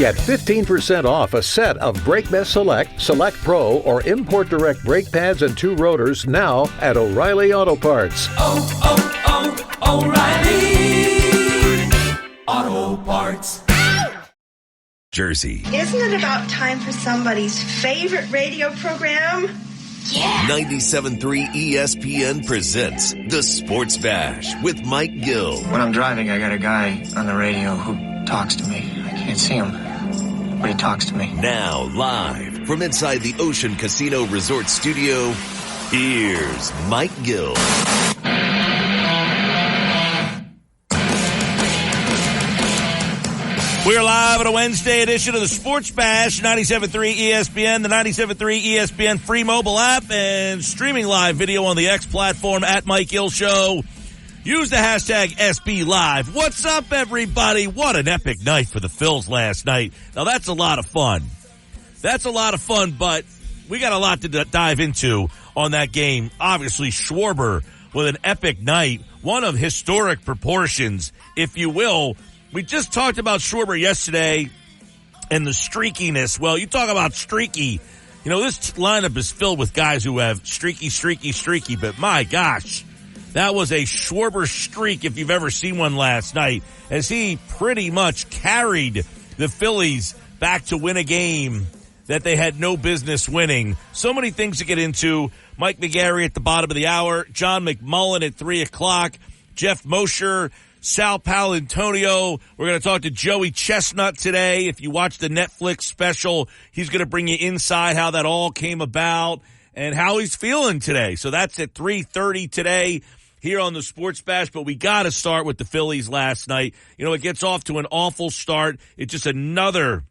Get 15% off a set of BrakeMess Select, Select Pro, or Import Direct brake pads and 2 rotors now at O'Reilly Auto Parts. O'Reilly Auto Parts. Jersey. Isn't it about time for somebody's favorite radio program? Yeah. 97.3 ESPN presents The Sports Bash with Mike Gill. When I'm driving, I got a guy on the radio who talks to me. I can't see him, but he talks to me. Now, live from inside the Ocean Casino Resort Studio, here's Mike Gill. We're live on a Wednesday edition of the Sports Bash, 97.3 ESPN, the 97.3 ESPN free mobile app, and streaming live video on the X platform at Mike Gill Show. Use the hashtag SB Live. What's up, everybody? What an epic night for the Phils last night. Now, that's a lot of fun. That's a lot of fun, but we got a lot to dive into on that game. Obviously, Schwarber with an epic night, one of historic proportions, if you will. We just talked about Schwarber yesterday and the streakiness. Well, you talk about streaky. You know, this lineup is filled with guys who have streaky, but my gosh, that was a Schwarber streak if you've ever seen one last night, as he pretty much carried the Phillies back to win a game that they had no business winning. So many things to get into. Mike McGarry at the bottom of the hour, John McMullen at 3 o'clock, Jeff Mosher, Sal Paolantonio. We're going to talk to Joey Chestnut today. If you watch the Netflix special, he's going to bring you inside how that all came about and how he's feeling today. So that's at 3:30 today here on the Sports Bash. But we got to start with the Phillies last night. You know, it gets off to an awful start. It's just another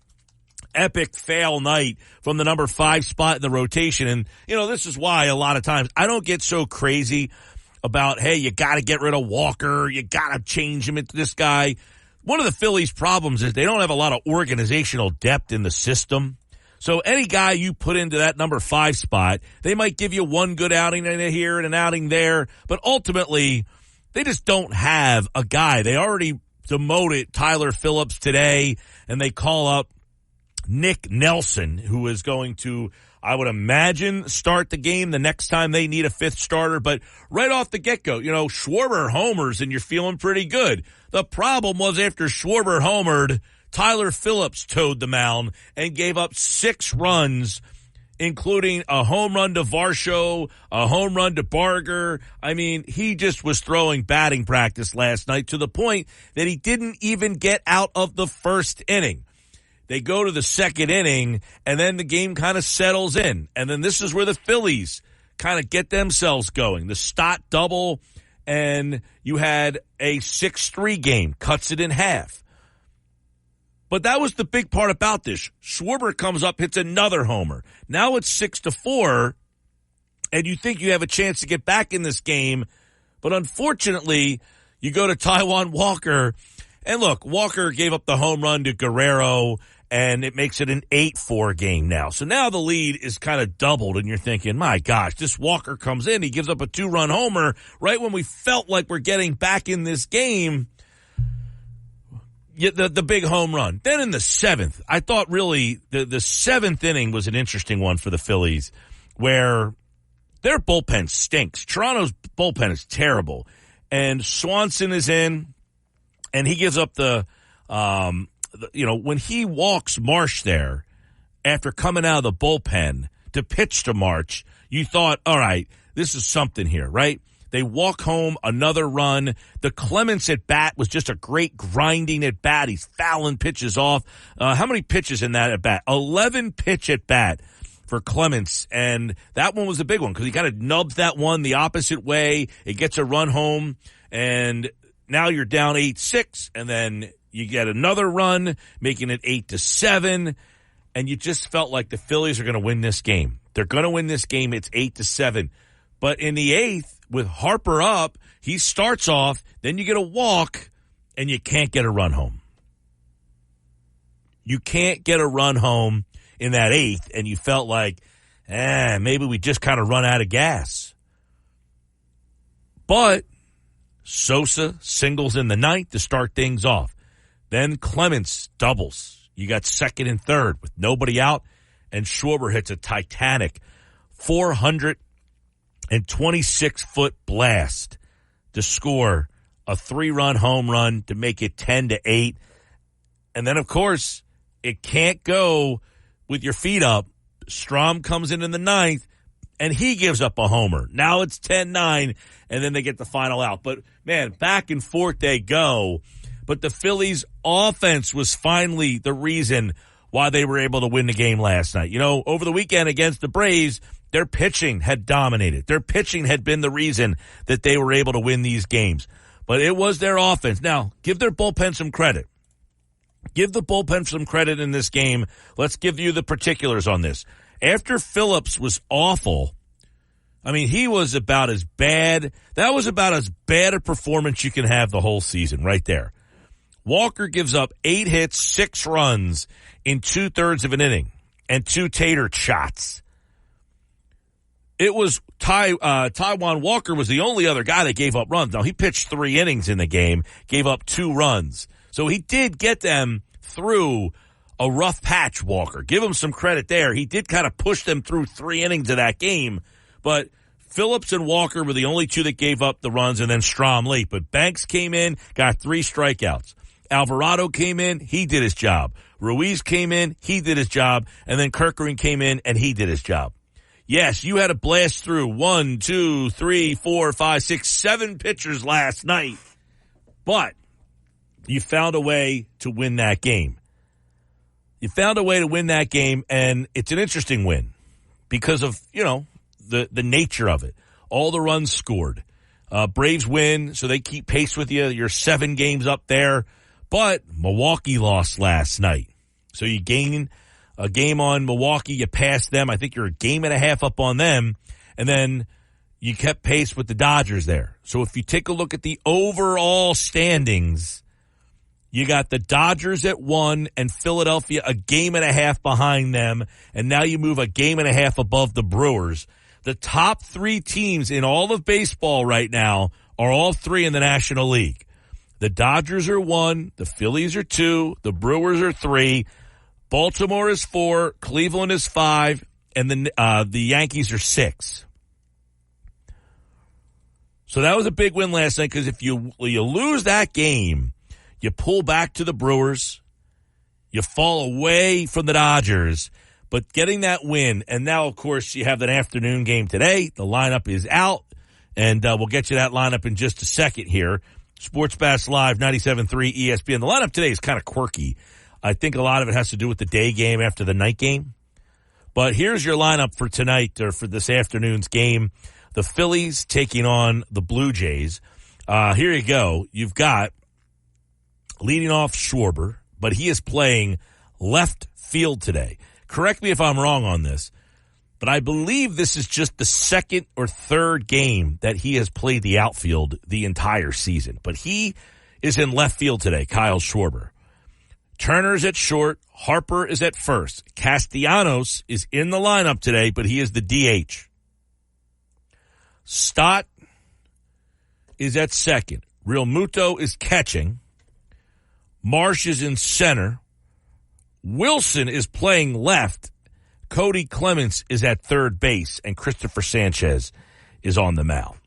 epic fail night from the number 5 spot in the rotation. And, you know, this is why a lot of times I don't get so crazy about, hey, you got to get rid of Walker. You got to change him into this guy. One of the Phillies' problems is they don't have a lot of organizational depth in the system. So any guy you put into that number 5 spot, they might give you one good outing here and an outing there. But ultimately, they just don't have a guy. They already demoted Tyler Phillips today, and they call up Nick Nelson, who is going to, I would imagine, start the game the next time they need a 5th starter. But right off the get-go, you know, Schwarber homers and you're feeling pretty good. The problem was after Schwarber homered, Tyler Phillips towed the mound and gave up 6 runs, including a home run to Varsho, a home run to Barger. I mean, he just was throwing batting practice last night to the point that he didn't even get out of the first inning. They go to the second inning, and then the game kind of settles in. And then this is where the Phillies kind of get themselves going. The Stott double, and you had a 6-3 game, cuts it in half. But that was the big part about this. Schwarber comes up, hits another homer. Now it's 6-4, and you think you have a chance to get back in this game. But unfortunately, you go to Taijuan Walker, and look, Walker gave up the home run to Guerrero, and it makes it an 8-4 game now. So now the lead is kind of doubled, and you're thinking, my gosh, this Walker comes in. He gives up a 2-run homer right when we felt like we're getting back in this game. The big home run. Then in the 7th, I thought really the 7th inning was an interesting one for the Phillies, where their bullpen stinks. Toronto's bullpen is terrible. And Swanson is in, and he gives up when he walks Marsh there after coming out of the bullpen to pitch to March, you thought, all right, this is something here, right? They walk home another run. The Clemens at bat was just a great grinding at bat. He's fouling pitches off. How many pitches in that at bat? 11 pitch at bat for Clemens. And that one was a big one because he kind of nubs that one the opposite way. It gets a run home, and now you're down 8-6, and then you get another run, making it 8-7, and you just felt like the Phillies are going to win this game. They're going to win this game. It's 8-7. But in the 8th, with Harper up, he starts off, then you get a walk, and you can't get a run home. You can't get a run home in that 8th, and you felt like, maybe we just kind of run out of gas. But Sosa singles in the 9th to start things off. Then Clemens doubles. You got second and third with nobody out, and Schwarber hits a titanic 426-foot blast to score a 3-run home run to make it 10-8. And then, of course, it can't go with your feet up. Strom comes in the ninth, and he gives up a homer. Now it's 10-9, and then they get the final out. But, man, back and forth they go. But the Phillies' offense was finally the reason why they were able to win the game last night. You know, over the weekend against the Braves, their pitching had dominated. Their pitching had been the reason that they were able to win these games. But it was their offense. Now, give their bullpen some credit. Give the bullpen some credit in this game. Let's give you the particulars on this. After Phillips was awful, I mean, he was about as bad. That was about as bad a performance you can have the whole season right there. Walker gives up 8 hits, 6 runs in 2/3 of an inning and 2 tater shots. It was Taijuan Walker was the only other guy that gave up runs. Now, he pitched 3 innings in the game, gave up 2 runs. So he did get them through a rough patch, Walker. Give him some credit there. He did kind of push them through 3 innings of that game. But Phillips and Walker were the only 2 that gave up the runs, and then Strom late. But Banks came in, got 3 strikeouts. Alvarado came in, he did his job. Ruiz came in, he did his job. And then Kerkering came in, and he did his job. Yes, you had to blast through 1, 2, 3, 4, 5, 6, 7 pitchers last night. But you found a way to win that game. You found a way to win that game, and it's an interesting win because of, you know, the nature of it. All the runs scored. Braves win, so they keep pace with you. You're 7 games up there. But Milwaukee lost last night. So you gain a game on Milwaukee. You pass them. I think you're a game and a half up on them. And then you kept pace with the Dodgers there. So if you take a look at the overall standings, you got the Dodgers at 1 and Philadelphia a game and a half behind them. And now you move a game and a half above the Brewers. The top 3 teams in all of baseball right now are all 3 in the National League. The Dodgers are 1, the Phillies are 2, the Brewers are 3, Baltimore is 4, Cleveland is 5, and the Yankees are 6. So that was a big win last night because if you lose that game, you pull back to the Brewers, you fall away from the Dodgers, but getting that win, and now, of course, you have that afternoon game today. The lineup is out, and we'll get you that lineup in just a second here. Sports Bash Live, 97.3 ESPN. The lineup today is kind of quirky. I think a lot of it has to do with the day game after the night game. But here's your lineup for tonight, or for this afternoon's game. The Phillies taking on the Blue Jays. Here you go. You've got leading off Schwarber, but he is playing left field today. Correct me if I'm wrong on this, but I believe this is just the 2nd or 3rd game that he has played the outfield the entire season. But he is in left field today, Kyle Schwarber. Turner's at short. Harper is at first. Castellanos is in the lineup today, but he is the DH. Stott is at second. Real Muto is catching. Marsh is in center. Wilson is playing left. Cody Clements is at third base, and Christopher Sanchez is on the mound.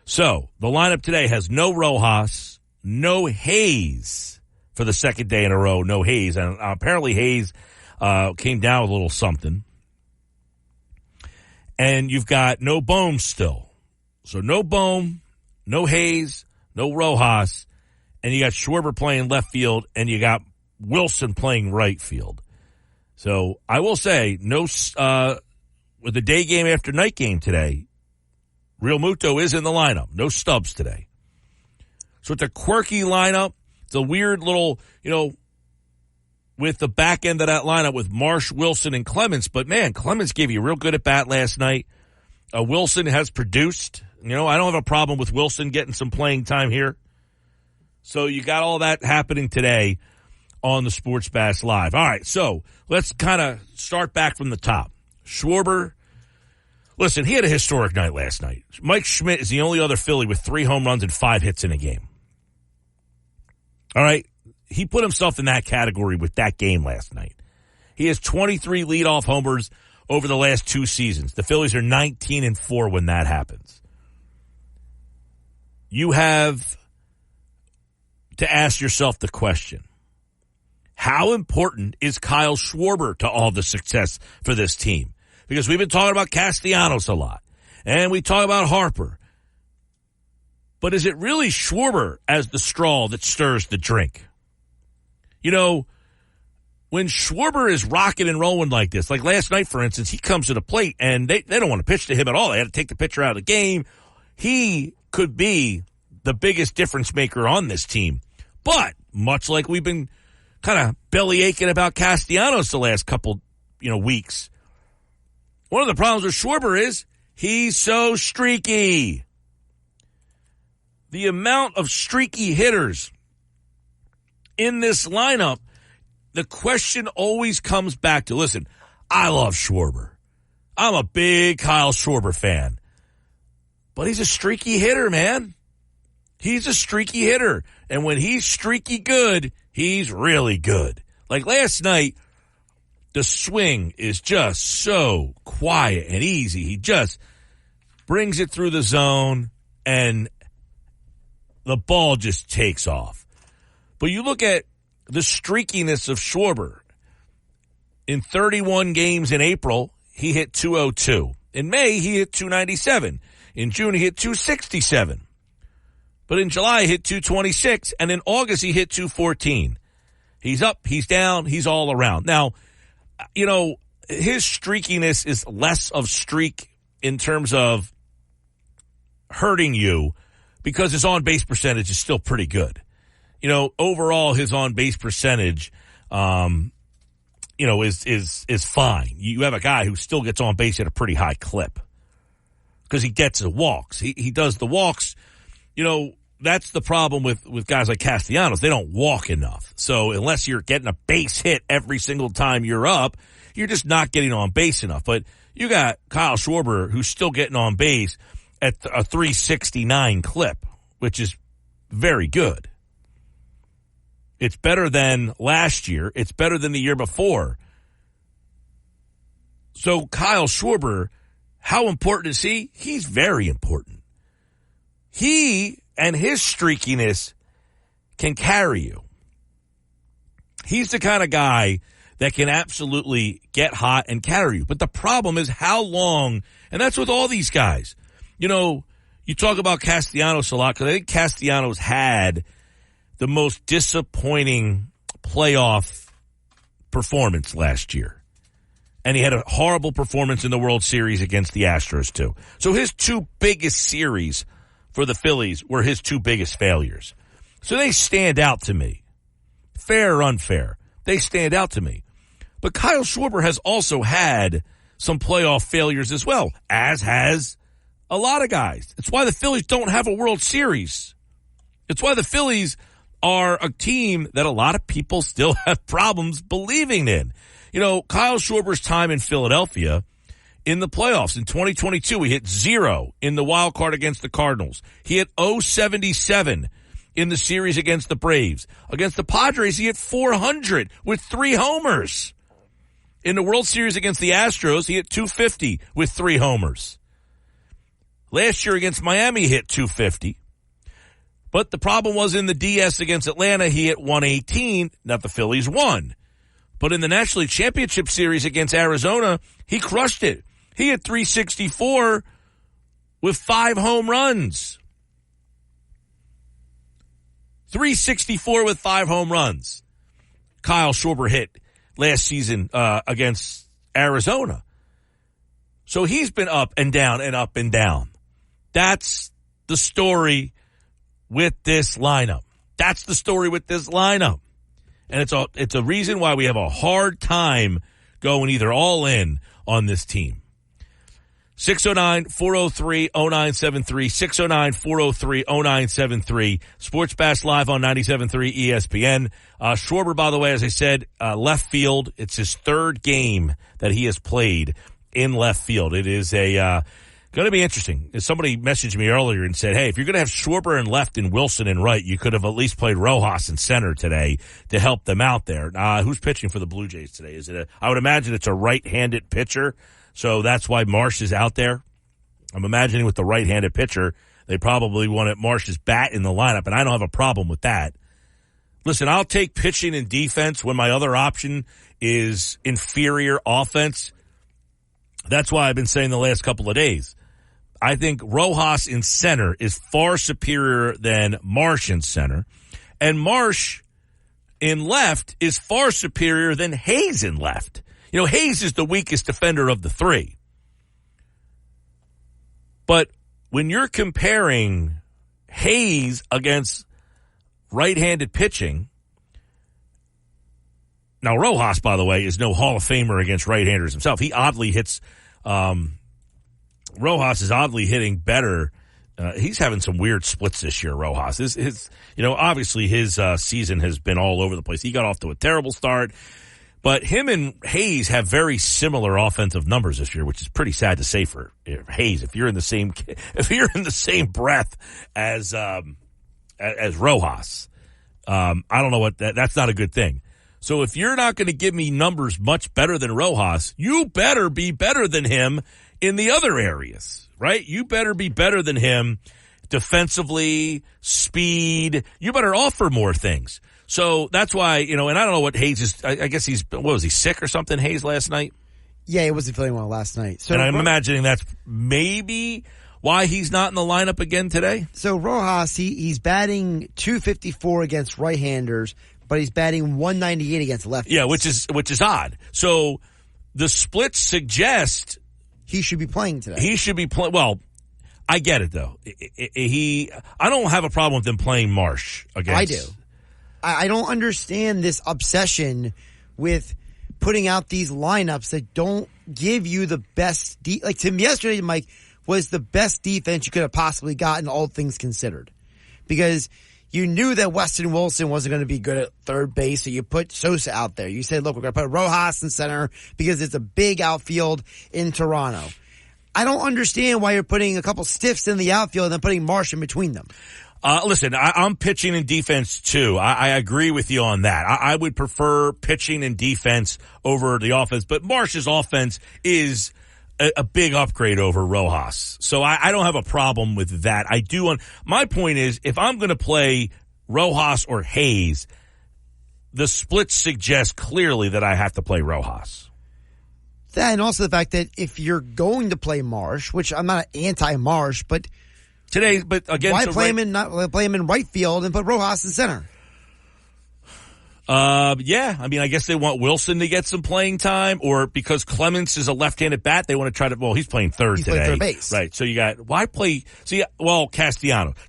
So the lineup today has no Rojas, no Hayes for the 2nd day in a row, no Hayes. And apparently Hayes came down with a little something. And you've got no Bohm still. So no Bohm, no Hayes, no Rojas, and you got Schwarber playing left field, and you got Wilson playing right field. So I will say, no, with the day game after night game today, Real Muto is in the lineup. No Stubbs today. So it's a quirky lineup. It's a weird little, with the back end of that lineup with Marsh, Wilson, and Clements. But, man, Clements gave you a real good at bat last night. Wilson has produced. I don't have a problem with Wilson getting some playing time here. So you got all that happening today on the Sports Bash Live. All right, so let's kind of start back from the top. Schwarber, listen, he had a historic night last night. Mike Schmidt is the only other Philly with 3 home runs and 5 hits in a game. All right, he put himself in that category with that game last night. He has 23 leadoff homers over the last 2 seasons. The Phillies are 19-4 when that happens. You have to ask yourself the question, how important is Kyle Schwarber to all the success for this team? Because we've been talking about Castellanos a lot, and we talk about Harper. But is it really Schwarber as the straw that stirs the drink? You know, when Schwarber is rocking and rolling like this, like last night, for instance, he comes to the plate, and they don't want to pitch to him at all. They had to take the pitcher out of the game. He could be the biggest difference maker on this team. But much like we've been kind of belly aching about Castellanos the last couple, weeks, one of the problems with Schwarber is he's so streaky. The amount of streaky hitters in this lineup, the question always comes back to, listen, I love Schwarber. I'm a big Kyle Schwarber fan. But he's a streaky hitter, man. He's a streaky hitter. And when he's streaky good, he's really good. Like last night, the swing is just so quiet and easy. He just brings it through the zone, and the ball just takes off. But you look at the streakiness of Schwarber. In 31 games in April, he hit .202. In May, he hit .297. In June, he hit .267. But in July, he hit .226. And in August, he hit .214. He's up, he's down, he's all around. Now, his streakiness is less of streak in terms of hurting you because his on-base percentage is still pretty good. Overall, his on-base percentage, is fine. You have a guy who still gets on base at a pretty high clip because he gets the walks. He does the walks. That's the problem with guys like Castellanos. They don't walk enough. So unless you're getting a base hit every single time you're up, you're just not getting on base enough. But you got Kyle Schwarber who's still getting on base at a 369 clip, which is very good. It's better than last year. It's better than the year before. So Kyle Schwarber, how important is he? He's very important. He and his streakiness can carry you. He's the kind of guy that can absolutely get hot and carry you. But the problem is how long, and that's with all these guys. You talk about Castellanos a lot because I think Castellanos had the most disappointing playoff performance last year. And he had a horrible performance in the World Series against the Astros, too. So his 2 biggest series for the Phillies were his 2 biggest failures. So they stand out to me. Fair or unfair, they stand out to me. But Kyle Schwarber has also had some playoff failures as well, as has a lot of guys. It's why the Phillies don't have a World Series. It's why the Phillies are a team that a lot of people still have problems believing in. Kyle Schwarber's time in Philadelphia in the playoffs in 2022, he hit 0 in the wild card against the Cardinals. He hit .077 in the series against the Braves. Against the Padres, he hit .400 with 3 homers. In the World Series against the Astros, he hit .250 with 3 homers. Last year against Miami, he hit .250. But the problem was in the DS against Atlanta, he hit .118. Now the Phillies won. But in the National League Championship Series against Arizona, he crushed it. He hit .364 with 5 home runs. .364 with 5 home runs. Kyle Schwarber hit last season against Arizona. So he's been up and down and up and down. That's the story with this lineup. That's the story with this lineup. And it's a reason why we have a hard time going either all in on this team. 609-403-0973, 609-403-0973, Sports Bash Live on 97.3 ESPN. Schwarber, by the way, as I said, left field. It's his 3rd game that he has played in left field. It is a Going to be interesting. Somebody messaged me earlier and said, hey, if you're going to have Schwarber in left and Wilson in right, you could have at least played Rojas in center today to help them out there. Who's pitching for the Blue Jays today? I would imagine it's a right-handed pitcher, so that's why Marsh is out there. I'm imagining with the right-handed pitcher, they probably wanted Marsh's bat in the lineup, and I don't have a problem with that. Listen, I'll take pitching and defense when my other option is inferior offense. That's why I've been saying the last couple of days. I think Rojas in center is far superior than Marsh in center. And Marsh in left is far superior than Hayes in left. You know, Hayes is the weakest defender of the three. But when you're comparing Hayes against right-handed pitching, now Rojas, by the way, is no Hall of Famer against right-handers himself. He oddly hits Rojas is oddly hitting better. He's having some weird splits this year, Rojas. Obviously his season has been all over the place. He got off to a terrible start, but him and Hayes have very similar offensive numbers this year, which is pretty sad to say for Hayes. If you're in the same breath as Rojas, I don't know what that's not a good thing. So if you're not going to give me numbers much better than Rojas, you better be better than him in the other areas, right? You better be better than him defensively, speed. You better offer more things. So that's why, and I don't know what Hayes is. I guess was he sick or something, Hayes, last night? Yeah, he wasn't feeling well last night. So and I'm imagining that's maybe why he's not in the lineup again today. So Rojas, he's batting .254 against right-handers, but he's batting .198 against lefties. Yeah, which is odd. So the splits suggest he should be playing today. He should be playing. Well, I get it though. I don't have a problem with him playing Marsh against. I do. I don't understand this obsession with putting out these lineups that don't give you the best. Like Tim yesterday, Mike, was the best defense you could have possibly gotten, all things considered, because you knew that Weston Wilson wasn't going to be good at third base, so you put Sosa out there. You said, look, we're going to put Rojas in center because it's a big outfield in Toronto. I don't understand why you're putting a couple stiffs in the outfield and then putting Marsh in between them. Listen, I'm pitching and defense too. I agree with you on that. I would prefer pitching and defense over the offense, but Marsh's offense is a big upgrade over Rojas. So I don't have a problem with that. I do. My point is, if I'm going to play Rojas or Hayes, the splits suggest clearly that I have to play Rojas. That, and also the fact that if you're going to play Marsh, which I'm not anti-Marsh, but today, but again, why play him in right field and put Rojas in center? Yeah. I mean, I guess they want Wilson to get some playing time, or because Clemens is a left-handed bat, they want to try to. Well, he's playing third today, playing third base, right? So you got why play?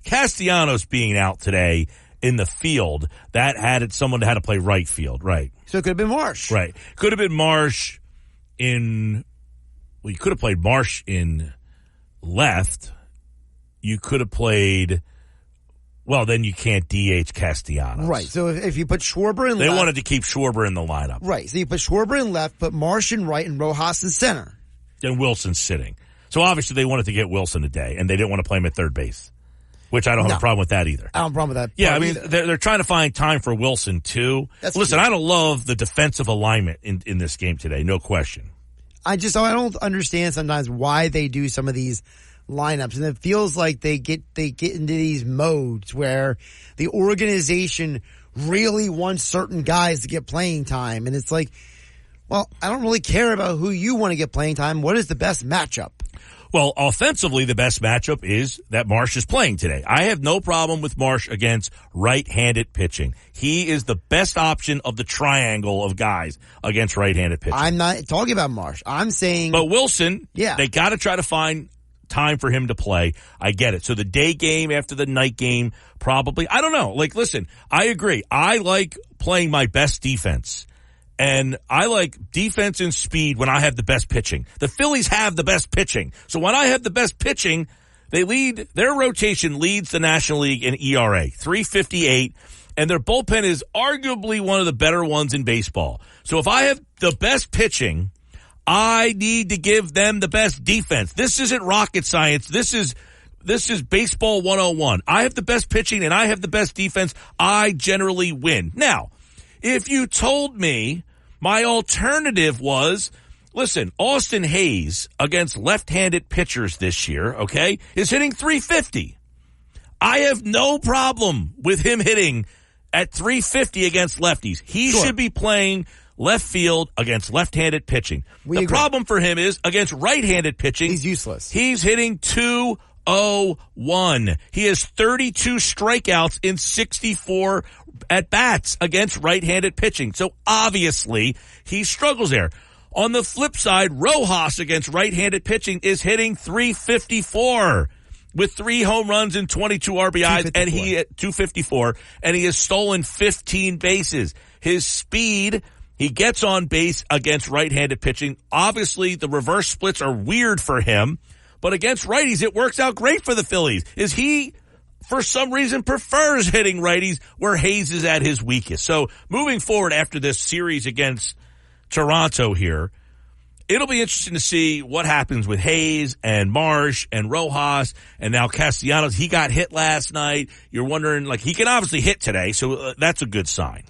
Castellanos being out today in the field, that had someone had to play right field, right? So it could have been Marsh, right? Could have been Marsh you could have played Marsh in left. You could have played. Well, then you can't DH Castellanos. Right. So if you put Schwarber in left. They wanted to keep Schwarber in the lineup. Right. So you put Schwarber in left, put Marsh in right, and Rojas in center. And Wilson's sitting. So obviously they wanted to get Wilson today, and they didn't want to play him at third base, which I don't have a problem with that either. I don't have a problem with that. Yeah, I mean, they're trying to find time for Wilson, too. Listen, I don't love the defensive alignment in this game today, no question. I don't understand sometimes why they do some of these lineups, and it feels like they get into these modes where the organization really wants certain guys to get playing time, and it's like, well, I don't really care about who you want to get playing time. What is the best matchup? Well, offensively, the best matchup is that Marsh is playing today. I have no problem with Marsh against right-handed pitching. He is the best option of the triangle of guys against right-handed pitching. I'm not talking about Marsh. I'm saying, but Wilson, they got to try to find time for him to play. I get it. So the day game after the night game, probably. I don't know. Like, listen, I agree. I like playing my best defense. And I like defense and speed when I have the best pitching. The Phillies have the best pitching. So when I have the best pitching, their rotation leads the National League in ERA, 3.58, and their bullpen is arguably one of the better ones in baseball. So if I have the best pitching, I need to give them the best defense. This isn't rocket science. This is baseball 101. I have the best pitching and I have the best defense. I generally win. Now, if you told me my alternative was, listen, Austin Hayes against left-handed pitchers this year, okay, is hitting .350. I have no problem with him hitting at .350 against lefties. He should be playing left field against left-handed pitching. The problem for him is against right-handed pitching. He's useless. He's hitting .201. He has 32 strikeouts in 64 at-bats against right-handed pitching. So obviously he struggles there. On the flip side, Rojas against right-handed pitching is hitting .354 with 3 home runs and 22 RBIs, and he at .254, and he has stolen 15 bases. His speed, he gets on base against right-handed pitching. Obviously, the reverse splits are weird for him, but against righties, it works out great for the Phillies. Is he, for some reason, prefers hitting righties where Hayes is at his weakest? So moving forward after this series against Toronto here, it'll be interesting to see what happens with Hayes and Marsh and Rojas and now Castellanos. He got hit last night. You're wondering, like, he can obviously hit today, so that's a good sign.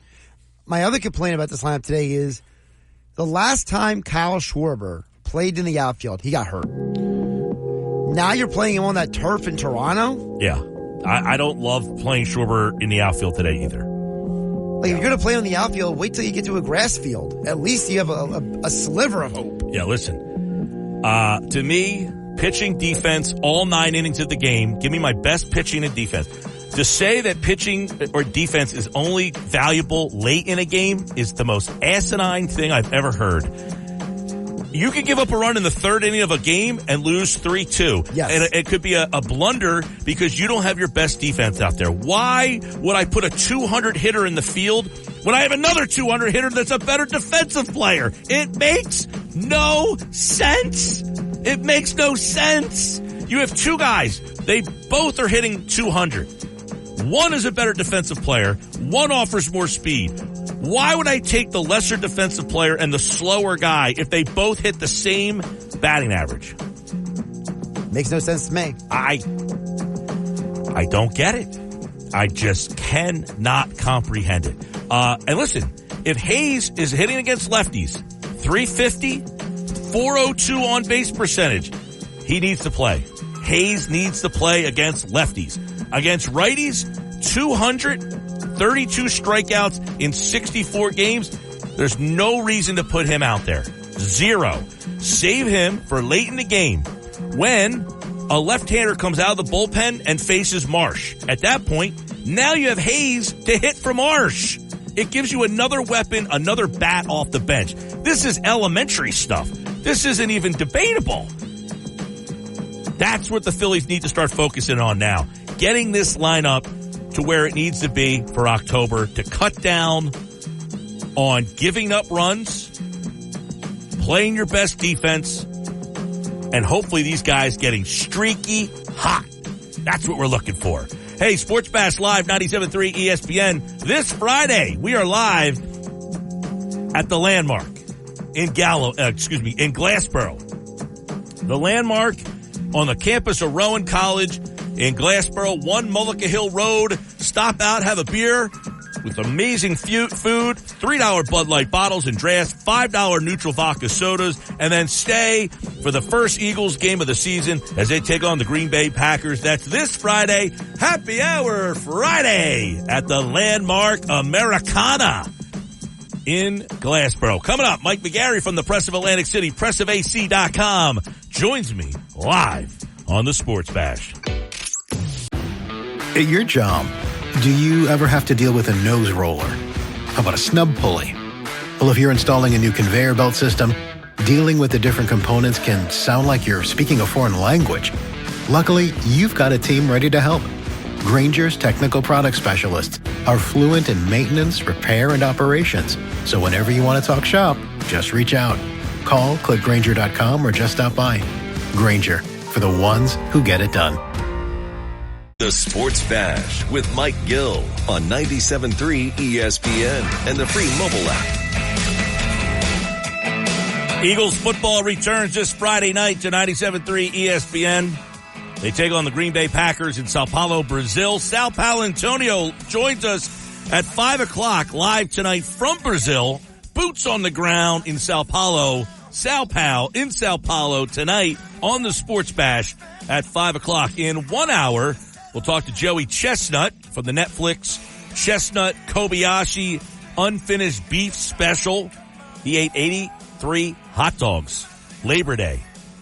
My other complaint about this lineup today is the last time Kyle Schwarber played in the outfield, he got hurt. Now you're playing him on that turf in Toronto? Yeah. I don't love playing Schwarber in the outfield today either. Like, if you're going to play on the outfield, wait till you get to a grass field. At least you have a sliver of hope. Yeah, listen. To me, pitching, defense, all 9 innings of the game, give me my best pitching and defense. To say that pitching or defense is only valuable late in a game is the most asinine thing I've ever heard. You could give up a run in the 3rd inning of a game and lose 3-2. Yes. And it could be a blunder because you don't have your best defense out there. Why would I put a 200 hitter in the field when I have another 200 hitter that's a better defensive player? It makes no sense. It makes no sense. You have 2 guys. They both are hitting 200. One is a better defensive player. One offers more speed. Why would I take the lesser defensive player and the slower guy if they both hit the same batting average? Makes no sense to me. I don't get it. I just cannot comprehend it. And listen, if Hayes is hitting against lefties, .350, .402 on base percentage, he needs to play. Hayes needs to play against lefties. Against righties, 232 strikeouts in 64 games. There's no reason to put him out there. 0. Save him for late in the game when a left-hander comes out of the bullpen and faces Marsh. At that point, now you have Hayes to hit for Marsh. It gives you another weapon, another bat off the bench. This is elementary stuff. This isn't even debatable. That's what the Phillies need to start focusing on now. Getting this lineup to where it needs to be for October to cut down on giving up runs, playing your best defense, and hopefully these guys getting streaky hot. That's what we're looking for. Hey, Sports Bash Live 97.3 ESPN. This Friday, we are live at the Landmark in in Glassboro. The Landmark on the campus of Rowan College in Glassboro, 1 Mullica Hill Road. Stop out, have a beer with amazing food, $3 Bud Light bottles and drafts, $5 neutral vodka sodas, and then stay for the first Eagles game of the season as they take on the Green Bay Packers. That's this Friday, Happy Hour Friday at the Landmark Americana in Glassboro. Coming up, Mike McGarry from the Press of Atlantic City, pressofac.com, joins me live on the Sports Bash. At your job, do you ever have to deal with a nose roller? How about a snub pulley? Well, if you're installing a new conveyor belt system, dealing with the different components can sound like you're speaking a foreign language. Luckily, you've got a team ready to help. Grainger's technical product specialists are fluent in maintenance, repair, and operations. So whenever you want to talk shop, just reach out. Call, click Grainger.com, or just stop by. Grainger, for the ones who get it done. The Sports Bash with Mike Gill on 97.3 ESPN and the free mobile app. Eagles football returns this Friday night to 97.3 ESPN. They take on the Green Bay Packers in Sao Paulo, Brazil. Sal Paolantonio joins us at 5 o'clock live tonight from Brazil. Boots on the ground in Sao Paulo. Sal Pal in Sao Paulo tonight on the Sports Bash at 5 o'clock. In 1 hour, we'll talk to Joey Chestnut from the Netflix Chestnut Kobayashi Unfinished Beef Special. He ate 83 hot dogs Labor Day.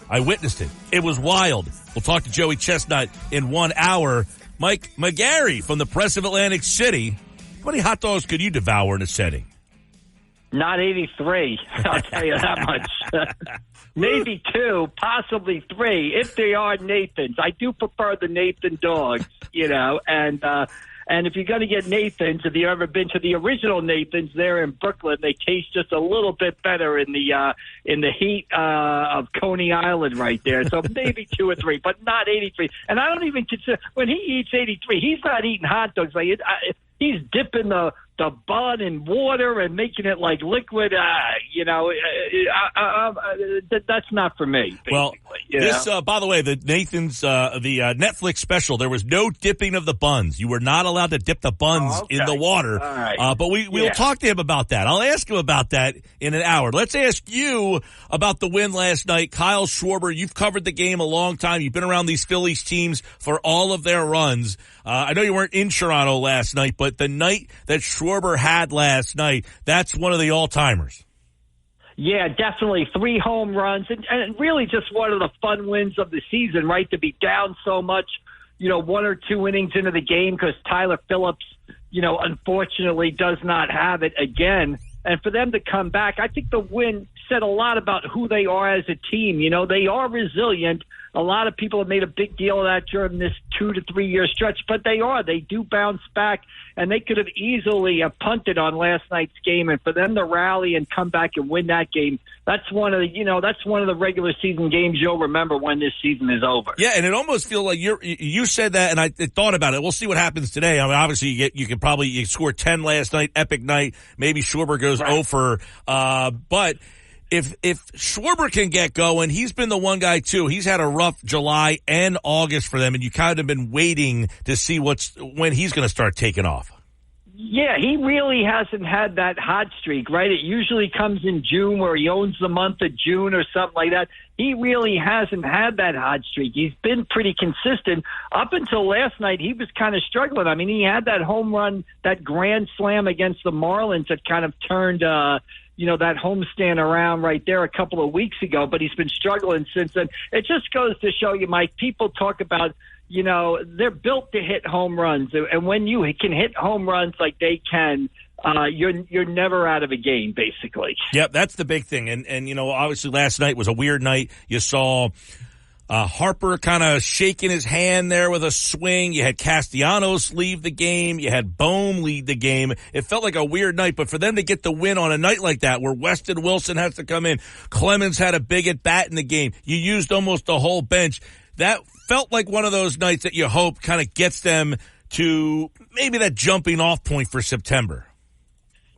I witnessed it. It was wild. We'll talk to Joey Chestnut in 1 hour. Mike McGarry from the Press of Atlantic City. How many hot dogs could you devour in a setting? Not 83, I'll tell you that much. Maybe 2, possibly 3, if they are Nathan's. I do prefer the Nathan dogs, and if you're going to get Nathan's, if you've ever been to the original Nathan's there in Brooklyn, they taste just a little bit better in the heat of Coney Island right there. So maybe 2 or 3, but not 83. And I don't even consider, when he eats 83, he's not eating hot dogs. He's dipping the bun in water and making it like liquid. That's not for me. Well, this, by the way, the Nathan's, the Netflix special, there was no dipping of the buns. You were not allowed to dip the buns in the water. All right. But we'll talk to him about that. I'll ask him about that in an hour. Let's ask you about the win last night. Kyle Schwarber, you've covered the game a long time. You've been around these Phillies teams for all of their runs. I know you weren't in Toronto last night, but the night that Schwarber had last night, that's one of the all-timers. Yeah, definitely. 3 home runs, and really just one of the fun wins of the season, right? To be down so much, 1 or 2 innings into the game because Tyler Phillips, unfortunately does not have it again. And for them to come back, I think the win said a lot about who they are as a team. They are resilient. A lot of people have made a big deal of that during this 2 to 3 year stretch, but they do bounce back, and they could have easily punted on last night's game. And for them to rally and come back and win that game, that's one of the regular season games you'll remember when this season is over. Yeah, and it almost feels like you said that, and I thought about it. We'll see what happens today. I mean, obviously you scored 10 last night, epic night. Maybe Schwarber goes 0 for, but. If Schwarber can get going, he's been the one guy too. He's had a rough July and August for them, and you kind of been waiting to see when he's going to start taking off. Yeah, he really hasn't had that hot streak, right? It usually comes in June where he owns the month of June or something like that. He really hasn't had that hot streak. He's been pretty consistent. Up until last night, he was kind of struggling. I mean, he had that home run, that grand slam against the Marlins that kind of turned that homestand around right there a couple of weeks ago, but he's been struggling since then. It just goes to show you, Mike, people talk about, they're built to hit home runs. And when you can hit home runs like they can, you're never out of a game, basically. Yep, that's the big thing. And obviously last night was a weird night. You saw Harper kind of shaking his hand there with a swing. You had Castellanos leave the game. You had Bohm lead the game. It felt like a weird night, but for them to get the win on a night like that where Weston Wilson has to come in, Clemens had a big at bat in the game. You used almost the whole bench. That felt like one of those nights that you hope kind of gets them to maybe that jumping off point for September.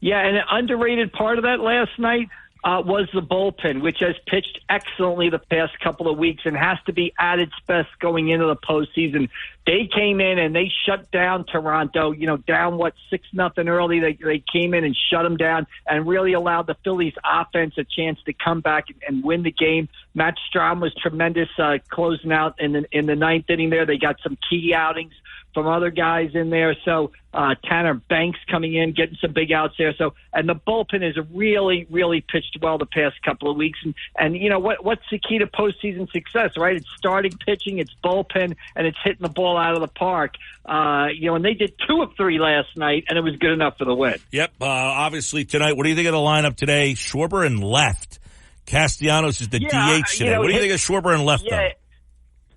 Yeah, and an underrated part of that last night was the bullpen, which has pitched excellently the past couple of weeks and has to be at its best going into the postseason. They came in and they shut down Toronto, down 6-0 early. They came in and shut them down and really allowed the Phillies offense a chance to come back and win the game. Matt Strahm was tremendous closing out in the ninth inning there. They got some key outings from other guys in there. So Tanner Banks coming in, getting some big outs there. So, and the bullpen has really, really pitched well the past couple of weeks. And what's the key to postseason success, right? It's starting pitching, it's bullpen, and it's hitting the ball out of the park. And they did 2 of 3 last night, and it was good enough for the win. Yep. Obviously tonight, what do you think of the lineup today? Schwarber and left. Castellanos is the DH today. What do you think of Schwarber and left, though?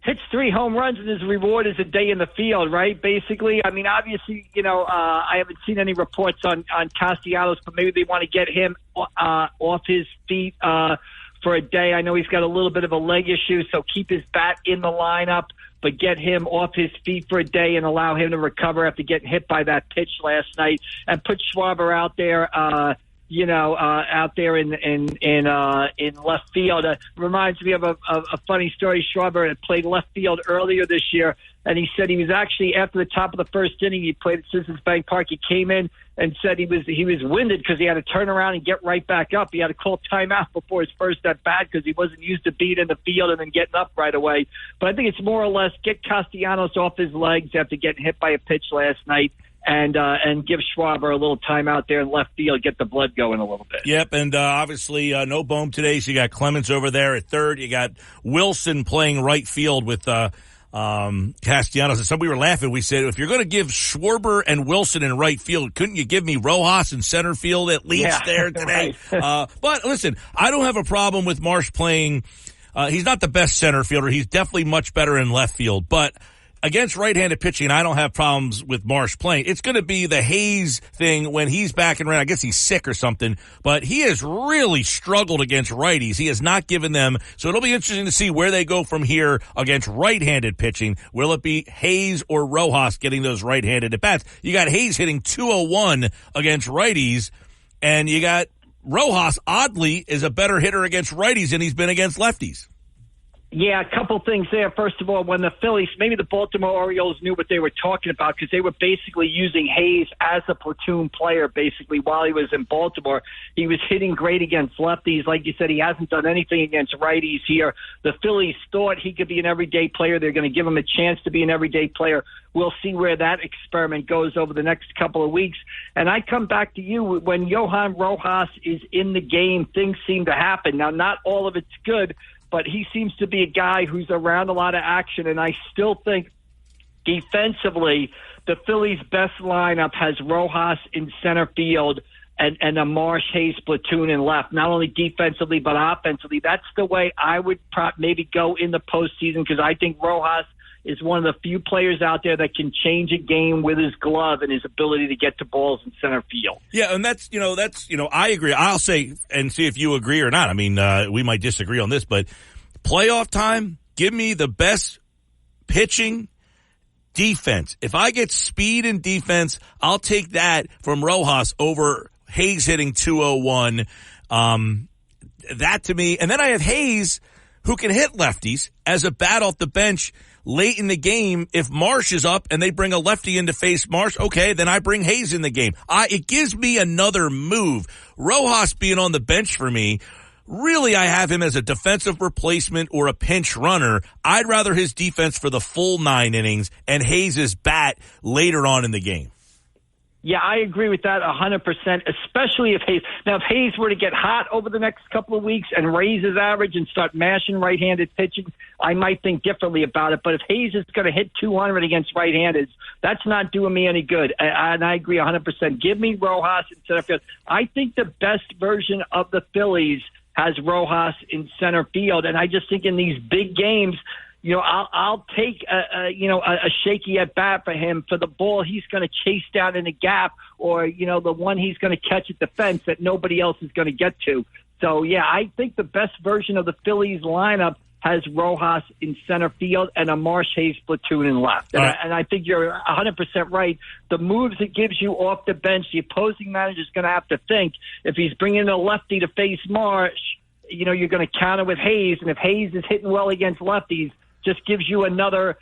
Hits 3 home runs, and his reward is a day in the field, right? Basically, I mean, obviously, I haven't seen any reports on Castellanos, but maybe they want to get him off his feet for a day. I know he's got a little bit of a leg issue, so keep his bat in the lineup, but get him off his feet for a day and allow him to recover after getting hit by that pitch last night, and put Schwarber out there. out there in left field. Reminds me of a funny story. Schwarber had played left field earlier this year, and he said he was actually, after the top of the first inning, he played at Citizens Bank Park. He came in and said he was winded because he had to turn around and get right back up. He had to call timeout before his first at bat because he wasn't used to being in the field and then getting up right away. But I think it's more or less get Castellanos off his legs after getting hit by a pitch last night, and give Schwarber a little time out there in left field, get the blood going a little bit. Yep, and obviously no Bohm today, so you got Clemens over there at third. You got Wilson playing right field with Castellanos. And so we were laughing. We said, if you're going to give Schwarber and Wilson in right field, couldn't you give me Rojas in center field at least there today? Right. But listen, I don't have a problem with Marsh playing. He's not the best center fielder. He's definitely much better in left field, but against right-handed pitching, I don't have problems with Marsh playing. It's going to be the Hayes thing when he's back and around. I guess he's sick or something, but he has really struggled against righties. He has not given them, so it'll be interesting to see where they go from here against right-handed pitching. Will it be Hayes or Rojas getting those right-handed at-bats? You got Hayes hitting .201 against righties, and you got Rojas, oddly, is a better hitter against righties than he's been against lefties. Yeah, a couple things there. First of all, when the Phillies, maybe the Baltimore Orioles knew what they were talking about because they were basically using Hayes as a platoon player basically while he was in Baltimore. He was hitting great against lefties. Like you said, he hasn't done anything against righties here. The Phillies thought he could be an everyday player. They're going to give him a chance to be an everyday player. We'll see where that experiment goes over the next couple of weeks. And I come back to you, when Johan Rojas is in the game, things seem to happen. Now, not all of it's good, but he seems to be a guy who's around a lot of action, and I still think defensively the Phillies' best lineup has Rojas in center field and a Marsh Hayes platoon in left, not only defensively but offensively. That's the way I would maybe go in the postseason because I think Rojas is one of the few players out there that can change a game with his glove and his ability to get to balls in center field. Yeah, and that's I agree. I'll say, and see if you agree or not. I mean, we might disagree on this, but playoff time, give me the best pitching, defense. If I get speed and defense, I'll take that from Rojas over Hayes hitting .201. That to me, and then I have Hayes who can hit lefties as a bat off the bench late in the game. If Marsh is up and they bring a lefty in to face Marsh, okay, then I bring Hayes in the game. It gives me another move. Rojas being on the bench for me, really I have him as a defensive replacement or a pinch runner. I'd rather his defense for the full 9 innings and Hayes' bat later on in the game. Yeah, I agree with that 100%, especially if Hayes. Now, if Hayes were to get hot over the next couple of weeks and raise his average and start mashing right-handed pitching, I might think differently about it. But if Hayes is going to hit 200 against right-handeds, that's not doing me any good. And I agree 100%. Give me Rojas in center field. I think the best version of the Phillies has Rojas in center field. And I just think in these big games, I'll take a shaky at bat for him for the ball he's going to chase down in the gap, or the one he's going to catch at the fence that nobody else is going to get to. So yeah, I think the best version of the Phillies lineup has Rojas in center field and a Marsh Hayes platoon in left. And I think you're 100% right. The moves it gives you off the bench, the opposing manager is going to have to think if he's bringing a lefty to face Marsh. You're going to counter with Hayes, and if Hayes is hitting well against lefties, just gives you another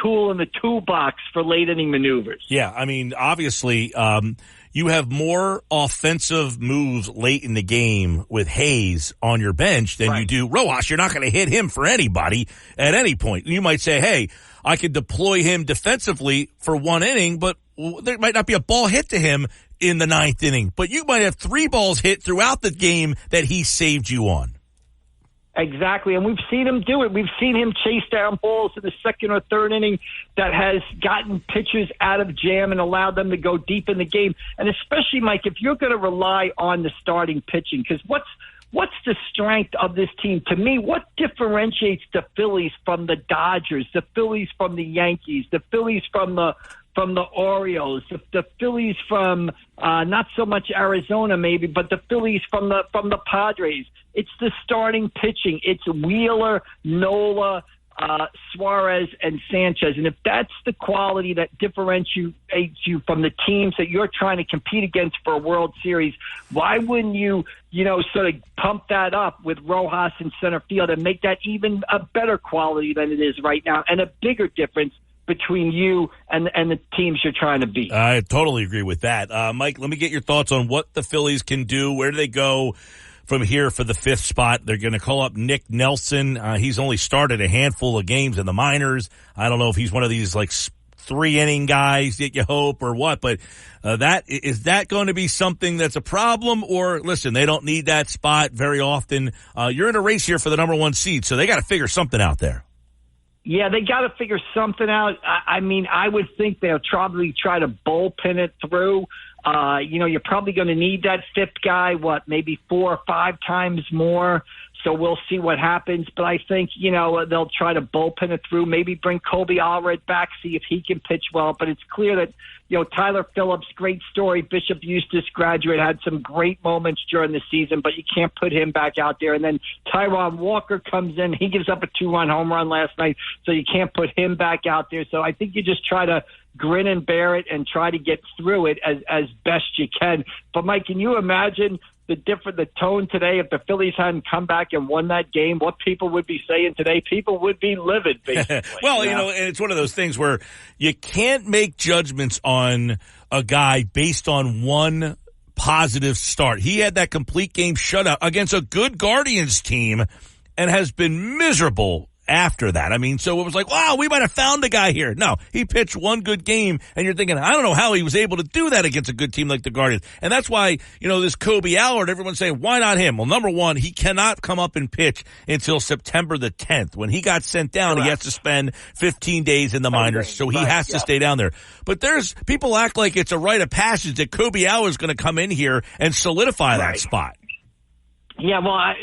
tool in the toolbox for late inning maneuvers. Yeah, I mean, obviously, you have more offensive moves late in the game with Hayes on your bench than you do Rojas. You're not going to hit him for anybody at any point. You might say, hey, I could deploy him defensively for 1 inning, but there might not be a ball hit to him in the 9th inning. But you might have 3 balls hit throughout the game that he saved you on. Exactly, and we've seen him do it. We've seen him chase down balls in the 2nd or 3rd inning that has gotten pitchers out of jam and allowed them to go deep in the game. And especially, Mike, if you're going to rely on the starting pitching, because what's the strength of this team? To me, what differentiates the Phillies from the Dodgers, the Phillies from the Yankees, the Phillies from the Orioles, the Phillies from not so much Arizona maybe, but the Phillies from the Padres? It's the starting pitching. It's Wheeler, Nola, Suarez and Sanchez. And if that's the quality that differentiates you from the teams that you're trying to compete against for a World Series, why wouldn't you, sort of pump that up with Rojas in center field and make that even a better quality than it is right now and a bigger difference between you and the teams you're trying to beat? I totally agree with that. Mike, let me get your thoughts on what the Phillies can do. Where do they go from here for the 5th spot? They're going to call up Nick Nelson. He's only started a handful of games in the minors. I don't know if he's one of these 3-inning guys that you hope or what, but is that going to be something that's a problem? Or listen, they don't need that spot very often. You're in a race here for the number 1 seed, so they got to figure something out there. Yeah, they got to figure something out. I mean, I would think they'll probably try to bullpen it through. You're probably going to need that 5th guy, maybe 4 or 5 times more. So we'll see what happens. But I think, they'll try to bullpen it through, maybe bring Kobe Allred back, see if he can pitch well. But it's clear that, Tyler Phillips, great story. Bishop Eustace graduate, had some great moments during the season, but you can't put him back out there. And then Taijuan Walker comes in. He gives up a 2-run home run last night, so you can't put him back out there. So I think you just try to grin and bear it and try to get through it as best you can. But, Mike, can you imagine the tone today if the Phillies hadn't come back and won that game? What people would be saying today? People would be livid, basically. Well, and it's one of those things where you can't make judgments on a guy based on one positive start. He had that complete game shutout against a good Guardians team and has been miserable after that. I mean, so it was like, wow, we might have found a guy here. No, he pitched one good game, and you're thinking, I don't know how he was able to do that against a good team like the Guardians. And that's why, this Kobe Allred, everyone's saying, why not him? Well, number one, he cannot come up and pitch until September the 10th. When he got sent down, He has to spend 15 days in the minors, so he has to stay down there. But people act like it's a rite of passage that Kobe Allred is going to come in here and solidify that spot. Yeah, well,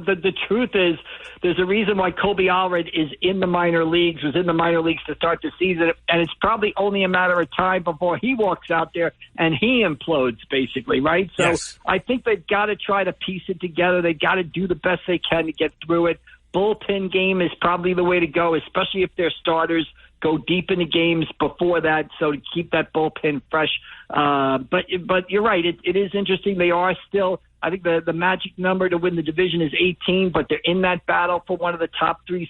the truth is there's a reason why Kobe Allred is in the minor leagues, was in the minor leagues to start the season, and it's probably only a matter of time before he walks out there and he implodes, basically, right? So yes. I think they've got to try to piece it together. They've got to do the best they can to get through it. Bullpen game is probably the way to go, especially if their starters go deep into games before that, so to keep that bullpen fresh. But you're right. It is interesting. They are still, I think the magic number to win the division is 18, but they're in that battle for one of the top 2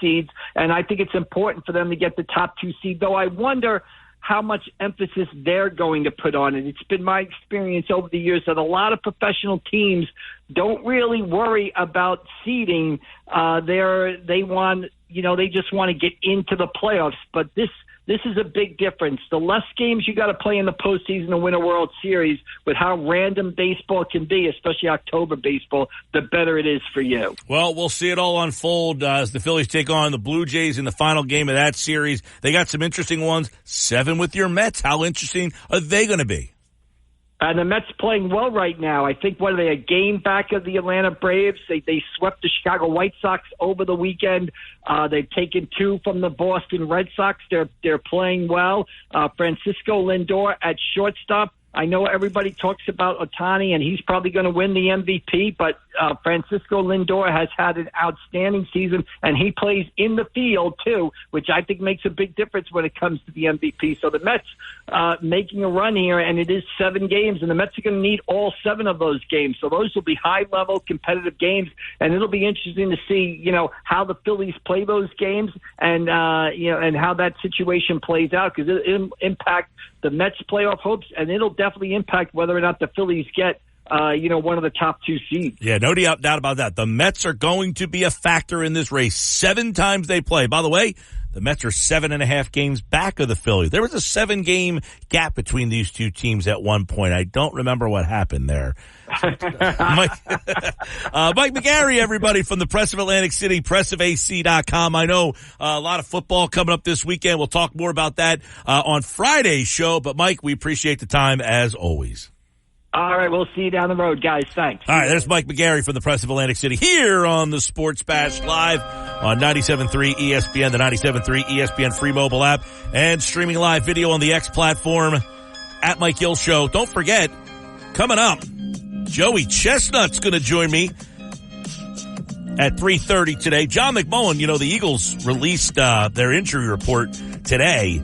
seeds, and I think it's important for them to get the top 2 seed, though I wonder how much emphasis they're going to put on it. It's been my experience over the years that a lot of professional teams don't really worry about seeding. They just want to get into the playoffs, but this is a big difference. The less games you got to play in the postseason to win a World Series, with how random baseball can be, especially October baseball, the better it is for you. Well, we'll see it all unfold as the Phillies take on the Blue Jays in the final game of that series. They got some interesting ones. 7 with your Mets. How interesting are they going to be? And the Mets playing well right now. I think, what are they, a game back of the Atlanta Braves? They swept the Chicago White Sox over the weekend. They've taken 2 from the Boston Red Sox. They're playing well. Francisco Lindor at shortstop. I know everybody talks about Ohtani, and he's probably going to win the MVP, but Francisco Lindor has had an outstanding season, and he plays in the field, too, which I think makes a big difference when it comes to the MVP. So the Mets making a run here, and it is 7 games, and the Mets are going to need all 7 of those games. So those will be high-level competitive games, and it'll be interesting to see, how the Phillies play those games and, and how that situation plays out, because it'll impact the Mets' playoff hopes, and it'll definitely impact whether or not the Phillies get, one of the top 2 seeds. Yeah, no doubt about that. The Mets are going to be a factor in this race. 7 times they play. By the way, the Mets are 7.5 games back of the Phillies. There was a 7-game gap between these two teams at one point. I don't remember what happened there. Mike McGarry, everybody, from the Press of Atlantic City, pressofac.com. I know a lot of football coming up this weekend. We'll talk more about that on Friday's show. But, Mike, we appreciate the time as always. All right, we'll see you down the road, guys. Thanks. All right, there's Mike McGarry from the Press of Atlantic City here on the Sports Bash Live on 97.3 ESPN, the 97.3 ESPN free mobile app, and streaming live video on the X platform at Mike Gill Show. Don't forget, coming up, Joey Chestnut's going to join me at 3:30 today. John McMullen, you know, the Eagles released their injury report today,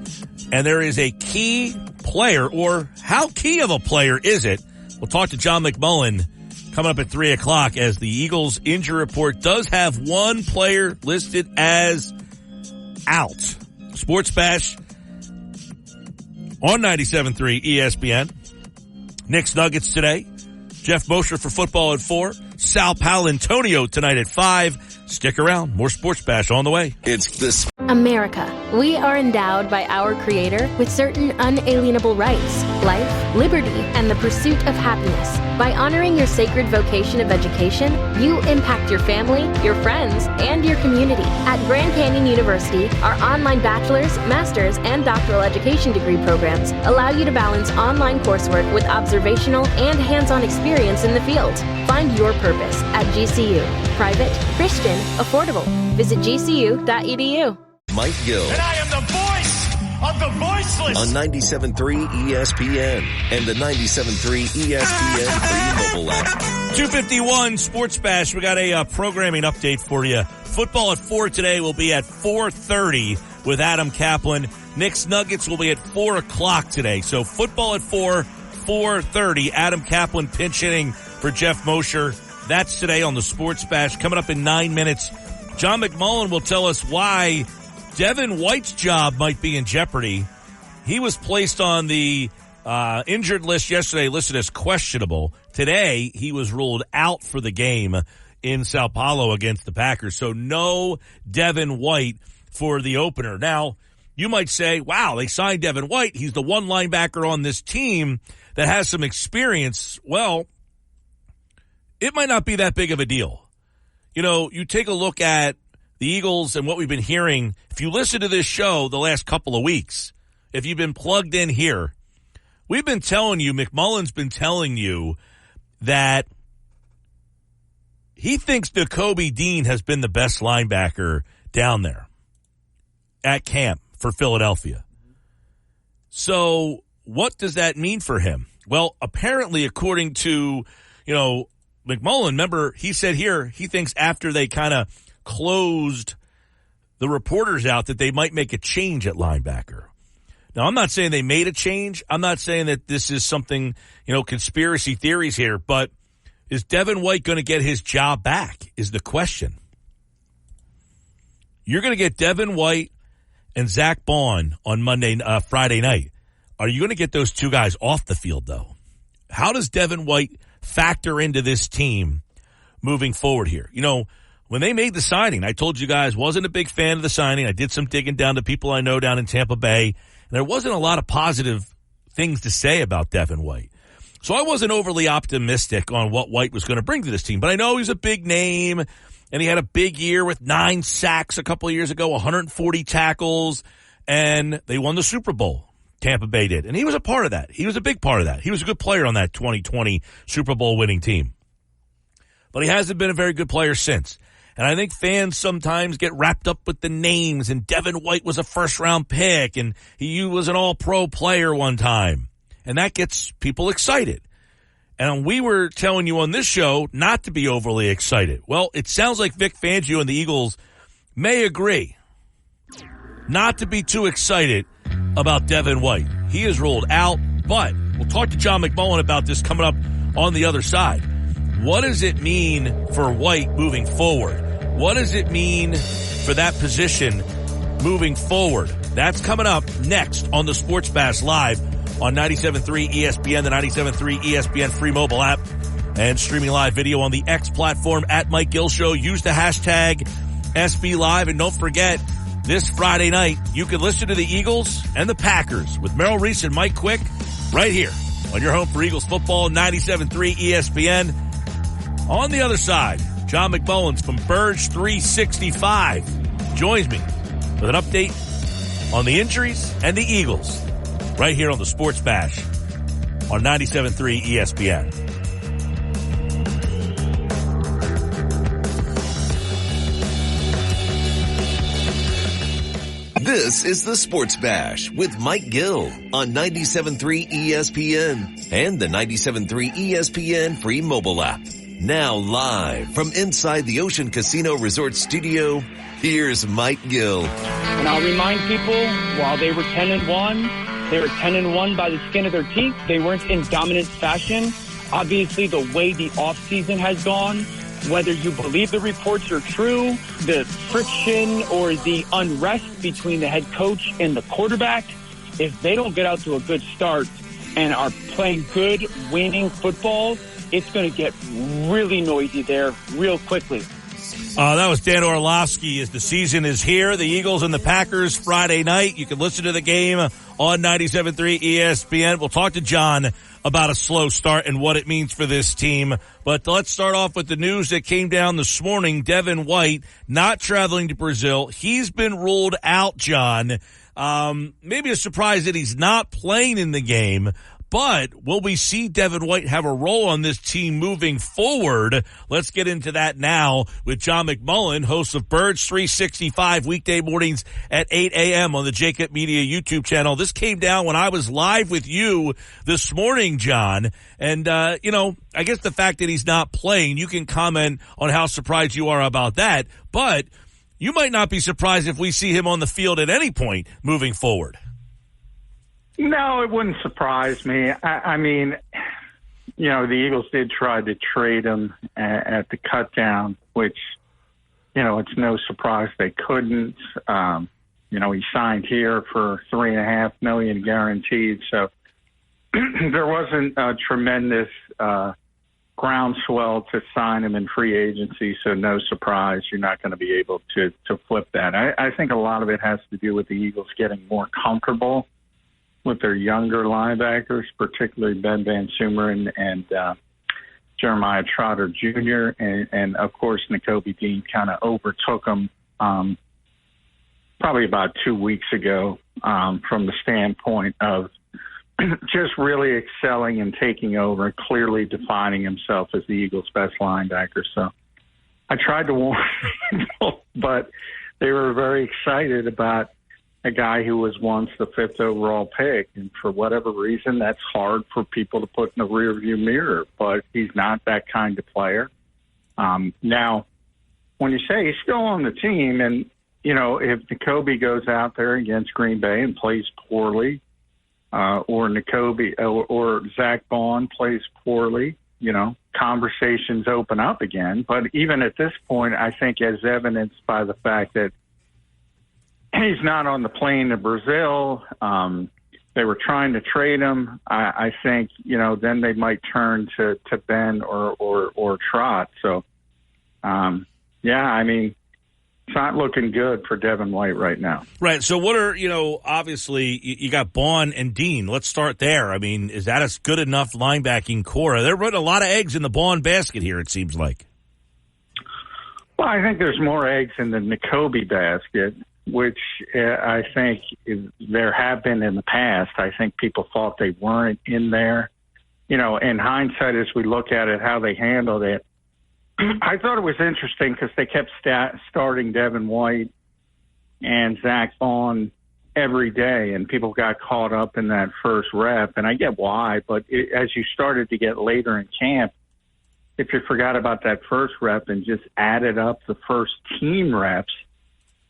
and there is a key player, or how key of a player is it? We'll talk to John McMullen coming up at 3 o'clock, as the Eagles injury report does have one player listed as out. Sports Bash on 97.3 ESPN. Knicks Nuggets today. Jeff Mosher for football at 4. Sal Paolantonio tonight at 5. Stick around. More Sports Bash on the way. It's the America. We are endowed by our Creator with certain unalienable rights, life, liberty, and the pursuit of happiness. By honoring your sacred vocation of education, you impact your family, your friends, and your community. At Grand Canyon University, our online bachelor's, master's, and doctoral education degree programs allow you to balance online coursework with observational and hands-on experience in the field. Find your purpose at GCU. Private, Christian, affordable. Visit gcu.edu. Mike Gill. And I am the voice of the voiceless. On 97.3 ESPN and the 97.3 ESPN free mobile app. 2:51 Sports Bash. We got a programming update for you. Football at 4 today will be at 4:30 with Adam Kaplan. Knicks Nuggets will be at 4 o'clock today. So football at 4, 4:30. Adam Kaplan pinch hitting for Jeff Mosher. That's today on the Sports Bash. Coming up in 9 minutes, John McMullen will tell us why Devin White's job might be in jeopardy. He was placed on the injured list yesterday, listed as questionable. Today, he was ruled out for the game in Sao Paulo against the Packers. So no Devin White for the opener. Now, you might say, wow, they signed Devin White. He's the one linebacker on this team that has some experience. Well, it might not be that big of a deal. You know, you take a look at the Eagles and what we've been hearing. If you listen to this show the last couple of weeks, if you've been plugged in here, we've been telling you, McMullen's been telling you that he thinks Nakobe Dean has been the best linebacker down there at camp for Philadelphia. So what does that mean for him? Well, apparently, according to, you know, McMullen, remember, he said here he thinks after they kind of closed the reporters out that they might make a change at linebacker. Now, I'm not saying they made a change. I'm not saying that this is something, you know, conspiracy theories here, but is Devin White going to get his job back is the question. You're going to get Devin White and Zach Bond on Friday night. Are you going to get those two guys off the field, though? How does Devin White factor into this team moving forward here? You know, when they made the signing, I told you guys, wasn't a big fan of the signing. I did some digging down to people I know down in Tampa Bay, and there wasn't a lot of positive things to say about Devin White. So I wasn't overly optimistic on what White was going to bring to this team, but I know he's a big name, and he had a big year with 9 sacks a couple of years ago, 140 tackles, and they won the Super Bowl. Tampa Bay did, and he was a part of that. He was a big part of that. He was a good player on that 2020 Super Bowl winning team. But he hasn't been a very good player since. And I think fans sometimes get wrapped up with the names, and Devin White was a first-round pick, and he was an all-pro player one time. And that gets people excited. And we were telling you on this show not to be overly excited. Well, it sounds like Vic Fangio and the Eagles may agree not to be too excited about Devin White. He is ruled out, but we'll talk to John McMullen about this coming up on the other side. What does it mean for White moving forward? What does it mean for that position moving forward? That's coming up next on the Sports Bash Live on 97.3 ESPN, the 97.3 ESPN free mobile app, and streaming live video on the X platform at Mike Gill Show. Use the hashtag SB Live, and don't forget, this Friday night, you can listen to the Eagles and the Packers with Merrill Reese and Mike Quick right here on your home for Eagles football, 97.3 ESPN. On the other side, John McMullen from Burge 365 joins me with an update on the injuries and the Eagles right here on the Sports Bash on 97.3 ESPN. This is the Sports Bash with Mike Gill on 97.3 ESPN and the 97.3 ESPN free mobile app. Now live from inside the Ocean Casino Resort Studio, here's Mike Gill. And I'll remind people, while they were 10-1, they were 10-1 by the skin of their teeth. They weren't in dominant fashion. Obviously, the way the offseason has gone, whether you believe the reports are true, the friction or the unrest between the head coach and the quarterback, if they don't get out to a good start and are playing good, winning football, it's going to get really noisy there real quickly. That was Dan Orlovsky. As the season is here, the Eagles and the Packers Friday night. You can listen to the game on 97.3 ESPN. We'll talk to John about a slow start and what it means for this team. But let's start off with the news that came down this morning. Devin White not traveling to Brazil. He's been ruled out, John. Maybe a surprise that he's not playing in the game. But will we see Devin White have a role on this team moving forward? Let's get into that now with John McMullen, host of Birds 365 weekday mornings at 8 a.m. on the Jacob Media YouTube channel. This came down when I was live with you this morning, John. And, I guess the fact that he's not playing, you can comment on how surprised you are about that. But you might not be surprised if we see him on the field at any point moving forward. No, it wouldn't surprise me. I mean, the Eagles did try to trade him at the cut down, which, it's no surprise they couldn't. He signed here for $3.5 million guaranteed. So there wasn't a tremendous groundswell to sign him in free agency. So no surprise, you're not going to be able to flip that. I think a lot of it has to do with the Eagles getting more comfortable with their younger linebackers, particularly Ben Van Sumeren and Jeremiah Trotter Jr. And of course, Nakobe Dean kind of overtook them probably about 2 weeks ago from the standpoint of just really excelling and taking over and clearly defining himself as the Eagles' best linebacker. So I tried to warn people, but they were very excited about a guy who was once the 5th overall pick. And for whatever reason, that's hard for people to put in the rearview mirror, but he's not that kind of player. Now, when you say he's still on the team and, if Nakobe goes out there against Green Bay and plays poorly, or Nakobe or Zach Bond plays poorly, conversations open up again. But even at this point, I think as evidenced by the fact that he's not on the plane to Brazil. They were trying to trade him. I think, then they might turn to Ben or Trot. So, it's not looking good for Devin White right now. Right. So what are, obviously you got Bond and Dean. Let's start there. I mean, is that a good enough linebacking core? They're putting a lot of eggs in the Bond basket here, it seems like. Well, I think there's more eggs in the Nakobe basket, which I think there have been in the past. I think people thought they weren't in there. In hindsight, as we look at it, how they handled it, I thought it was interesting because they kept starting Devin White and Zach Bond every day, and people got caught up in that first rep, and I get why, but as you started to get later in camp, if you forgot about that first rep and just added up the first team reps,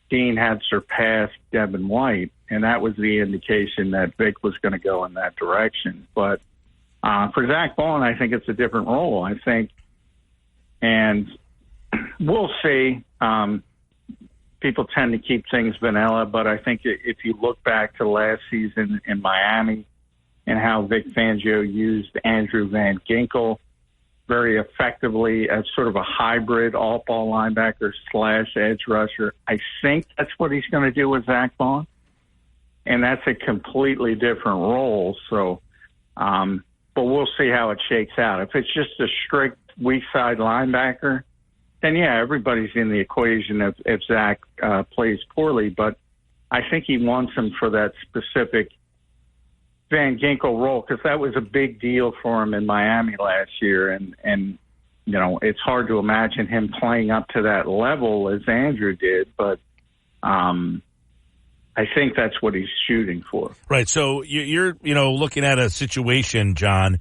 Dean had surpassed Devin White, and that was the indication that Vic was going to go in that direction. But for Zach Bond, I think it's a different role. I think, and we'll see. People tend to keep things vanilla, but I think if you look back to last season in Miami and how Vic Fangio used Andrew Van Ginkel very effectively as sort of a hybrid all-ball linebacker / edge rusher, I think that's what he's going to do with Zach Bond. And that's a completely different role. So, but we'll see how it shakes out. If it's just a strict weak side linebacker, then yeah, everybody's in the equation if Zach plays poorly. But I think he wants him for that specific Van Ginkel role because that was a big deal for him in Miami last year. And it's hard to imagine him playing up to that level as Andrew did. But I think that's what he's shooting for. Right. So you're looking at a situation, John,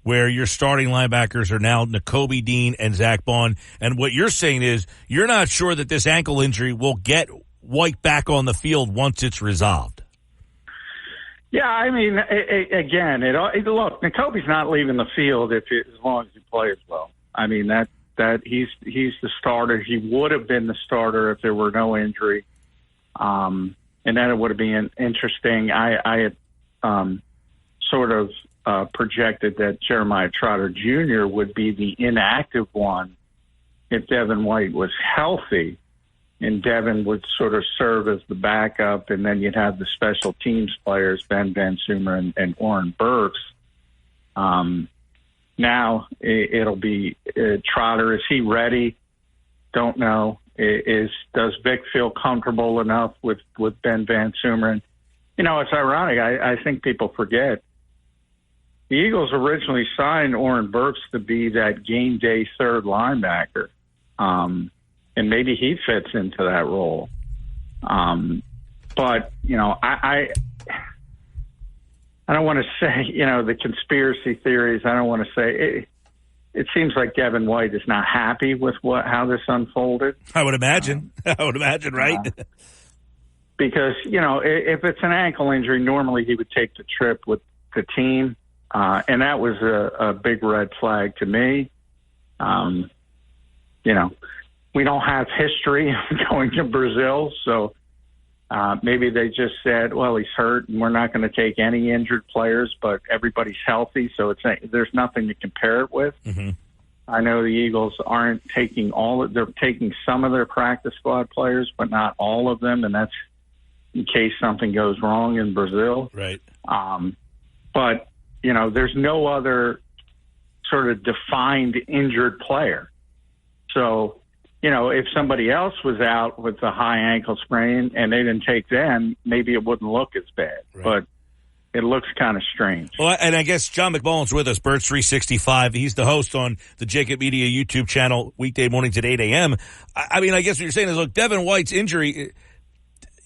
where your starting linebackers are now Nakobe Dean and Zach Bond. And what you're saying is you're not sure that this ankle injury will get White back on the field once it's resolved. Yeah, I mean, again, look, Nakobe's not leaving the field as long as he plays well. I mean, that he's the starter. He would have been the starter if there were no injury. And then it would have been interesting. I had sort of projected that Jeremiah Trotter Jr. would be the inactive one if Devin White was healthy, and Devin would sort of serve as the backup, and then you'd have the special teams players, Ben Van Sumer and Oren Burks. Now it'll be Trotter. Is he ready? Don't know. Does Vic feel comfortable enough with Ben Van Sumer? And, it's ironic. I think people forget. The Eagles originally signed Oren Burks to be that game day third linebacker. And maybe he fits into that role. But, I don't want to say, the conspiracy theories. I don't want to say it seems like Devin White is not happy with how this unfolded. I would imagine. Right? Because, if it's an ankle injury, normally he would take the trip with the team. And that was a big red flag to me. We don't have history of going to Brazil, so maybe they just said, well, he's hurt and we're not going to take any injured players, but everybody's healthy, so there's nothing to compare it with. Mm-hmm. I know the Eagles aren't taking they're taking some of their practice squad players, but not all of them, and that's in case something goes wrong in Brazil. Right. But, there's no other sort of defined injured player. So, if somebody else was out with a high ankle sprain and they didn't take them, maybe it wouldn't look as bad. Right. But it looks kind of strange. Well, and I guess John McMullen's with us, Birds 365. He's the host on the Jacob Media YouTube channel weekday mornings at 8 a.m. I mean, I guess what you're saying is, look, Devin White's injury,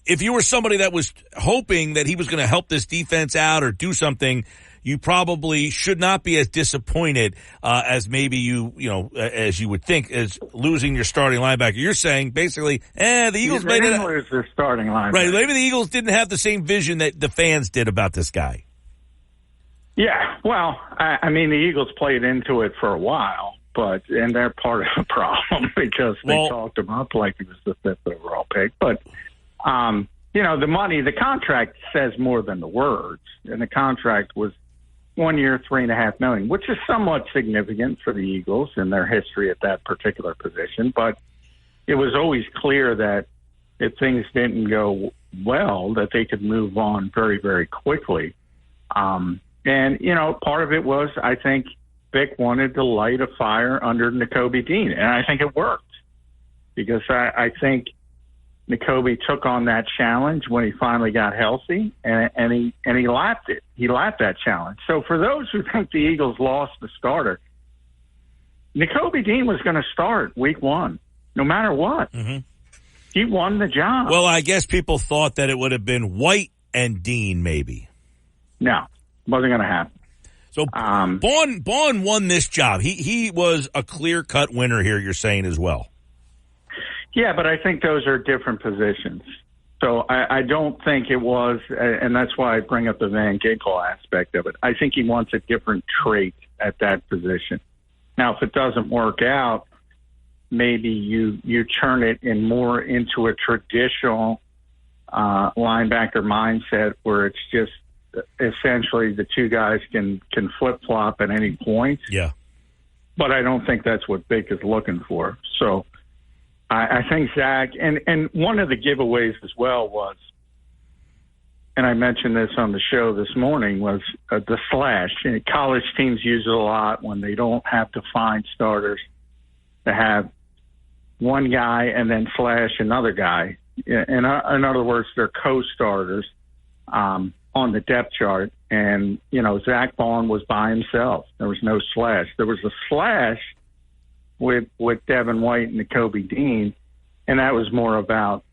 if you were somebody that was hoping that he was going to help this defense out or do something, you probably should not be as disappointed as maybe as you would think, as losing your starting linebacker. You're saying basically, the Eagles made it. Lose their starting linebacker. Right? Maybe the Eagles didn't have the same vision that the fans did about this guy. Yeah, well, I mean, the Eagles played into it for a while, and they're part of the problem because they talked him up like he was the 5th overall pick. But the money, the contract says more than the words, and the contract was 1 year, $3.5 million, which is somewhat significant for the Eagles in their history at that particular position. But it was always clear that if things didn't go well, that they could move on very, very quickly. And, part of it was, I think Vic wanted to light a fire under Nakobe Dean, and I think it worked because I think Nakobe took on that challenge when he finally got healthy, and he lapped it. He lapped that challenge. So for those who think the Eagles lost the starter, Nakobe Dean was going to start week 1, no matter what. Mm-hmm. He won the job. Well, I guess people thought that it would have been White and Dean, maybe. No, wasn't going to happen. So Bond won this job. He was a clear-cut winner here, you're saying as well. Yeah, but I think those are different positions. So I don't think it was, and that's why I bring up the Van Ginkel aspect of it. I think he wants a different trait at that position. Now, if it doesn't work out, maybe you turn it more into a traditional linebacker mindset where it's just essentially the two guys can flip-flop at any point. Yeah. But I don't think that's what Vic is looking for. So I think Zach, and one of the giveaways as well was, and I mentioned this on the show this morning, was the slash. College teams use it a lot when they don't have defined starters to have one guy and then slash another guy. In other words, they're co-starters on the depth chart. And, Zach Bond was by himself. There was no slash. There was a slash with Devin White and Nakobe Dean, and that was more about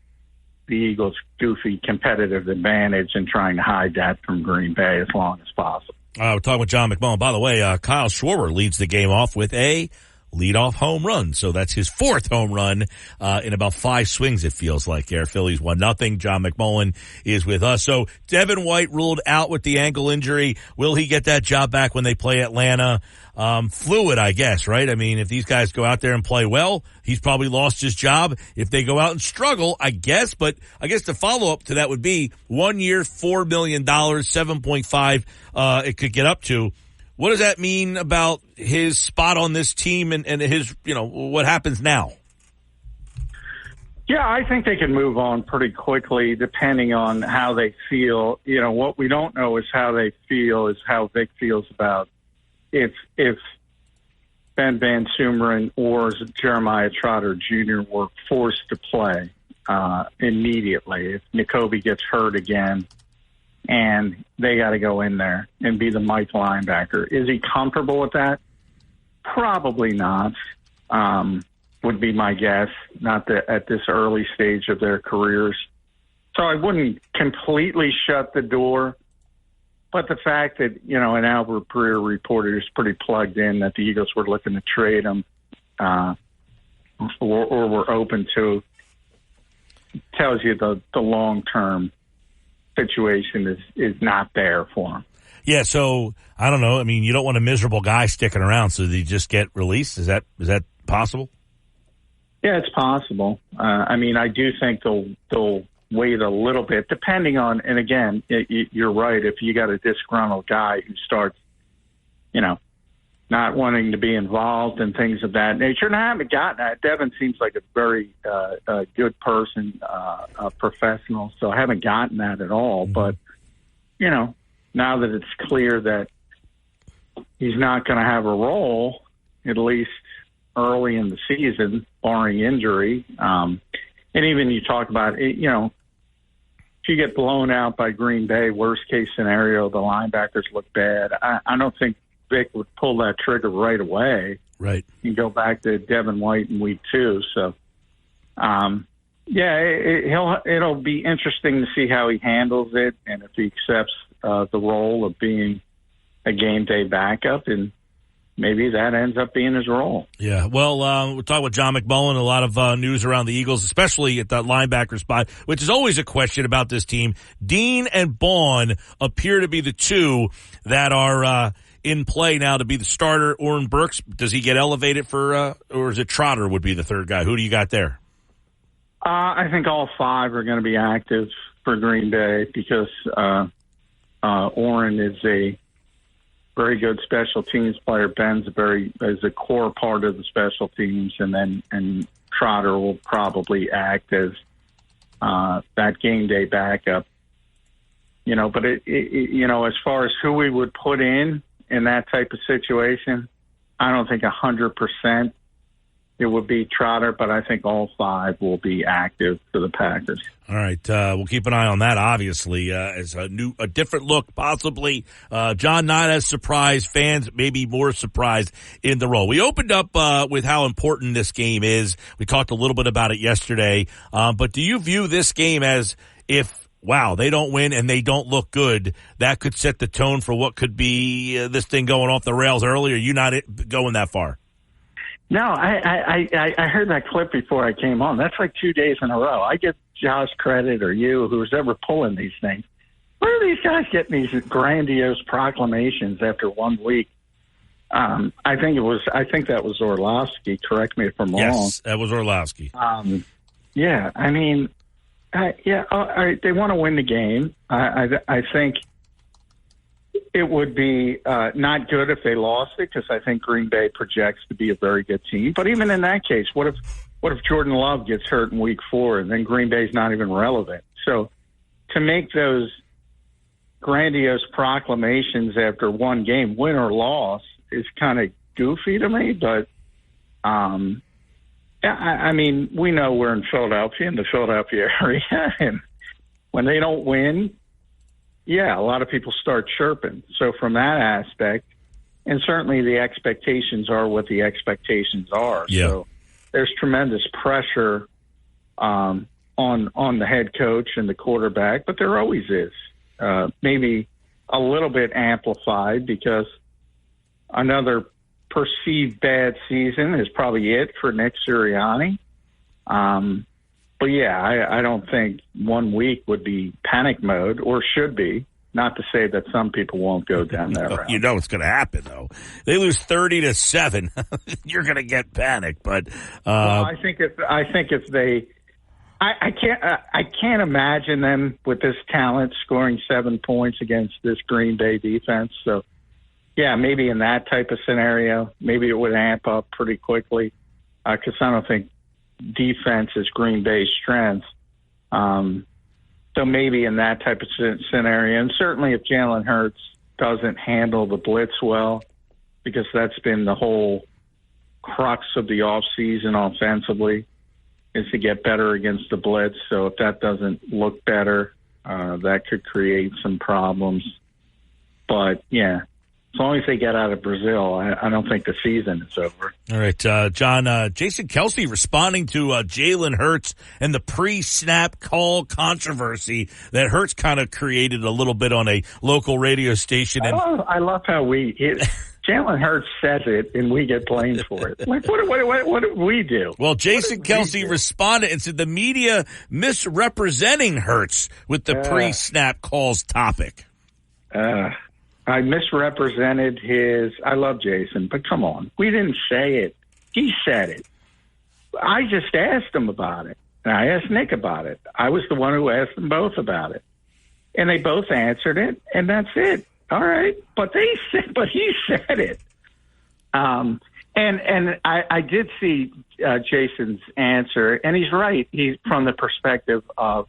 the Eagles' goofy competitive advantage and trying to hide that from Green Bay as long as possible. We're talking with John McMullen. By the way, Kyle Schwarber leads the game off with a leadoff home run. So that's his 4th home run in about 5 swings, it feels like. Air Phillies 1-0. John McMullen is with us. So Devin White ruled out with the ankle injury. Will he get that job back when they play Atlanta? Fluid, I guess, right? I mean, if these guys go out there and play well, he's probably lost his job. If they go out and struggle, I guess. But I guess the follow-up to that would be 1 year, $4 million, 7.5 it could get up to. What does that mean about his spot on this team and his, what happens now? Yeah, I think they can move on pretty quickly depending on how they feel. What we don't know is how they feel, is how Vic feels about if Ben Van Sumeren or Jeremiah Trotter Jr. were forced to play immediately. If Nakobe gets hurt again, and they got to go in there and be the Mike linebacker. Is he comfortable with that? Probably not, would be my guess, not at this early stage of their careers. So I wouldn't completely shut the door, but the fact that, an Albert Breer reporter is pretty plugged in that the Eagles were looking to trade him or were open to tells you the long-term situation is not there for him. Yeah, so I don't know. I mean, you don't want a miserable guy sticking around, so they just get released. Is that possible? Yeah, it's possible. I do think they'll wait a little bit, depending on. And again, you're right. If you got a disgruntled guy who starts, not wanting to be involved and things of that nature, and I haven't gotten that. Devin seems like a very good person, a professional, so I haven't gotten that at all. But, now that it's clear that he's not going to have a role, at least early in the season, barring injury, and even you talk about, if you get blown out by Green Bay, worst case scenario, the linebackers look bad. I don't think Vic would pull that trigger right away. Right. And go back to Devin White in week 2. So, it'll be interesting to see how he handles it and if he accepts the role of being a game day backup, and maybe that ends up being his role. Yeah. Well, we're talking with John McMullen. A lot of news around the Eagles, especially at that linebacker spot, which is always a question about this team. Dean and Bond appear to be the two that are in play now to be the starter. Oren Burks, does he get elevated for, or is it Trotter would be the third guy? Who do you got there? I think all 5 are going to be active for Green Bay because Oren is a very good special teams player. Ben's is a core part of the special teams, and Trotter will probably act as that game day backup. But as far as who we would put in that type of situation, I don't think 100% it would be Trotter, but I think all 5 will be active for the Packers. All right, we'll keep an eye on that, obviously, as a different look, possibly. John, not as surprised. Fans maybe more surprised in the role. We opened up with how important this game is. We talked a little bit about it yesterday. But do you view this game as if, wow, they don't win and they don't look good, that could set the tone for what could be this thing going off the rails early? Or are you not going that far? No, I heard that clip before I came on. That's like 2 days in a row. I give Josh credit, or you, who's ever pulling these things. Where are these guys getting these grandiose proclamations after 1 week? I think that was Orlovsky. Correct me if I'm wrong. Yes, that was Orlovsky. Yeah, I mean, they want to win the game. I think it would be not good if they lost it, because I think Green Bay projects to be a very good team. But even in that case, what if Jordan Love gets hurt in week 4 and then Green Bay's not even relevant? So to make those grandiose proclamations after one game, win or loss, is kind of goofy to me. But I mean, we know we're in Philadelphia, in the Philadelphia area, and when they don't win, a lot of people start chirping. So from that aspect, and certainly the expectations are what the expectations are. Yeah. So there's tremendous pressure on the head coach and the quarterback, but there always is. Maybe a little bit amplified because another perceived bad season is probably it for Nick Sirianni. But yeah, I don't think 1 week would be panic mode, or should be. Not to say that some people won't go down that route. You know what's going to happen, though. They lose 30-7. You're going to get panic. But well, I think if they, I can't imagine them with this talent scoring 7 points against this Green Bay defense. So, yeah, maybe in that type of scenario, maybe it would amp up pretty quickly because I don't think defense is Green Bay's strength. So maybe in that type of scenario, and certainly if Jalen Hurts doesn't handle the blitz well, because that's been the whole crux of the offseason offensively, is to get better against the blitz. So if that doesn't look better, that could create some problems. But, yeah, as long as they get out of Brazil, I don't think the season is over. All right, John, Jason Kelce responding to Jalen Hurts and the pre-snap call controversy that Hurts kind of created a little bit on a local radio station. I love how Jalen Hurts says it and we get blamed for it. Like, what did we do? Well, Jason Kelce responded and said the media misrepresenting Hurts with the pre-snap calls topic. I misrepresented I love Jason, but come on. We didn't say it. He said it. I just asked him about it. And I asked Nick about it. I was the one who asked them both about it. And they both answered it, and that's it. All right. But he said it. And I did see Jason's answer, and he's right. He's from the perspective of,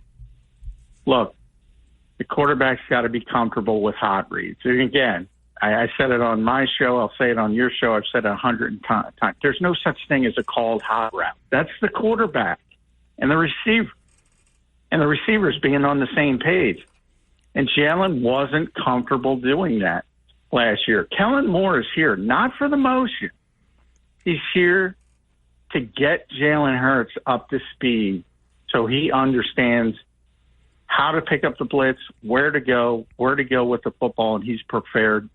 look, the quarterback's got to be comfortable with hot reads. And again, I said it on my show. I'll say it on your show. I've said it 100 times. There's no such thing as a called hot route. That's the quarterback and the receiver. And the receivers being on the same page. And Jalen wasn't comfortable doing that last year. Kellen Moore is here, not for the motion. He's here to get Jalen Hurts up to speed so he understands how to pick up the blitz, where to go with the football, and he's prepared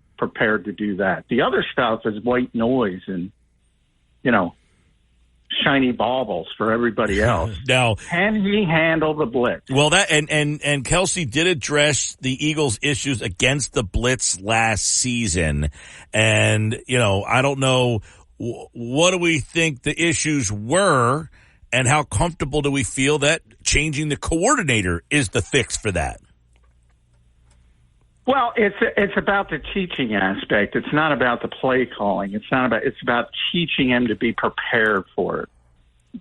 to do that. The other stuff is white noise and, shiny baubles for everybody else. Now, can he handle the blitz? Well, that and Kelce did address the Eagles' issues against the blitz last season, and I don't know what do we think the issues were. And how comfortable do we feel that changing the coordinator is the fix for that? Well, it's about the teaching aspect. It's not about the play calling. It's about teaching him to be prepared for it.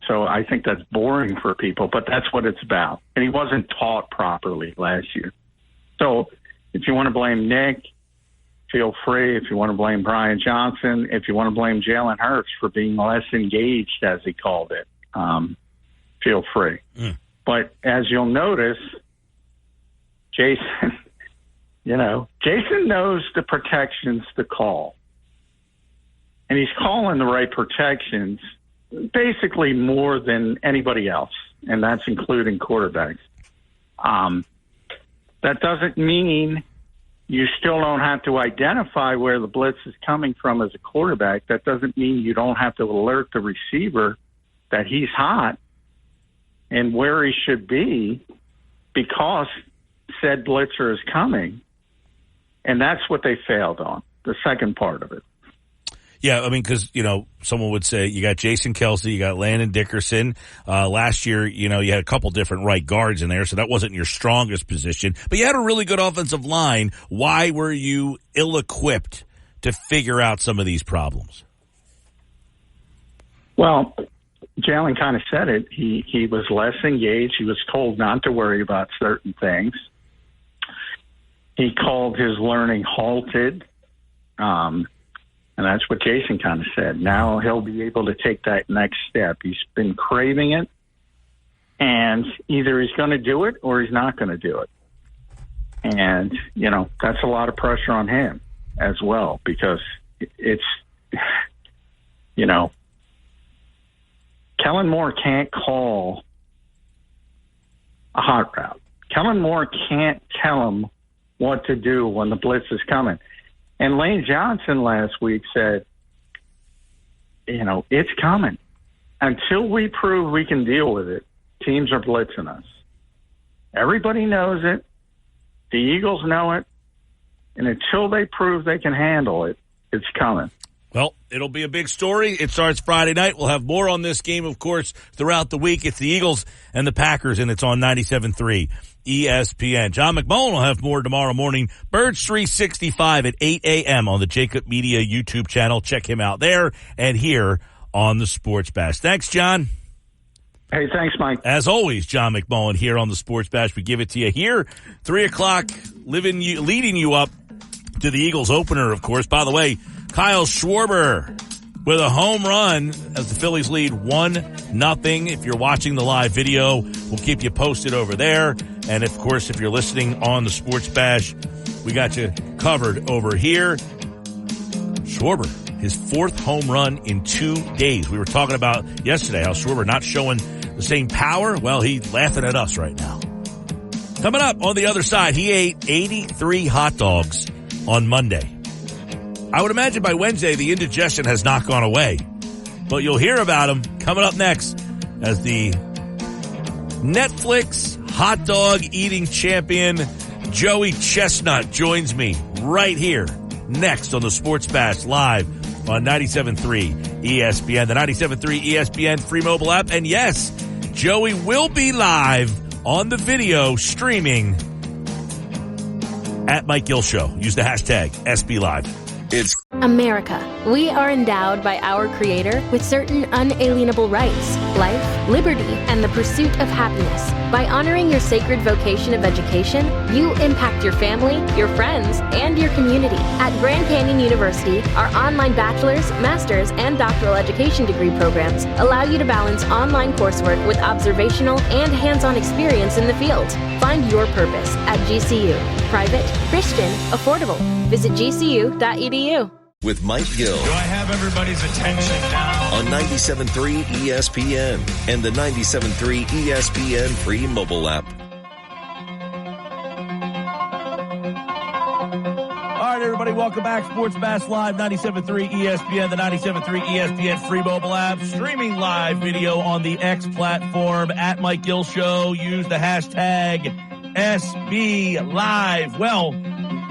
So I think that's boring for people, but that's what it's about. And he wasn't taught properly last year. So if you want to blame Nick, feel free. If you want to blame Brian Johnson, if you want to blame Jalen Hurts for being less engaged, as he called it, feel free. But as you'll notice, Jason knows the protections to call. And he's calling the right protections basically more than anybody else, and that's including quarterbacks. That doesn't mean you still don't have to identify where the blitz is coming from as a quarterback. That doesn't mean you don't have to alert the receiver that he's hot and where he should be because said blitzer is coming. And that's what they failed on, the second part of it. Yeah, I mean, because, someone would say you got Jason Kelce, you got Landon Dickerson. Last year, you had a couple different right guards in there, so that wasn't your strongest position. But you had a really good offensive line. Why were you ill-equipped to figure out some of these problems? Well, Jalen kind of said it. He was less engaged. He was told not to worry about certain things. He called his learning halted. And that's what Jason kind of said. Now he'll be able to take that next step. He's been craving it, and either he's going to do it or he's not going to do it. And, that's a lot of pressure on him as well because it's, Kellen Moore can't call a hot route. Kellen Moore can't tell him what to do when the blitz is coming. And Lane Johnson last week said, it's coming. Until we prove we can deal with it, teams are blitzing us. Everybody knows it. The Eagles know it. And until they prove they can handle it, it's coming. Well, it'll be a big story. It starts Friday night. We'll have more on this game, of course, throughout the week. It's the Eagles and the Packers, and it's on 97.3 ESPN. John McMullen will have more tomorrow morning. Birds 365 at 8 a.m. on the Jacob Media YouTube channel. Check him out there and here on the Sports Bash. Thanks, John. Hey, thanks, Mike. As always, John McMullen here on the Sports Bash. We give it to you here, 3 o'clock, leading you up to the Eagles opener, of course. By the way, Kyle Schwarber with a home run as the Phillies lead 1-0. If you're watching the live video, we'll keep you posted over there. And, of course, if you're listening on the Sports Bash, we got you covered over here. Schwarber, his 4th home run in 2 days. We were talking about yesterday how Schwarber not showing the same power. Well, he's laughing at us right now. Coming up on the other side, he ate 83 hot dogs on Monday. I would imagine by Wednesday the indigestion has not gone away. But you'll hear about him coming up next as the Netflix hot dog eating champion Joey Chestnut joins me right here next on the Sports Bash live on 97.3 ESPN, the 97.3 ESPN free mobile app. And yes, Joey will be live on the video streaming at Mike Gill Show. Use the hashtag SBLive. It's America. We are endowed by our Creator with certain unalienable rights, life, liberty, and the pursuit of happiness. By honoring your sacred vocation of education, you impact your family, your friends, and your community. At Grand Canyon University, our online bachelor's, master's, and doctoral education degree programs allow you to balance online coursework with observational and hands-on experience in the field. Find your purpose at GCU. Private, Christian, affordable. Visit gcu.edu. with Mike Gill. Do I have everybody's attention now? On 97.3 ESPN and the 97.3 ESPN free mobile app. All right, everybody, welcome back. Sports Bash Live, 97.3 ESPN, the 97.3 ESPN free mobile app. Streaming live video on the X platform at Mike Gill Show. Use the hashtag SBLive. Well,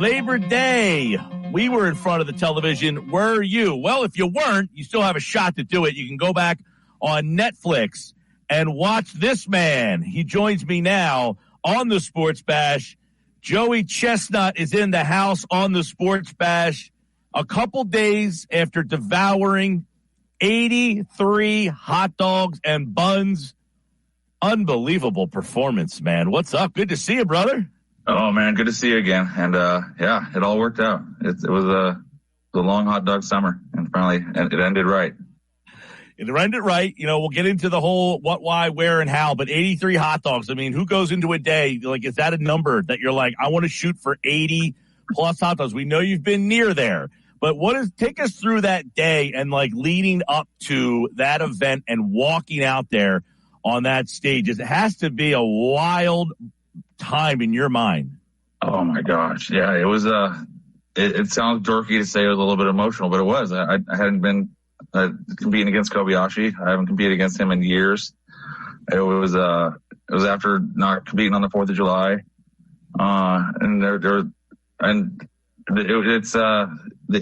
Labor Day, we were in front of the television. Were you? Well, if you weren't, you still have a shot to do it. You can go back on Netflix and watch this man. He joins me now on the Sports Bash. Joey Chestnut is in the house on the Sports Bash a couple days after devouring 83 hot dogs and buns. Unbelievable performance, man. What's up? Good to see you, brother. Oh, man, good to see you again. And, yeah, it all worked out. It was a long hot dog summer, and finally it ended right. It ended right. You know, we'll get into the whole what, why, where, and how, but 83 hot dogs. I mean, who goes into a day, like, is that a number that you're like, I want to shoot for 80-plus hot dogs? We know you've been near there. But take us through that day and, like, leading up to that event and walking out there on that stage. It has to be a wild time in your mind. Oh my gosh. Yeah, it was, it sounds dorky to say it was a little bit emotional, but it was. I hadn't been competing against Kobayashi. I haven't competed against him in years. It was after not competing on the 4th of July. It's the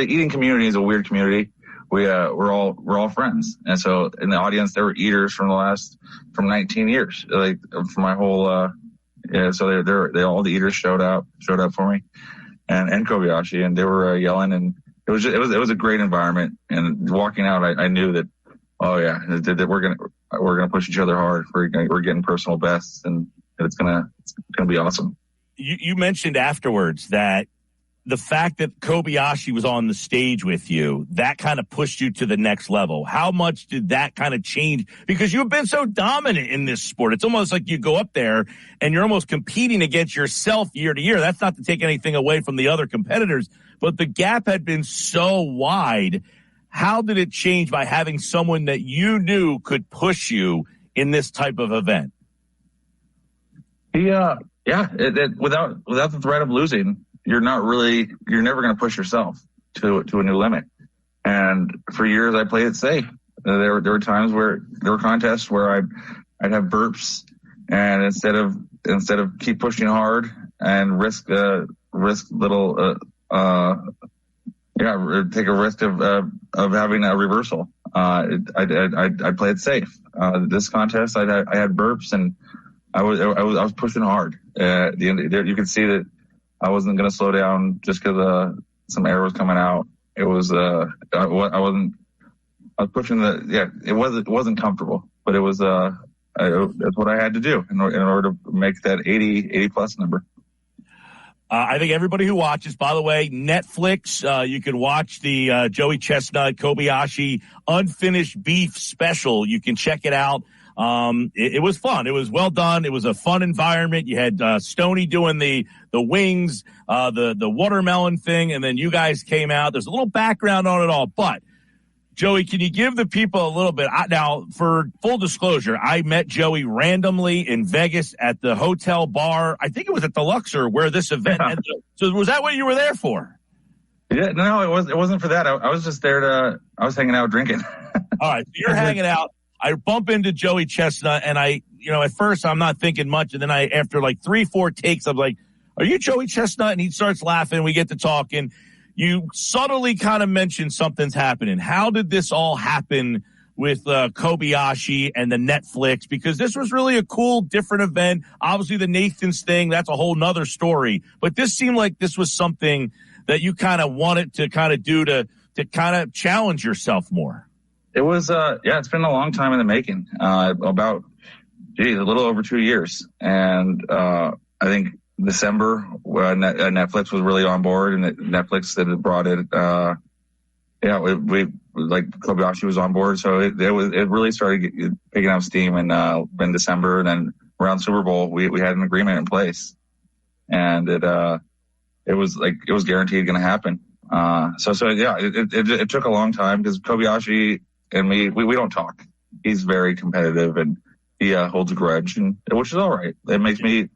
eating community is a weird community. We're all friends. And so in the audience, there were eaters from 19 years, like from my whole, so they all the eaters showed up for me and Kobayashi, and they were yelling, and it was a great environment. And walking out, I knew that, oh yeah, that we're going to push each other hard. We're getting personal bests, and it's going to be awesome. You mentioned afterwards that the fact that Kobayashi was on the stage with you, that kind of pushed you to the next level. How much did that kind of change? Because you've been so dominant in this sport. It's almost like you go up there and you're almost competing against yourself year to year. That's not to take anything away from the other competitors, but the gap had been so wide. How did it change by having someone that you knew could push you in this type of event? without the threat of losing, you're never going to push yourself to a new limit. And for years I played it safe. There were times there were contests where I'd have burps, and instead of keep pushing hard and risk take a risk of having a reversal. I'd play it safe. This contest I had burps, and I was pushing hard. At the end you could see that I wasn't going to slow down just because some air was coming out. It was I was pushing it wasn't comfortable, but it was that's what I had to do in order to make that 80 plus number. I think everybody who watches, by the way, Netflix, you can watch the Joey Chestnut, Kobayashi Unfinished Beef special. You can check it out. It was fun. It was well done. It was a fun environment. You had Stoney doing the wings, the watermelon thing, and then you guys came out. There's a little background on it all, but Joey, can you give the people a little bit? Now, for full disclosure, I met Joey randomly in Vegas at the hotel bar. I think it was at the Luxor where this event ended. So was that what you were there for? Yeah, no, it wasn't for that. I was just there I was hanging out drinking. All right, so you're hanging out. I bump into Joey Chestnut, and at first I'm not thinking much, and then after like 3-4 takes, I'm like, "Are you Joey Chestnut?" And he starts laughing. We get to talking. You subtly kind of mentioned something's happening. How did this all happen with Kobayashi and the Netflix? Because this was really a cool, different event. Obviously, the Nathan's thing, that's a whole nother story. But this seemed like this was something that you kind of wanted to kind of do to kind of challenge yourself more. It was, it's been a long time in the making, about, a little over 2 years. And I think December, Netflix was really on board, and Netflix that had brought it. We like Kobayashi was on board, so it really started picking up steam in December, and then around Super Bowl we had an agreement in place, and it was guaranteed going to happen. It took a long time because Kobayashi and me we don't talk. He's very competitive and he holds a grudge, which is all right. It makes me.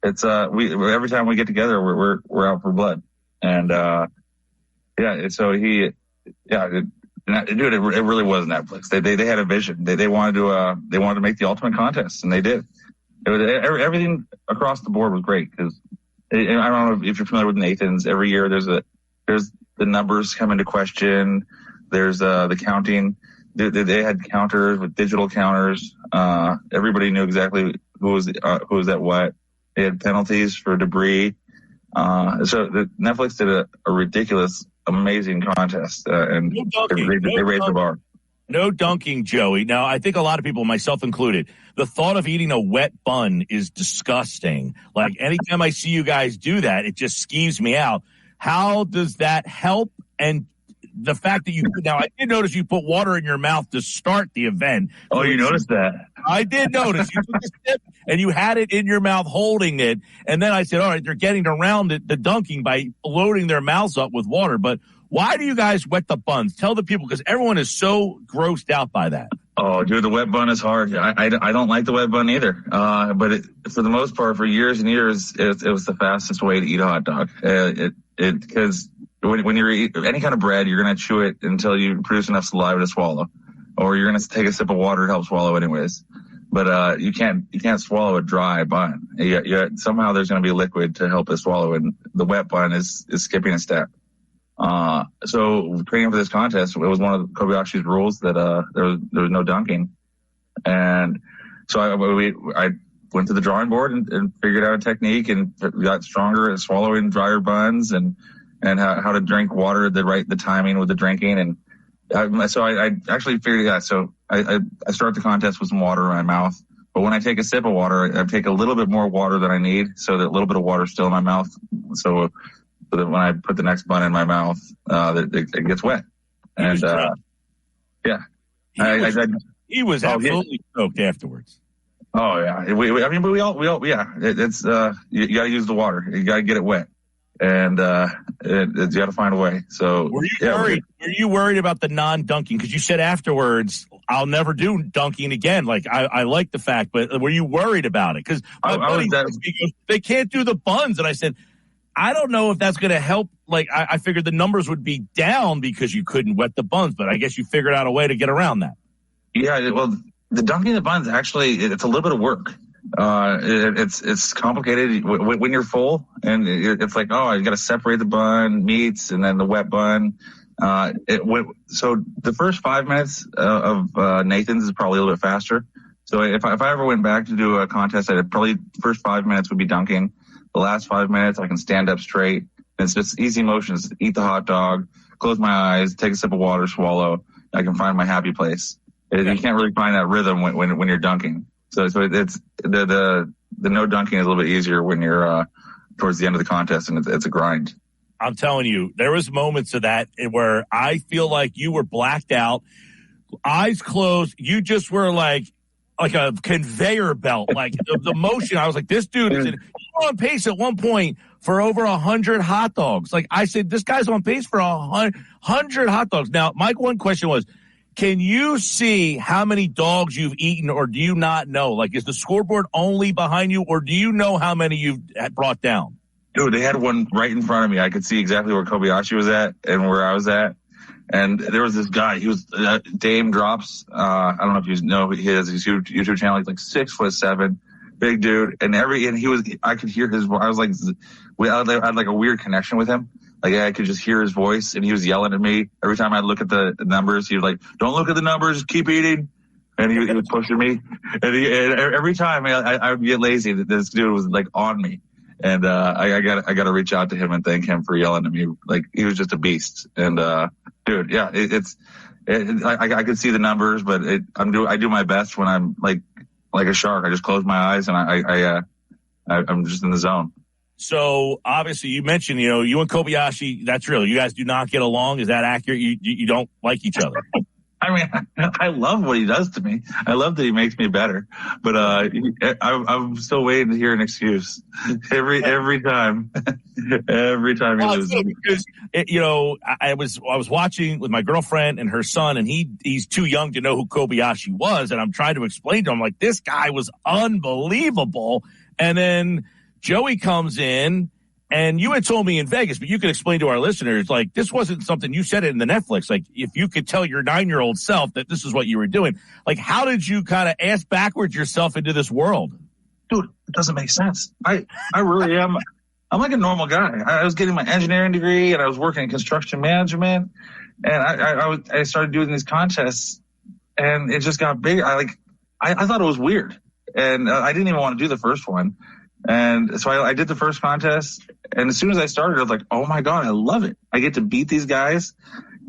It's every time we get together, we're out for blood, and so he, dude, it really was Netflix. They had a vision. They wanted to make the ultimate contest, and they did. Everything across the board was great because I don't know if you're familiar with Nathan's. Every year there's the numbers come into question. There's the counting. They had counters with digital counters. Everybody knew exactly who was at what. They had penalties for debris. So Netflix did a ridiculous, amazing contest, and they raised the bar. No dunking, Joey. Now, I think a lot of people, myself included, the thought of eating a wet bun is disgusting. Like, anytime I see you guys do that, it just skeeves me out. How does that help? And the fact that I did notice you put water in your mouth to start the event. Oh, you noticed that? I did notice. You took a sip and you had it in your mouth holding it. And then I said, all right, they're getting around it, the dunking, by loading their mouths up with water. But why do you guys wet the buns? Tell the people, because everyone is so grossed out by that. Oh, dude, the wet bun is hard. I don't like the wet bun either. But for the most part, for years and years, it was the fastest way to eat a hot dog. Because when you eat any kind of bread, you're going to chew it until you produce enough saliva to swallow, or you're going to take a sip of water to help swallow anyways. But you can't swallow a dry bun. Somehow there's going to be liquid to help it swallow, and the wet bun is skipping a step. So training for this contest, it was one of Kobayashi's rules that there was no dunking, and so I went to the drawing board and figured out a technique and got stronger at swallowing drier buns and how to drink water, the timing with the drinking. And so I actually figured it out. So I start the contest with some water in my mouth, but when I take a sip of water, I take a little bit more water than I need, so that a little bit of water is still in my mouth. So that when I put the next bun in my mouth, it gets wet. And he was absolutely soaked afterwards. Oh yeah, we all it's you got to use the water. You got to get it wet. And you got to find a way. So were you worried about the non-dunking? Because you said afterwards, I'll never do dunking again. Like, I like the fact, but were you worried about it? Because my buddy goes, they can't do the buns. And I said, I don't know if that's going to help. Like, I figured the numbers would be down because you couldn't wet the buns, but I guess you figured out a way to get around that. Yeah, well, the dunking the buns, actually, it's a little bit of work. It's complicated when you're full, and it's like, oh, you got to separate the bun, meats, and then the wet bun. So the first 5 minutes of Nathan's is probably a little bit faster. So if I ever went back to do a contest, I'd probably the first 5 minutes would be dunking. The last 5 minutes, I can stand up straight. It's just easy motions. Eat the hot dog, close my eyes, take a sip of water, swallow. I can find my happy place. You can't really find that rhythm when you're dunking. So it's the no dunking is a little bit easier when you're towards the end of the contest, and it's a grind. I'm telling you, there was moments of that where I feel like you were blacked out, eyes closed. You just were like a conveyor belt, like the motion. I was like, this dude is on pace at one point for over 100 hot dogs. Like I said, this guy's on pace for 100 hot dogs. Now, my one question was, can you see how many dogs you've eaten, or do you not know? Like, is the scoreboard only behind you, or do you know how many you've brought down? Dude, they had one right in front of me. I could see exactly where Kobayashi was at and where I was at. And there was this guy. He was Dame Drops. I don't know if you know his YouTube channel. He's like 6'7", big dude. And I could hear his voice. I was like, I had like a weird connection with him. Like I could just hear his voice, and he was yelling at me every time I'd look at the numbers. He was like, "Don't look at the numbers, keep eating." And he was pushing me. And every time I would get lazy, this dude was like on me. And I got to reach out to him and thank him for yelling at me. Like he was just a beast. And dude, yeah, I could see the numbers, but I do my best when I'm like a shark. I just close my eyes and I'm just in the zone. So obviously you mentioned, you and Kobayashi, that's real. You guys do not get along. Is that accurate? You don't like each other? I mean, I love what he does to me. I love that he makes me better, but I'm still waiting to hear an excuse every time. Every time he loses. Because I was watching with my girlfriend and her son, and he's too young to know who Kobayashi was, and I'm trying to explain to him like this guy was unbelievable, and then Joey comes in. And you had told me in Vegas, but you could explain to our listeners, like, this wasn't something you said it in the Netflix. Like, if you could tell your 9-year-old self that this is what you were doing, like, how did you kind of ass backwards yourself into this world? Dude, it doesn't make sense. I really am. I'm like a normal guy. I was getting my engineering degree, and I was working in construction management, and I started doing these contests, and it just got bigger. I thought it was weird, and I didn't even want to do the first one. And so I did the first contest, and as soon as I started, I was like, oh my God, I love it. I get to beat these guys,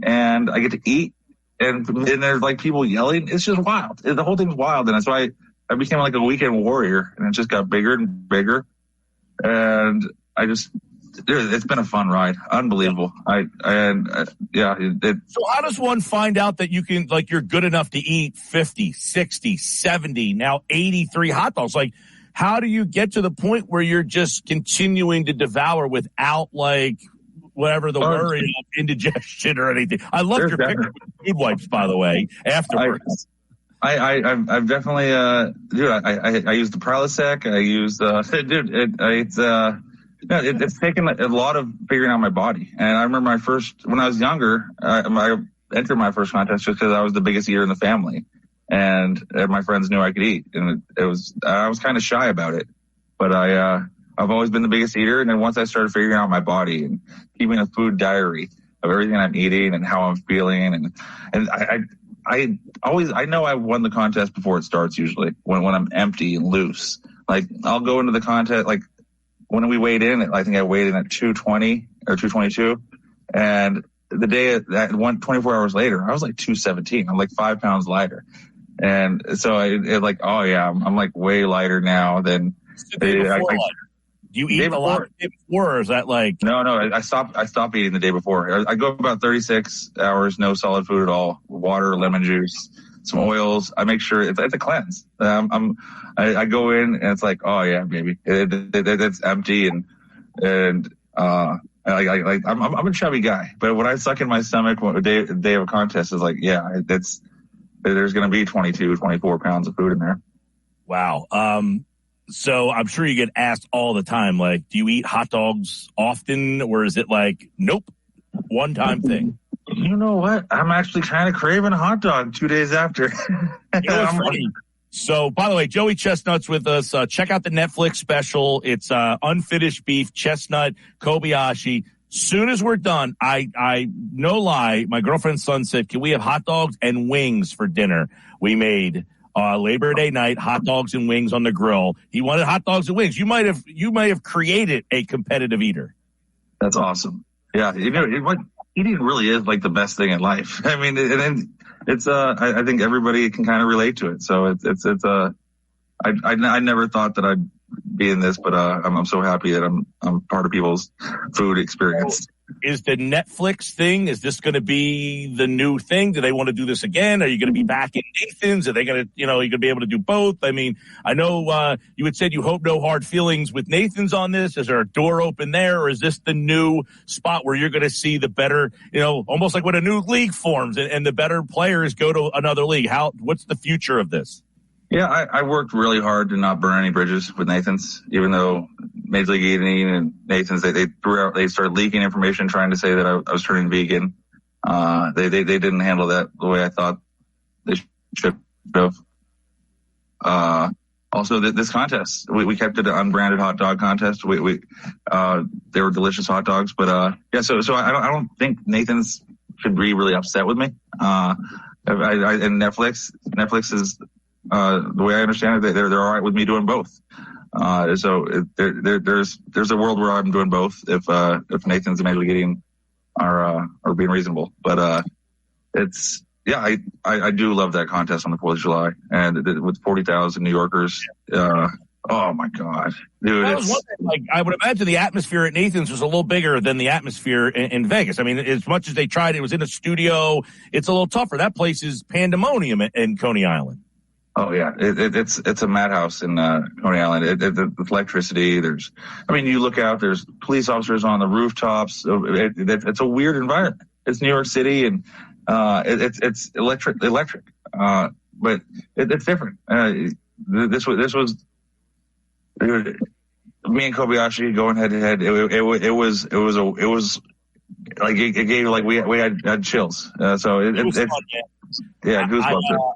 and I get to eat, and there's like people yelling. It's just wild. The whole thing's wild. And that's why I became like a weekend warrior, and it just got bigger and bigger. And it's been a fun ride. Unbelievable. Yeah. So how does one find out that you can, like, you're good enough to eat 50, 60, 70, now 83 hot dogs? Like, how do you get to the point where you're just continuing to devour without, like, whatever the worry of indigestion or anything? I love your picture with food wipes, by the way, afterwards. I've definitely, dude, I use the Prilosec. I use, it's taken a lot of figuring out my body. And I remember when I was younger, I entered my first contest just because I was the biggest eater in the family. And my friends knew I could eat, and I was kind of shy about it, but I've always been the biggest eater. And then once I started figuring out my body and keeping a food diary of everything I'm eating and how I'm feeling, and I know I won the contest before it starts usually when I'm empty and loose. Like I'll go into the contest, like when we weighed in, I think I weighed in at 220 or 222, and the day that 24 hours later, I was like 217. I'm like 5 pounds lighter. And so oh yeah, I'm like way lighter now than do you eat a lot the day before, or is that like? No, I stopped eating the day before. I go about 36 hours, no solid food at all, water, lemon juice, some oils. I make sure it's a cleanse. I go in and it's like, oh yeah, baby, it's empty and I'm a chubby guy, but when I suck in my stomach day of a contest, it's like, yeah, there's going to be 22, 24 pounds of food in there. Wow. So I'm sure you get asked all the time, like, do you eat hot dogs often, or is it like, nope, one-time thing? You know what? I'm actually kind of craving a hot dog 2 days after. You know what's funny? So, by the way, Joey Chestnut's with us. Check out the Netflix special. It's Unfinished Beef, Chestnut, Kobayashi. Soon as we're done, I no lie, my girlfriend's son said, can we have hot dogs and wings for dinner? We made Labor Day night, hot dogs and wings on the grill. He wanted hot dogs and wings. You might have created a competitive eater. That's awesome. Yeah, eating really is like the best thing in life. I mean, it's I think everybody can kind of relate to it. So I never thought that I'd be in this, but I'm so happy that I'm part of people's food experience. Is the Netflix thing, is this going to be the new thing? Do they want to do this again? Are you going to be back in Nathan's? Are they going to, you're going to be able to do both? I mean, I know you had said you hope no hard feelings with Nathan's on this. Is there a door open there, or is this the new spot where you're going to see the better, almost like when a new league forms and the better players go to another league? What's the future of this? Yeah, I worked really hard to not burn any bridges with Nathan's, even though Major League Eating and Nathan's, they started leaking information trying to say that I was turning vegan. They didn't handle that the way I thought they should have. Also, this contest, we kept it an unbranded hot dog contest. They were delicious hot dogs, but so I don't think Nathan's should be really upset with me. And Netflix is. The way I understand it, they're all right with me doing both. So there's a world where I'm doing both if Nathan's and Major League Eating are being reasonable. But I do love that contest on the 4th of July, and with 40,000 New Yorkers. Oh my God, dude! I would imagine the atmosphere at Nathan's was a little bigger than the atmosphere in Vegas. I mean, as much as they tried, it was in a studio. It's a little tougher. That place is pandemonium in Coney Island. Oh yeah, it's a madhouse in Coney Island. With electricity, you look out. There's police officers on the rooftops. It's a weird environment. It's New York City, and it's electric. But it's different. This was me and Kobayashi going head to head. It was like it gave like we had chills. So it's goosebumps.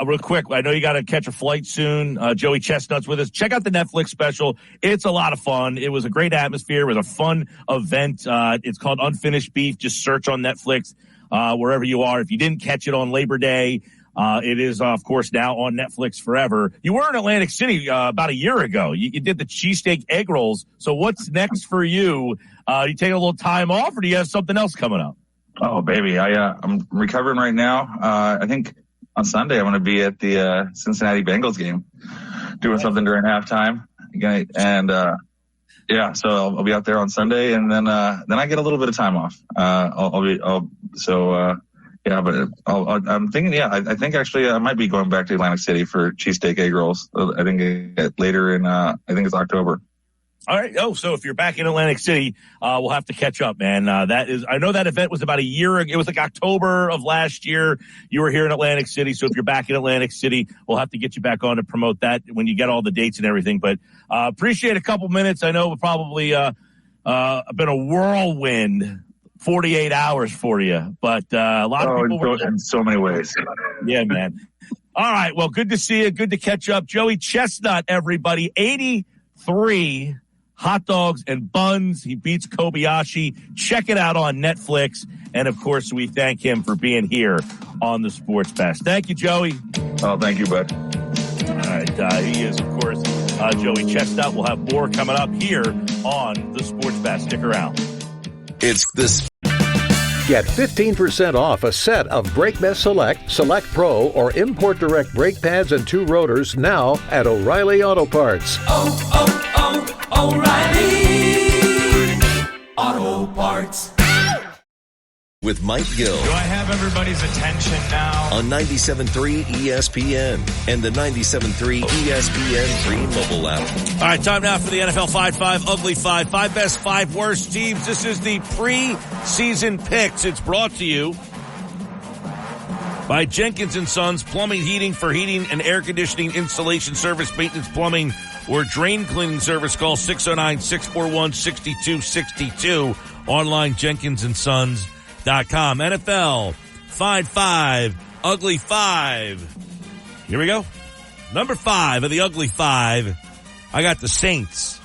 Real quick, I know you got to catch a flight soon. Joey Chestnut's with us. Check out the Netflix special. It's a lot of fun. It was a great atmosphere. It was a fun event. It's called Unfinished Beef. Just search on Netflix wherever you are. If you didn't catch it on Labor Day, it is, of course, now on Netflix forever. You were in Atlantic City about a year ago. You did the cheesesteak egg rolls. So what's next for you? You take a little time off, or do you have something else coming up? Oh, baby. I'm recovering right now. I think on Sunday, I'm going to be at the Cincinnati Bengals game, doing something during halftime. And so I'll be out there on Sunday, and then I get a little bit of time off. I'm thinking, I think actually I might be going back to Atlantic City for cheesesteak egg rolls. I think later in I think it's October. All right. Oh, so if you're back in Atlantic City, we'll have to catch up, man. I know that event was about a year ago. It was like October of last year. You were here in Atlantic City. So if you're back in Atlantic City, we'll have to get you back on to promote that when you get all the dates and everything. But, appreciate a couple minutes. I know it probably, been a whirlwind 48 hours for you, but, a lot of people in so many ways. Yeah, man. All right. Well, good to see you. Good to catch up. Joey Chestnut, everybody. 83 hot dogs and buns. He beats Kobayashi. Check it out on Netflix. And, of course, we thank him for being here on the Sports Bash. Thank you, Joey. Oh, thank you, bud. All right. He is, of course, Joey Chestnut. We'll have more coming up here on the Sports Bash. Stick around. It's this. Get 15% off a set of BrakeMess Select Pro, or Import Direct brake pads and 2 rotors now at O'Reilly Auto Parts. O'Reilly Auto Parts. With Mike Gill. Do I have everybody's attention now? On 97.3 ESPN and the 97.3 ESPN free mobile app. All right, time now for the NFL 5-5 Ugly 5. 5 best, 5 worst teams. This is the preseason picks. It's brought to you By Jenkins & Sons, plumbing, heating for heating and air conditioning, installation, service, maintenance, plumbing, or drain cleaning service. Call 609-641-6262. Online, jenkinsandsons.com. NFL, Find 5, Ugly 5. Here we go. Number 5 of the Ugly 5, I got the Saints.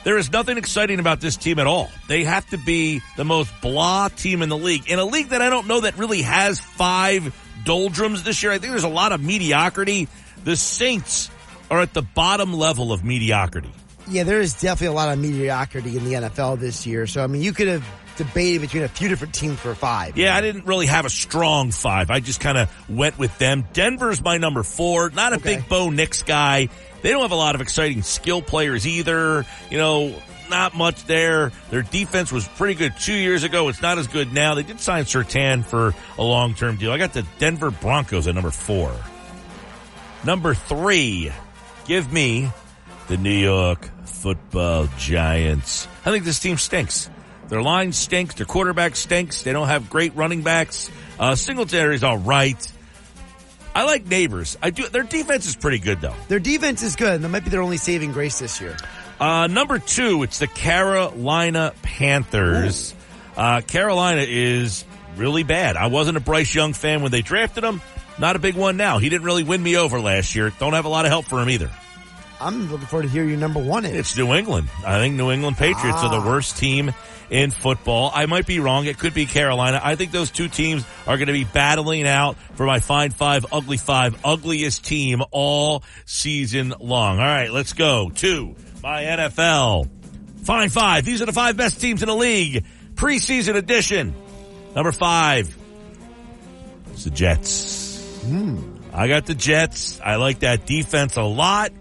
There is nothing exciting about this team at all. They have to be the most blah team in the league. In a league that I don't know that really has 5 doldrums this year, I think there's a lot of mediocrity. The Saints are at the bottom level of mediocrity. Yeah, there is definitely a lot of mediocrity in the NFL this year. So, I mean, you could have debated between a few different teams for 5. Yeah, I didn't really have a strong 5. I just kind of went with them. Denver's my number 4. Not a big Bo Nix guy. They don't have a lot of exciting skill players either. You know, not much there. Their defense was pretty good 2 years ago. It's not as good now. They did sign Surtain for a long-term deal. I got the Denver Broncos at number 4. Number 3, give me the New York Football Giants. I think this team stinks. Their line stinks. Their quarterback stinks. They don't have great running backs. Singletary's all right. I like Neighbors. I do. Their defense is pretty good, though. Their defense is good. That might be their only saving grace this year. Number 2, it's the Carolina Panthers. Carolina is really bad. I wasn't a Bryce Young fan when they drafted him. Not a big one now. He didn't really win me over last year. Don't have a lot of help for him either. I'm looking forward to hear your number 1 is. It's New England. I think New England Patriots are the worst team in football. I might be wrong. It could be Carolina. I think those two teams are going to be battling out for my Find 5, Ugly 5, ugliest team all season long. All right, let's go to my NFL Find 5. These are the 5 best teams in the league. Preseason edition. Number 5. It's the Jets. I got the Jets. I like that defense a lot.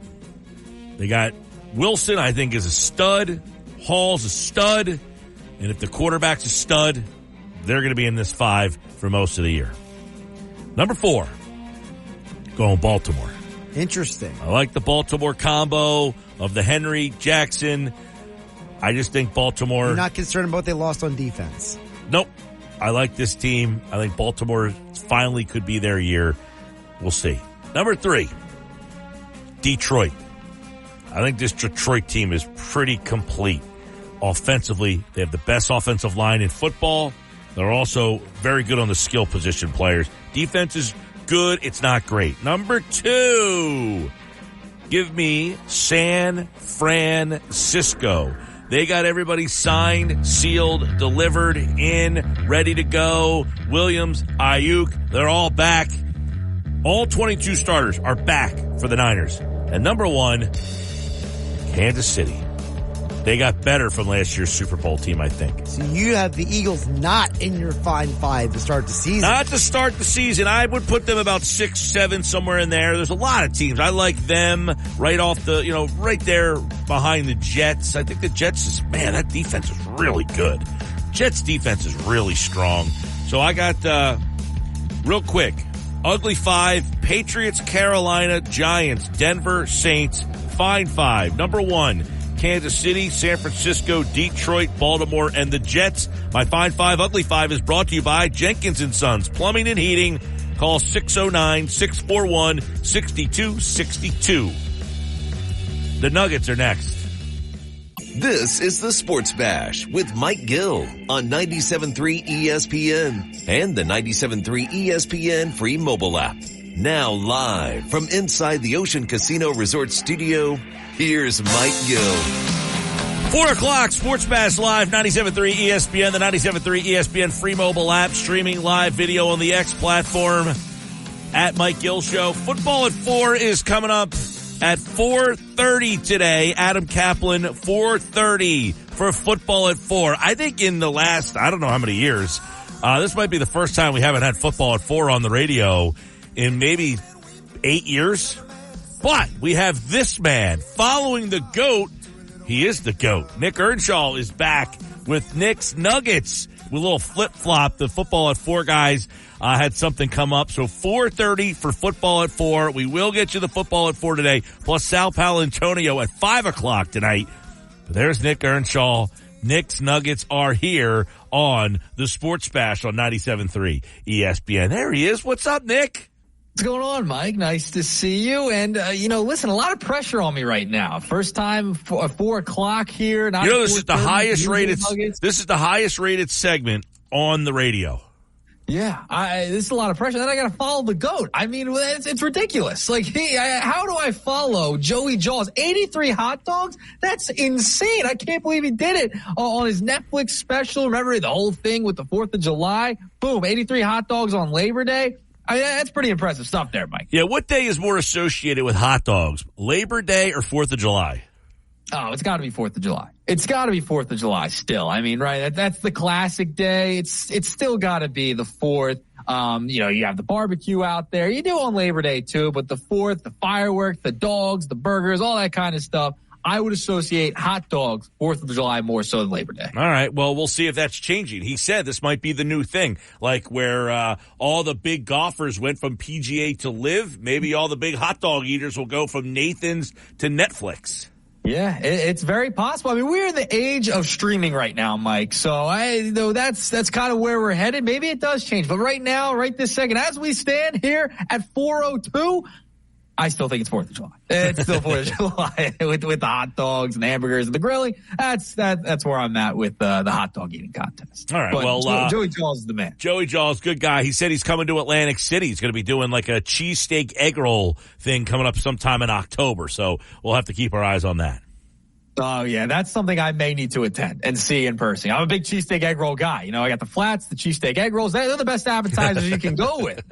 They got Wilson, I think, is a stud. Hall's a stud. And if the quarterback's a stud, they're going to be in this 5 for most of the year. Number 4, going Baltimore. Interesting. I like the Baltimore combo of the Henry, Jackson. I just think Baltimore... You're not concerned about what they lost on defense? Nope. I like this team. I think Baltimore finally could be their year. We'll see. Number 3, Detroit. I think this Detroit team is pretty complete. Offensively, they have the best offensive line in football. They're also very good on the skill position players. Defense is good. It's not great. Number 2, give me San Francisco. They got everybody signed, sealed, delivered, in, ready to go. Williams, Ayuk, they're all back. All 22 starters are back for the Niners. And number 1, Kansas City. They got better from last year's Super Bowl team, I think. So you have the Eagles not in your Find 5 to start the season. Not to start the season. I would put them about 6, 7, somewhere in there. There's a lot of teams. I like them right off the, right there behind the Jets. I think the Jets is, man, that defense is really good. Jets defense is really strong. So I got, real quick, Ugly 5, Patriots, Carolina, Giants, Denver, Saints, Find 5. Number 1, Kansas City, San Francisco, Detroit, Baltimore, and the Jets. My Find 5, Ugly 5 is brought to you by Jenkins & Sons Plumbing and Heating. Call 609-641-6262. The Nuggets are next. This is the Sports Bash with Mike Gill on 97.3 ESPN and the 97.3 ESPN free mobile app. Now live from inside the Ocean Casino Resort Studio, here's Mike Gill. 4 o'clock, Sports Bash Live, 97.3 ESPN, the 97.3 ESPN free mobile app, streaming live video on the X platform at Mike Gill Show. Football at 4 is coming up at 4:30 today. Adam Kaplan, 4:30 for Football at 4. I think in the last, I don't know how many years, this might be the first time we haven't had Football at 4 on the radio in maybe 8 years. But we have this man following the GOAT. He is the GOAT. Nick Earnshaw is back with Nick's Nuggets with a little flip-flop. The Football at 4 guys had something come up. So 4:30 for Football at 4. We will get you the Football at 4 today, plus Sal Paolantonio at 5 o'clock tonight. But there's Nick Earnshaw Knicks Nuggets are here on the Sports Bash on 97.3 ESPN. There he is. What's up, Nick? What's going on, Mike? Nice to see you. And, listen, a lot of pressure on me right now. First time, 4 o'clock here. This is the highest rated. This is the highest rated segment on the radio. Yeah, this is a lot of pressure. Then I got to follow the GOAT. I mean, it's ridiculous. Like, how do I follow Joey Jaws? 83 hot dogs? That's insane. I can't believe he did it on his Netflix special. Remember the whole thing with the 4th of July? Boom, 83 hot dogs on Labor Day. That's pretty impressive stuff there, Mike. Yeah, what day is more associated with hot dogs, Labor Day or 4th of July? Oh, it's got to be 4th of July. It's got to be 4th of July still. I mean, right, that's the classic day. It's still got to be the 4th. You have the barbecue out there. You do on Labor Day too, but the 4th, the fireworks, the dogs, the burgers, all that kind of stuff. I would associate hot dogs 4th of July more so than Labor Day. All right. Well, we'll see if that's changing. He said this might be the new thing, like where all the big golfers went from PGA to Live. Maybe all the big hot dog eaters will go from Nathan's to Netflix. Yeah, it's very possible. I mean, we're in the age of streaming right now, Mike. So that's kind of where we're headed. Maybe it does change. But right now, right this second, as we stand here at 4:02, I still think it's 4th of July. It's still 4th of July with the hot dogs and the hamburgers and the grilling. That's where I'm at with the hot dog eating contest. All right. But well, Joey Jaws is the man. Joey Jaws, good guy. He said he's coming to Atlantic City. He's going to be doing like a cheesesteak egg roll thing coming up sometime in October. So we'll have to keep our eyes on that. Oh, yeah, that's something I may need to attend and see in person. I'm a big cheesesteak egg roll guy. I got the flats, the cheesesteak egg rolls. They're the best appetizers you can go with.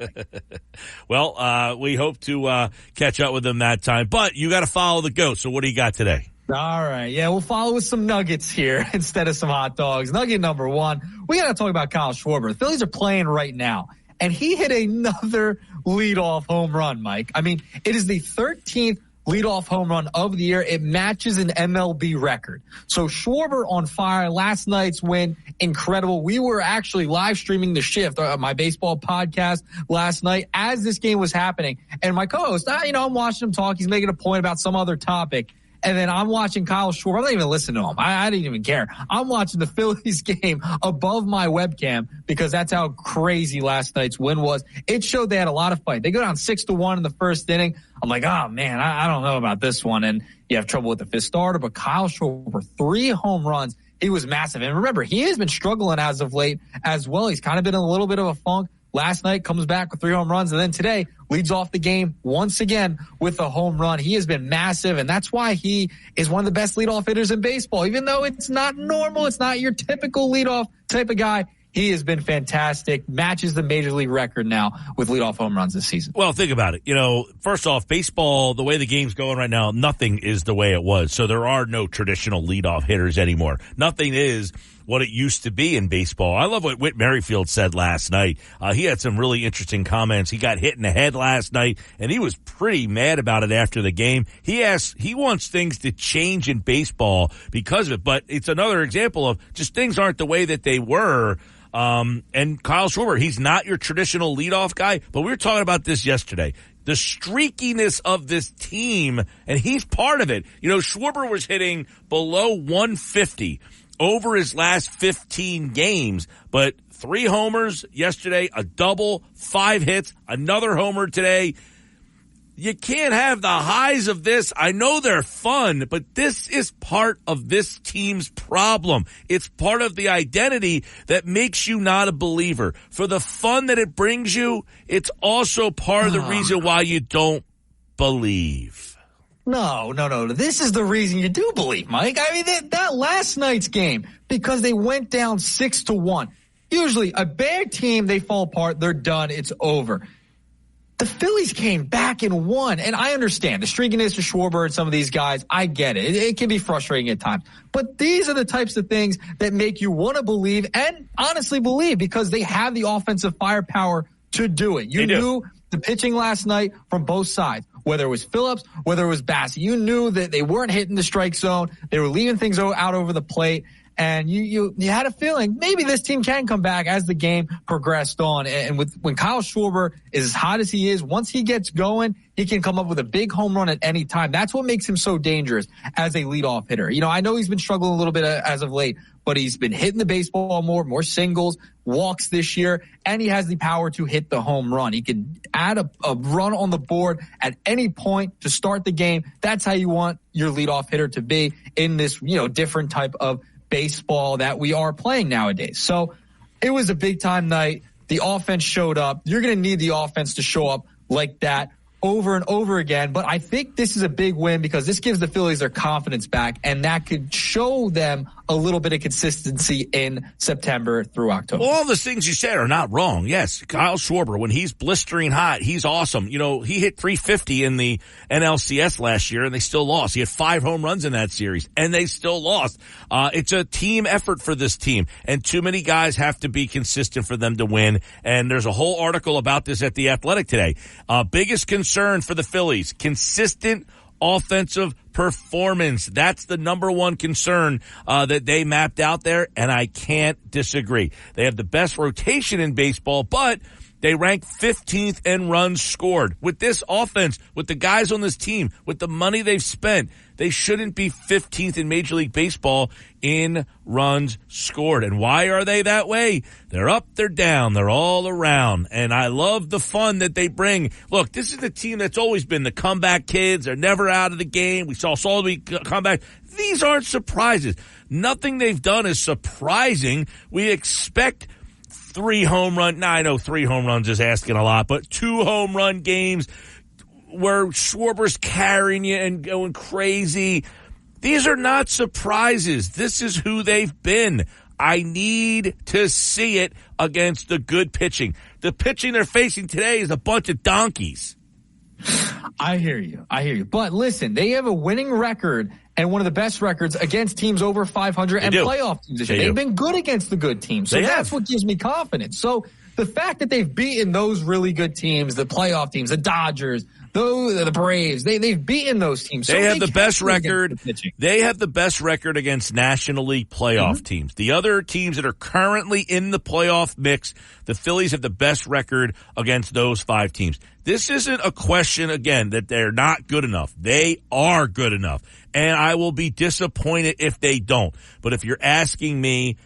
Well, we hope to catch up with them that time. But you got to follow the GOAT. So what do you got today? All right. Yeah, we'll follow with some nuggets here instead of some hot dogs. Nugget number 1, we got to talk about Kyle Schwarber. The Phillies are playing right now, and he hit another leadoff home run, Mike. I mean, it is the 13th leadoff home run of the year. It matches an MLB record. So Schwarber on fire. Last night's win, incredible. We were actually live streaming The Shift, my baseball podcast last night as this game was happening. And my co-host, I'm watching him talk. He's making a point about some other topic. And then I'm watching Kyle Schwarber. I'm not even listening to him. I didn't even care. I'm watching the Phillies game above my webcam because that's how crazy last night's win was. It showed they had a lot of fight. They go down 6-1 in the first inning. I'm like, oh, man, I don't know about this one. And you have trouble with the fifth starter. But Kyle Schwarber, 3 home runs. He was massive. And remember, he has been struggling as of late as well. He's kind of been in a little bit of a funk. Last night comes back with 3 home runs, and then today leads off the game once again with a home run. He has been massive, and that's why he is one of the best leadoff hitters in baseball. Even though it's not normal, it's not your typical leadoff type of guy, he has been fantastic, matches the major league record now with leadoff home runs this season. Well, think about it. First off, baseball, the way the game's going right now, nothing is the way it was. So there are no traditional leadoff hitters anymore. Nothing is what it used to be in baseball. I love what Whit Merrifield said last night. He had some really interesting comments. He got hit in the head last night, and he was pretty mad about it after the game. He wants things to change in baseball because of it, but it's another example of just things aren't the way that they were. And Kyle Schwarber, he's not your traditional leadoff guy, but we were talking about this yesterday. The streakiness of this team, and he's part of it. Schwarber was hitting below 150 over his last 15 games, but 3 homers yesterday, a double, 5 hits, another homer today. You can't have the highs of this. I know they're fun, but this is part of this team's problem. It's part of the identity that makes you not a believer. For the fun that it brings you, it's also part of the reason why you don't believe. No. This is the reason you do believe, Mike. I mean, that last night's game, because they went down 6-1. Usually, a bad team, they fall apart, they're done, it's over. The Phillies came back and won, and I understand the streakiness of Schwarber and some of these guys. I get it. It can be frustrating at times. But these are the types of things that make you want to believe and honestly believe because they have the offensive firepower to do it. You knew the pitching last night from both sides. Whether it was Phillips, whether it was Bassett, you knew that they weren't hitting the strike zone. They were leaving things out over the plate. And you had a feeling maybe this team can come back as the game progressed on. And when Kyle Schwarber is as hot as he is, once he gets going, He can come up with a big home run at any time. That's what makes him so dangerous as a leadoff hitter. You know, I know he's been struggling a little bit as of late, but he's been hitting the baseball more singles, walks this year, and he has the power to hit the home run. He can add a run on the board at any point to start the game. That's how you want your leadoff hitter to be in this, different type of baseball that we are playing nowadays. So it was a big time night. The offense showed up. You're going to need the offense to show up like that over and over again. But I think this is a big win because this gives the Phillies their confidence back, and that could show them a little bit of consistency in September through October. All the things you said are not wrong. Yes, Kyle Schwarber, when he's blistering hot, he's awesome. He hit 350 in the NLCS last year, and they still lost. He had 5 home runs in that series, and they still lost. It's a team effort for this team, and too many guys have to be consistent for them to win. And there's a whole article about this at The Athletic today. Biggest concern for the Phillies, consistent offensive performance. That's the number one concern that they mapped out there, and I can't disagree. They have the best rotation in baseball, but they rank 15th in runs scored. With this offense, with the guys on this team, with the money they've spent, they shouldn't be 15th in Major League Baseball in runs scored. And why are they that way? They're up, they're down, they're all around. And I love the fun that they bring. Look, this is the team that's always been the comeback kids. They're never out of the game. We saw Salty come back. These aren't surprises. Nothing they've done is surprising. We expect 3 home run. Now, I know 3 home runs is asking a lot, but 2 home run games where Schwarber's carrying you and going crazy. These are not surprises. This is who they've been. I need to see it against the good pitching. The pitching they're facing today is a bunch of donkeys. I hear you. But listen, they have a winning record and one of the best records against teams over 500 and playoff teams this year. They've been good against the good teams. So that's what gives me confidence. So the fact that they've beaten those really good teams, the playoff teams, the Dodgers, the Braves, they've beaten those teams. So they have the best record. They have the best record against National League playoff teams. The other teams that are currently in the playoff mix, the Phillies have the best record against those 5 teams. This isn't a question, again, that they're not good enough. They are good enough. And I will be disappointed if they don't. But if you're asking me,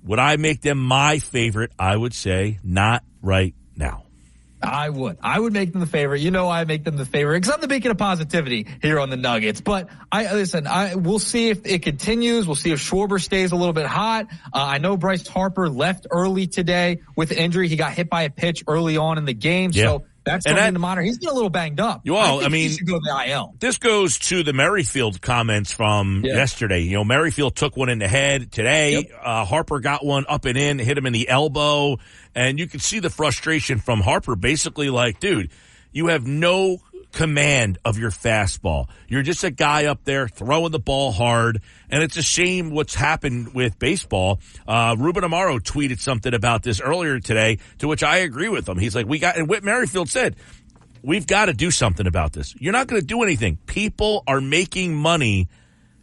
would I make them my favorite? I would say not right now. I would make them the favorite. I make them the favorite because I'm the beacon of positivity here on the Nuggets. But we'll see if it continues. We'll see if Schwarber stays a little bit hot. I know Bryce Harper left early today with injury. He got hit by a pitch early on in the game. Yeah. So that's something to monitor. He's been a little banged up. Well, I mean, he should go to the IL. This goes to the Merrifield comments from yesterday. Merrifield took one in the head today. Harper got one up and in, hit him in the elbow. And you can see the frustration from Harper, basically like, dude, you have no command of your fastball. You're just a guy up there throwing the ball hard. And it's a shame what's happened with baseball. Ruben Amaro tweeted something about this earlier today, to which I agree with him. He's like, and Whit Merrifield said, we've got to do something about this. You're not going to do anything. People are making money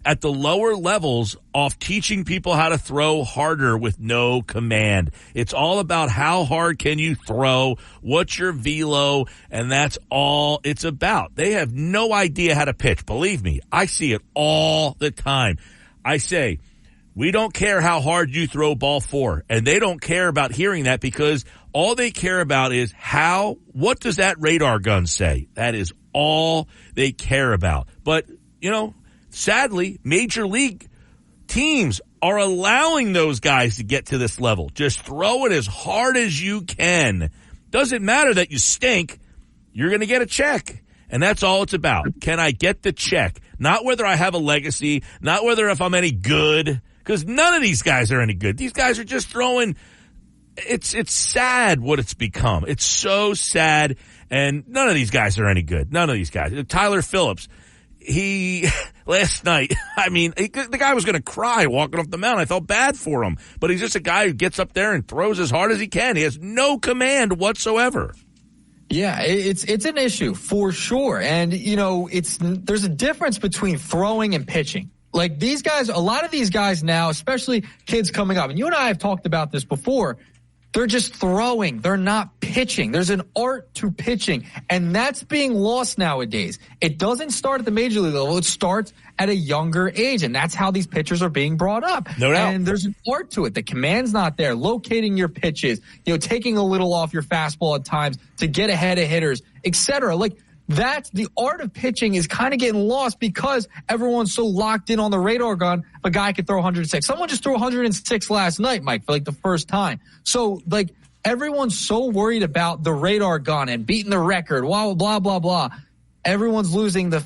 at the lower levels off teaching people how to throw harder with no command. It's all about how hard can you throw, what's your velo, and that's all it's about. They have no idea how to pitch. Believe me, I see it all the time. I say, we don't care how hard you throw ball 4, and they don't care about hearing that because all they care about is what does that radar gun say? That is all they care about. But, sadly, major league teams are allowing those guys to get to this level. Just throw it as hard as you can. Doesn't matter that you stink. You're going to get a check. And that's all it's about. Can I get the check? Not whether I have a legacy, not whether if I'm any good, because none of these guys are any good. These guys are just throwing. It's sad what it's become. It's so sad. And none of these guys are any good. None of these guys. Tyler Phillips. Last night, the guy was going to cry walking off the mound. I felt bad for him. But he's just a guy who gets up there and throws as hard as he can. He has no command whatsoever. Yeah, it's an issue for sure. And, there's a difference between throwing and pitching. Like these guys, a lot of these guys now, especially kids coming up, and you and I have talked about this before, They're just throwing. They're not pitching. There's an art to pitching, and that's being lost nowadays. It doesn't start at the major league level. It starts at a younger age, and that's how these pitchers are being brought up. No doubt. And there's an art to it. The command's not there. Locating your pitches, taking a little off your fastball at times to get ahead of hitters, etc. That's the art of pitching is kind of getting lost because everyone's so locked in on the radar gun. A guy could throw 106. Someone just threw 106 last night, Mike, for the first time. So everyone's so worried about the radar gun and beating the record, blah, blah, blah, blah. Everyone's losing the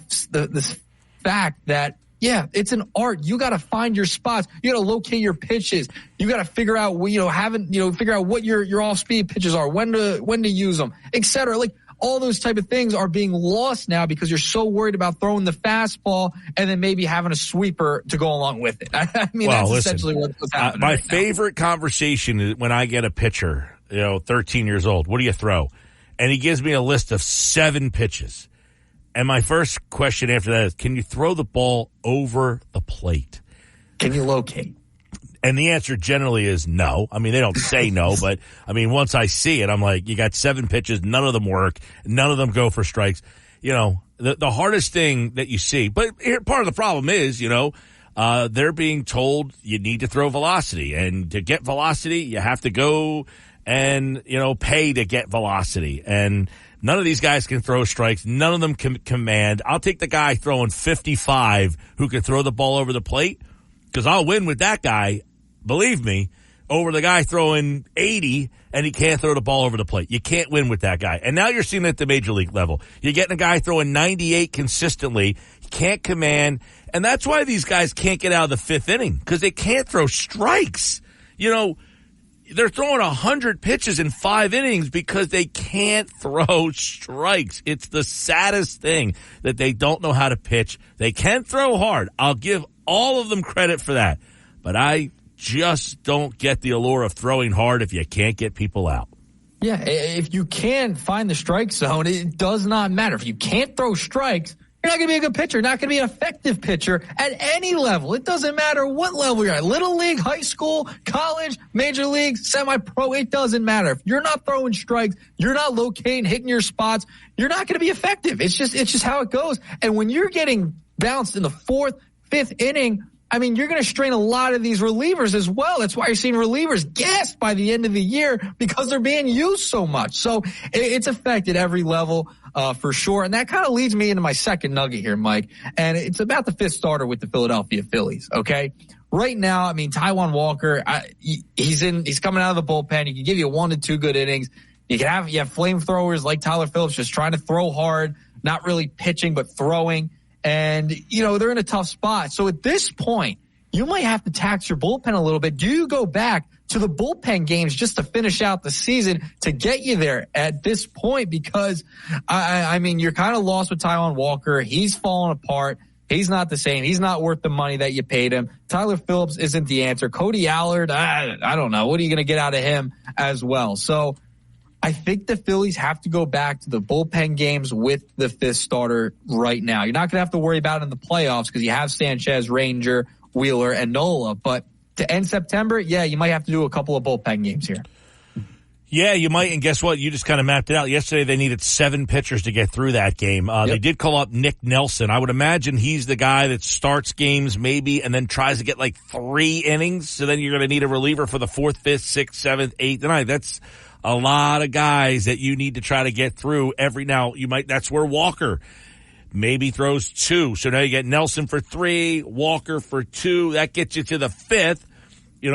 fact that, yeah, it's an art. You got to find your spots. You got to locate your pitches. You got to figure out, figure out what your off-speed pitches are, when to use them, etc. All those type of things are being lost now because you're so worried about throwing the fastball and then maybe having a sweeper to go along with it. That's essentially what's happening. My favorite conversation is when I get a pitcher, 13 years old. What do you throw? And he gives me a list of 7 pitches. And my first question after that is, can you throw the ball over the plate? Can you locate? And the answer generally is no. I mean, they don't say no, but I mean, once I see it, I'm like, you got 7 pitches, none of them work, none of them go for strikes. The hardest thing that you see, but here, part of the problem is, they're being told you need to throw velocity, and to get velocity, you have to go and, pay to get velocity. And none of these guys can throw strikes. None of them can command. I'll take the guy throwing 55 who can throw the ball over the plate, because I'll win with that guy, believe me, over the guy throwing 80 and he can't throw the ball over the plate. You can't win with that guy. And now you're seeing it at the major league level. You're getting a guy throwing 98 consistently. He can't command. And that's why these guys can't get out of the 5th inning, because they can't throw strikes. They're throwing 100 pitches in 5 innings because they can't throw strikes. It's the saddest thing that they don't know how to pitch. They can throw hard. I'll give all of them credit for that. But I just don't get the allure of throwing hard if you can't get people out. Yeah, if you can't find the strike zone, it does not matter. If you can't throw strikes, you're not going to be a good pitcher, not going to be an effective pitcher at any level. It doesn't matter what level you're at. Little league, high school, college, major league, semi-pro, it doesn't matter. If you're not throwing strikes, you're not locating, hitting your spots, you're not going to be effective. It's just how it goes. And when you're getting bounced in the 4th, 5th inning, I mean, you're going to strain a lot of these relievers as well. That's why you're seeing relievers gassed by the end of the year, because they're being used so much. So it's affected every level for sure. And that kind of leads me into my second nugget here, Mike. And it's about the 5th starter with the Philadelphia Phillies, okay? Right now, I mean, Taijuan Walker, he's coming out of the bullpen. He can give you 1 to 2 good innings. You have flamethrowers like Tyler Phillips just trying to throw hard, not really pitching, but throwing. And, they're in a tough spot. So at this point, you might have to tax your bullpen a little bit. Do you go back to the bullpen games just to finish out the season to get you there at this point? Because, I mean, you're kind of lost with Taijuan Walker. He's falling apart. He's not the same. He's not worth the money that you paid him. Tyler Phillips isn't the answer. Cody Allard, I don't know. What are you going to get out of him as well? So I think the Phillies have to go back to the bullpen games with the 5th starter right now. You're not going to have to worry about it in the playoffs because you have Sanchez, Ranger, Wheeler, and Nola. But to end September, yeah, you might have to do a couple of bullpen games here. Yeah, you might. And guess what? You just kind of mapped it out. Yesterday, they needed 7 pitchers to get through that game. They did call up Nick Nelson. I would imagine he's the guy that starts games maybe and then tries to get 3 innings. So then you're going to need a reliever for the 4th, 5th, 6th, 7th, 8th, and 9th. That's a lot of guys that you need to try to get through every now. That's where Walker maybe throws 2. So now you get Nelson for 3, Walker for 2. That gets you to the 5th,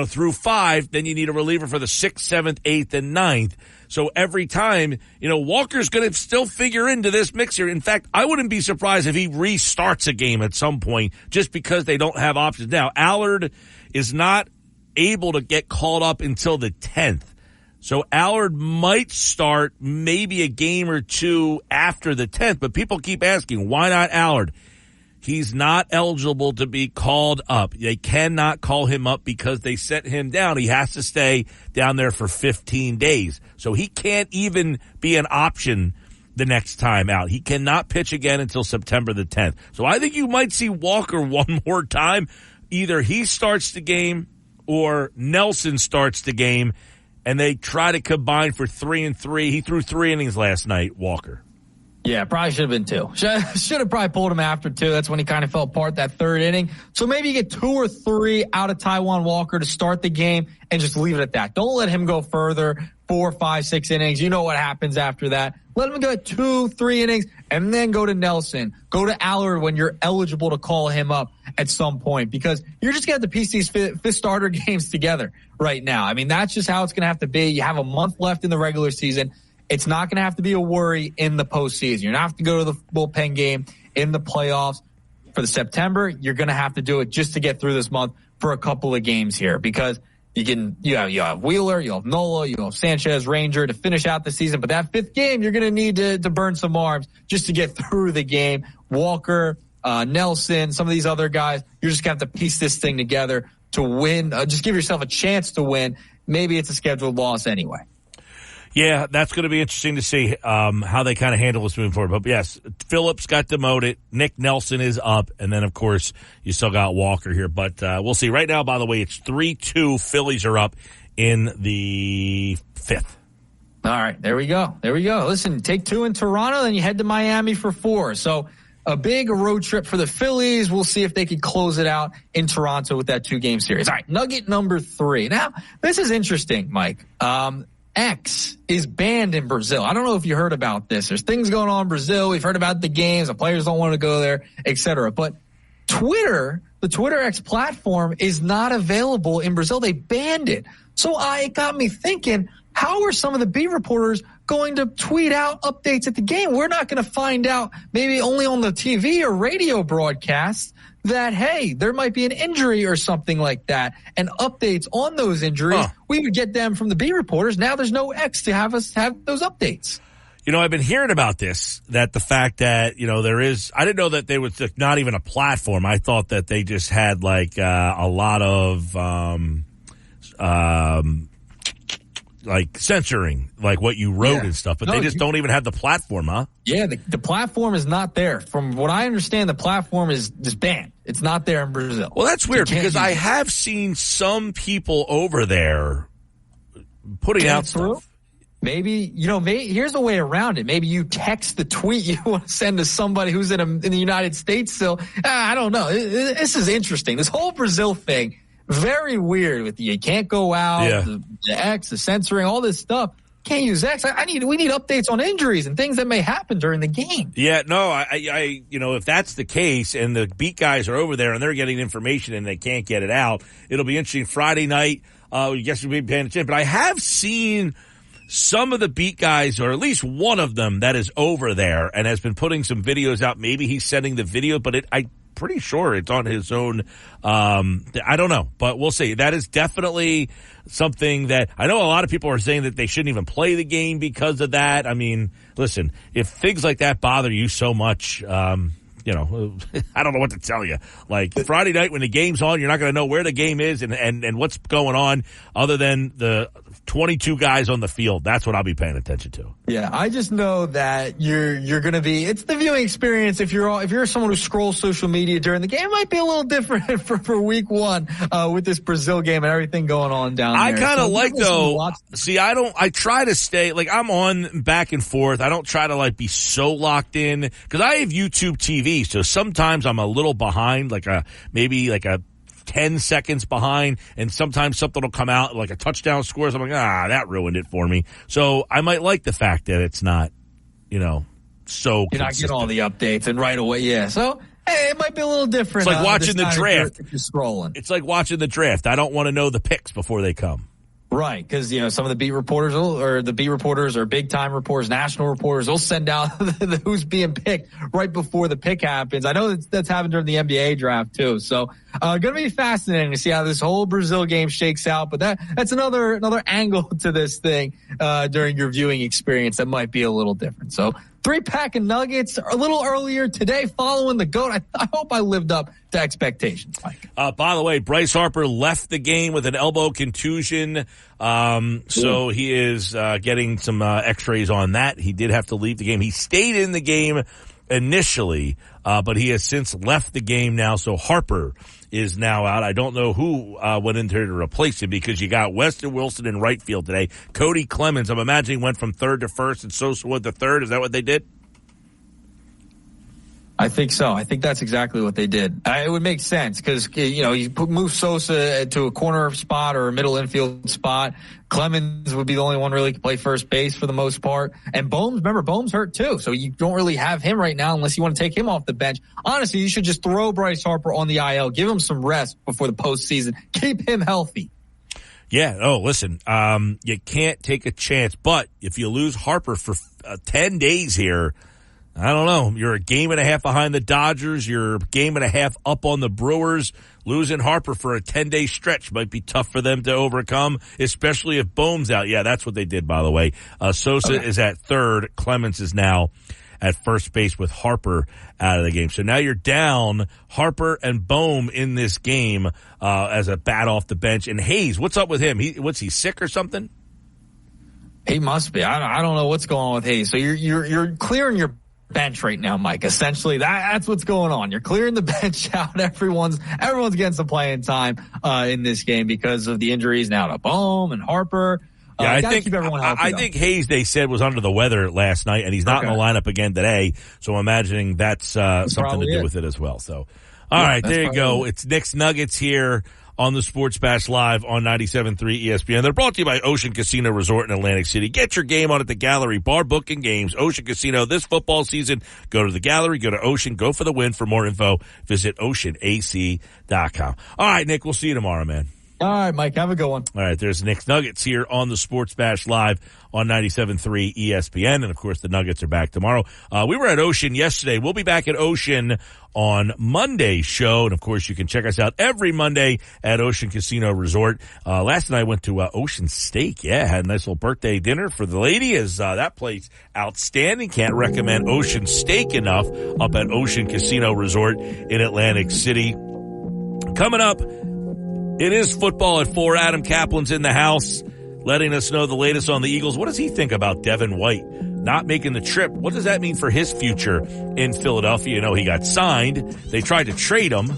through 5. Then you need a reliever for the 6th, 7th, 8th, and 9th. So every time, Walker's going to still figure into this mixer. In fact, I wouldn't be surprised if he restarts a game at some point just because they don't have options. Now, Allard is not able to get called up until the 10th. So Allard might start maybe a game or 2 after the 10th, but people keep asking, why not Allard? He's not eligible to be called up. They cannot call him up because they set him down. He has to stay down there for 15 days. So he can't even be an option the next time out. He cannot pitch again until September the 10th. So I think you might see Walker one more time. Either he starts the game or Nelson starts the game. and they try to combine for 3-3. He threw 3 innings last night, Walker. Yeah, probably should have been 2. Should have probably pulled him after 2. That's when he kind of fell apart that 3rd inning. So maybe you get 2 or 3 out of Taijuan Walker to start the game and just leave it at that. Don't let him go further, 4, 5, 6 innings. You know what happens after that. Let him go at 2, 3 innings and then go to Nelson. Go to Allard when you're eligible to call him up at some point, because you're just going to have to piece these fifth starter games together right now. I mean, that's just how it's going to have to be. You have a month left in the regular season. It's not going to have to be a worry in the postseason. You're not have to go to the bullpen game in the playoffs for the September. You're going to have to do it just to get through this month for a couple of games here, because you have Wheeler, you have Nola, you have Sanchez, Ranger to finish out the season. But that 5th game, you're going to need to burn some arms just to get through the game. Walker, Nelson, some of these other guys, you're just going to have to piece this thing together to win. Just give yourself a chance to win. Maybe it's a scheduled loss anyway. Yeah, that's going to be interesting to see how they kind of handle this moving forward. But, yes, Phillips got demoted. Nick Nelson is up. And then, of course, you still got Walker here. But we'll see. Right now, by the way, it's 3-2. Phillies are up in the 5th. All right, there we go. Listen, take 2 in Toronto, then you head to Miami for 4. So a big road trip for the Phillies. We'll see if they can close it out in Toronto with that 2-game series. All right, nugget number 3. Now, this is interesting, Mike. X is banned in Brazil. I don't know if you heard about this. There's things going on in Brazil. We've heard about the games. The players don't want to go there, etc. But Twitter, the Twitter X platform, is not available in Brazil. They banned it. So it got me thinking, how are some of the beat reporters going to tweet out updates at the game? We're not going to find out maybe only on the TV or radio broadcasts that, hey, there might be an injury or something like that, and updates on those injuries. We would get them from the beat reporters. Now there's no X to have us have those updates. You know, I've been hearing about this, that the fact that, there is, I didn't know that there was not even a platform. I thought that they just had like a lot of like censoring, like what you wrote and stuff, but they just don't even have the platform, huh? Yeah, the platform is not there. From what I understand, the platform is just banned. It's not there in Brazil. Well, that's weird, because I have seen some people over there putting out stuff. Maybe, here's the way around it. Maybe you text the tweet you want to send to somebody who's in the United States still. I don't know. This is interesting. This whole Brazil thing, very weird. With you can't go out, the X, the censoring, all this stuff. Can't use X. We need updates on injuries and things that may happen during the game. Yeah, no, I if that's the case and the beat guys are over there and they're getting information and they can't get it out, it'll be interesting. Friday night, I guess we'll be paying attention. But I have seen some of the beat guys, or at least one of them that is over there and has been putting some videos out. Maybe he's sending the video, but I'm pretty sure it's on his own. I don't know, but we'll see. That is definitely something that I know a lot of people are saying that they shouldn't even play the game because of that. I mean, listen, if things like that bother you so much, I don't know what to tell you. Like Friday night when the game's on, you're not going to know where the game is and what's going on other than the 22 guys on the field. That's what I'll be paying attention to. Yeah, I just know that you're going to be. It's the viewing experience. If you're someone who scrolls social media during the game, it might be a little different for week 1 with this Brazil game and everything going on down there. I kind of like though. See, I try to stay like I'm on back and forth. I don't try to like be so locked in because I have YouTube TV, so sometimes I'm a little behind, maybe 10 seconds behind, and sometimes something will come out like a touchdown score. So I'm like, that ruined it for me. So I might like the fact that it's not, so you're not getting all the updates and right away. Yeah. So hey, it might be a little different. It's like watching the draft. If you're scrolling. It's like watching the draft. I don't want to know the picks before they come. Right, because some of the beat reporters or big time reporters, national reporters, they'll send out who's being picked right before the pick happens. I know that's happened during the NBA draft too. So, going to be fascinating to see how this whole Brazil game shakes out. But that's another angle to this thing during your viewing experience that might be a little different. So, 3-pack of nuggets a little earlier today following the GOAT. I hope I lived up to expectations, Mike. By the way, Bryce Harper left the game with an elbow contusion. So he is getting some x-rays on that. He did have to leave the game. He stayed in the game initially, but he has since left the game now, so Harper is now out. I don't know who went in there to replace him because you got Weston Wilson in right field today. Cody Clemens, I'm imagining, went from third to first, and Sosa went to third. Is that what they did? I think so. I think that's exactly what they did. It would make sense because, you move Sosa to a corner spot or a middle infield spot. Clemens would be the only one really to play first base for the most part. And Bohm's hurt too. So you don't really have him right now unless you want to take him off the bench. Honestly, you should just throw Bryce Harper on the IL. Give him some rest before the postseason. Keep him healthy. Yeah. Oh, listen, you can't take a chance. But if you lose Harper for 10 days here, I don't know. You're a game and a half behind the Dodgers. You're a game and a half up on the Brewers. Losing Harper for a 10-day stretch might be tough for them to overcome, especially if Bohm's out. Yeah, that's what they did, by the way. Sosa is at third. Clemens is now at first base with Harper out of the game. So now you're down Harper and Bohm in this game as a bat off the bench. And Hayes, what's up with him? What's he sick or something? He must be. I don't know what's going on with Hayes. So you're clearing your bench right now, Mike. Essentially, that's what's going on. You're clearing the bench out. Everyone's getting some playing time in this game because of the injuries now to Bohm and Harper. Yeah, I think keep everyone healthy, I think Hayes, they said, was under the weather last night, and he's not in the lineup again today. So I'm imagining that's something to do with it as well. So, all right, there you go. It's Knicks Nuggets here on the Sports Bash Live on 97.3 ESPN. They're brought to you by Ocean Casino Resort in Atlantic City. Get your game on at the Gallery. Bar booking games. Ocean Casino this football season. Go to the Gallery. Go to Ocean. Go for the win. For more info, visit oceanac.com. All right, Nick, we'll see you tomorrow, man. All right, Mike, have a good one. All right, there's Knicks Nuggets here on the Sports Bash Live on 97.3 ESPN. And, of course, the Nuggets are back tomorrow. We were at Ocean yesterday. We'll be back at Ocean on Monday's show. And, of course, you can check us out every Monday at Ocean Casino Resort. Last night I went to Ocean Steak. Yeah, had a nice little birthday dinner for the lady. That place outstanding. Can't recommend Ocean Steak enough up at Ocean Casino Resort in Atlantic City. Coming up, it is football at 4. Adam Kaplan's in the house, letting us know the latest on the Eagles. What does he think about Devin White not making the trip? What does that mean for his future in Philadelphia? You know, he got signed. They tried to trade him.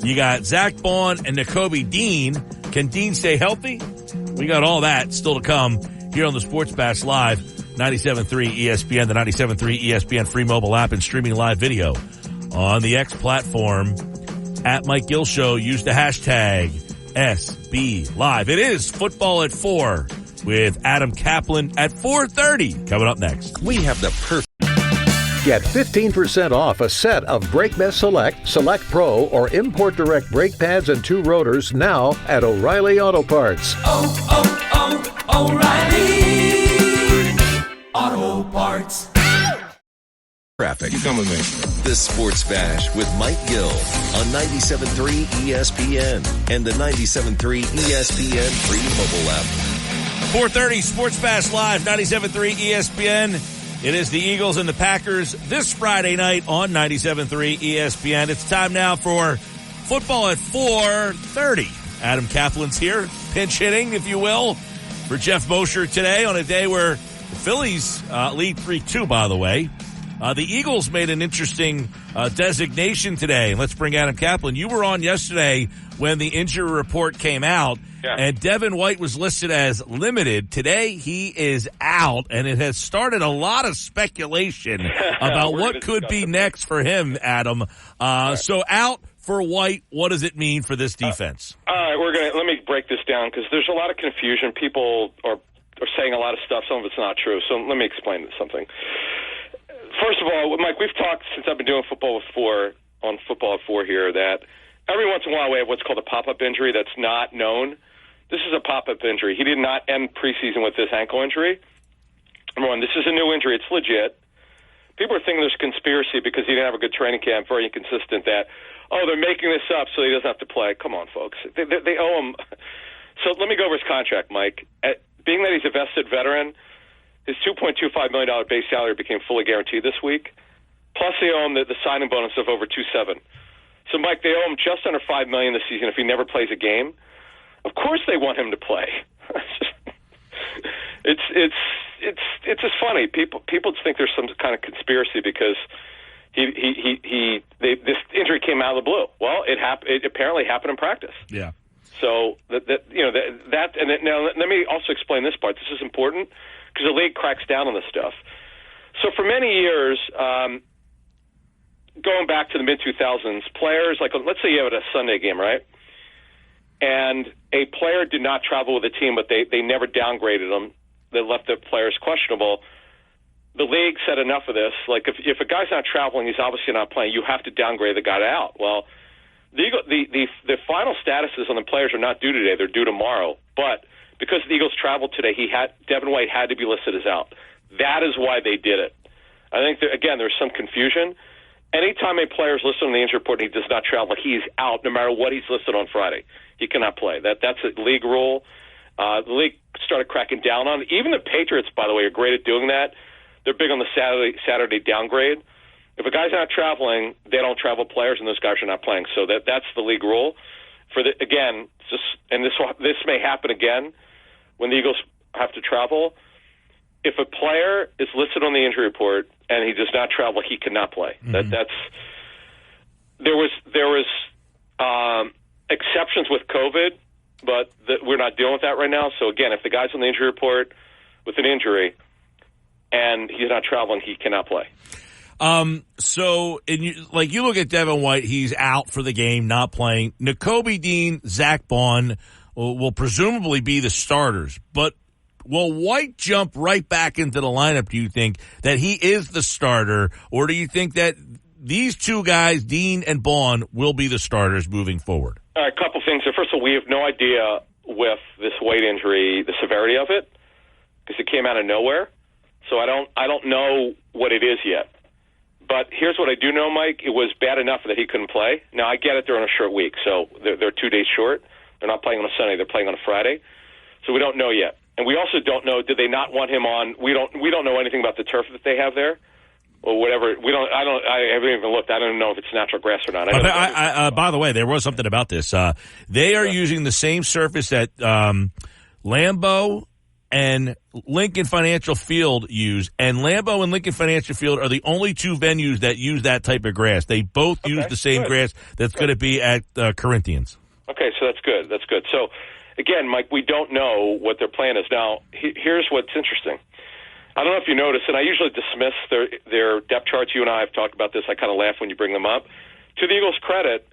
You got Zach Bond and Nakobe Dean. Can Dean stay healthy? We got all that still to come here on the Sports Bash Live, 97.3 ESPN, the 97.3 ESPN free mobile app, and streaming live video on the X platform. At Mike Gill Show, use the hashtag SB Live. It is football at 4 with Adam Kaplan at 4:30. Coming up next. We have the perfect. Get 15% off a set of BrakeMess Select, Select Pro, or Import Direct brake pads and 2 rotors now at O'Reilly Auto Parts. O'Reilly Auto Parts. Traffic. You come with me. The Sports Bash with Mike Gill on 97.3 ESPN and the 97.3 ESPN free mobile app. 4:30 Sports Bash Live, 97.3 ESPN. It is the Eagles and the Packers this Friday night on 97.3 ESPN. It's time now for football at 4:30. Adam Kaplan's here, pinch hitting, if you will, for Jeff Mosher today on a day where the Phillies lead 3-2, by the way. The Eagles made an interesting designation today. Let's bring Adam Kaplan. You were on yesterday when the injury report came out, and Devin White was listed as limited. Today, he is out, and it has started a lot of speculation about what could be next for him, Adam. So out for White, what does it mean for this defense? All right, let me break this down because there's a lot of confusion. People are saying a lot of stuff. Some of it's not true. So let me explain something. First of all, Mike, we've talked since I've been doing football at 4 here that every once in a while we have what's called a pop-up injury that's not known. This is a pop-up injury. He did not end preseason with this ankle injury. Number one, this is a new injury. It's legit. People are thinking there's conspiracy because he didn't have a good training camp, very inconsistent, that, they're making this up so he doesn't have to play. Come on, folks. They owe him. So let me go over his contract, Mike. Being that he's a vested veteran, his $2.25 million base salary became fully guaranteed this week. Plus, they owe him the signing bonus of over $2.7. So, Mike, they owe him just under $5 million this season if he never plays a game. Of course, they want him to play. just funny. People just think there's some kind of conspiracy because this injury came out of the blue. Well, it apparently happened in practice. Yeah. So now let me also explain this part. This is important because the league cracks down on this stuff. So for many years, going back to the mid-2000s, players, like let's say you have a Sunday game, right? And a player did not travel with the team, but they never downgraded them. They left the players questionable. The league said enough of this. Like if a guy's not traveling, he's obviously not playing. You have to downgrade the guy out. Well, the final statuses on the players are not due today. They're due tomorrow. But because the Eagles traveled today, Devin White had to be listed as out. That is why they did it. I think again there's some confusion. Anytime a player is listed on the injury report and he does not travel, he's out no matter what he's listed on Friday. He cannot play. That's a league rule. The league started cracking down on it. Even the Patriots, by the way, are great at doing that. They're big on the Saturday downgrade. If a guy's not traveling, they don't travel players, and those guys are not playing. So that's the league rule. This may happen again when the Eagles have to travel. If a player is listed on the injury report and he does not travel, he cannot play. Mm-hmm. There was exceptions with COVID, but we're not dealing with that right now. So again, if the guy's on the injury report with an injury and he's not traveling, he cannot play. You look at Devin White, he's out for the game, not playing. Nakobe Dean, Zach Bond will presumably be the starters, but will White jump right back into the lineup, do you think, that he is the starter, or do you think that these two guys, Dean and Bond, will be the starters moving forward? All right, a couple things. First of all, we have no idea with this White injury, the severity of it, because it came out of nowhere. So I don't know what it is yet. But here's what I do know, Mike. It was bad enough that he couldn't play. Now, I get it. They're on a short week, so they're 2 days short. They're not playing on a Sunday. They're playing on a Friday. So we don't know yet. And we also don't know, did they not want him on? We don't know anything about the turf that they have there or whatever. I haven't even looked. I don't know if it's natural grass or not. By the way, there was something about this. They are using the same surface that Lambeau and Lincoln Financial Field use, and Lambeau and Lincoln Financial Field are the only two venues that use that type of grass. They both use the same grass that's going to be at Corinthians. Okay, so that's good. That's good. So, again, Mike, we don't know what their plan is. Now, here's what's interesting. I don't know if you noticed, and I usually dismiss their depth charts. You and I have talked about this. I kind of laugh when you bring them up. To the Eagles' credit,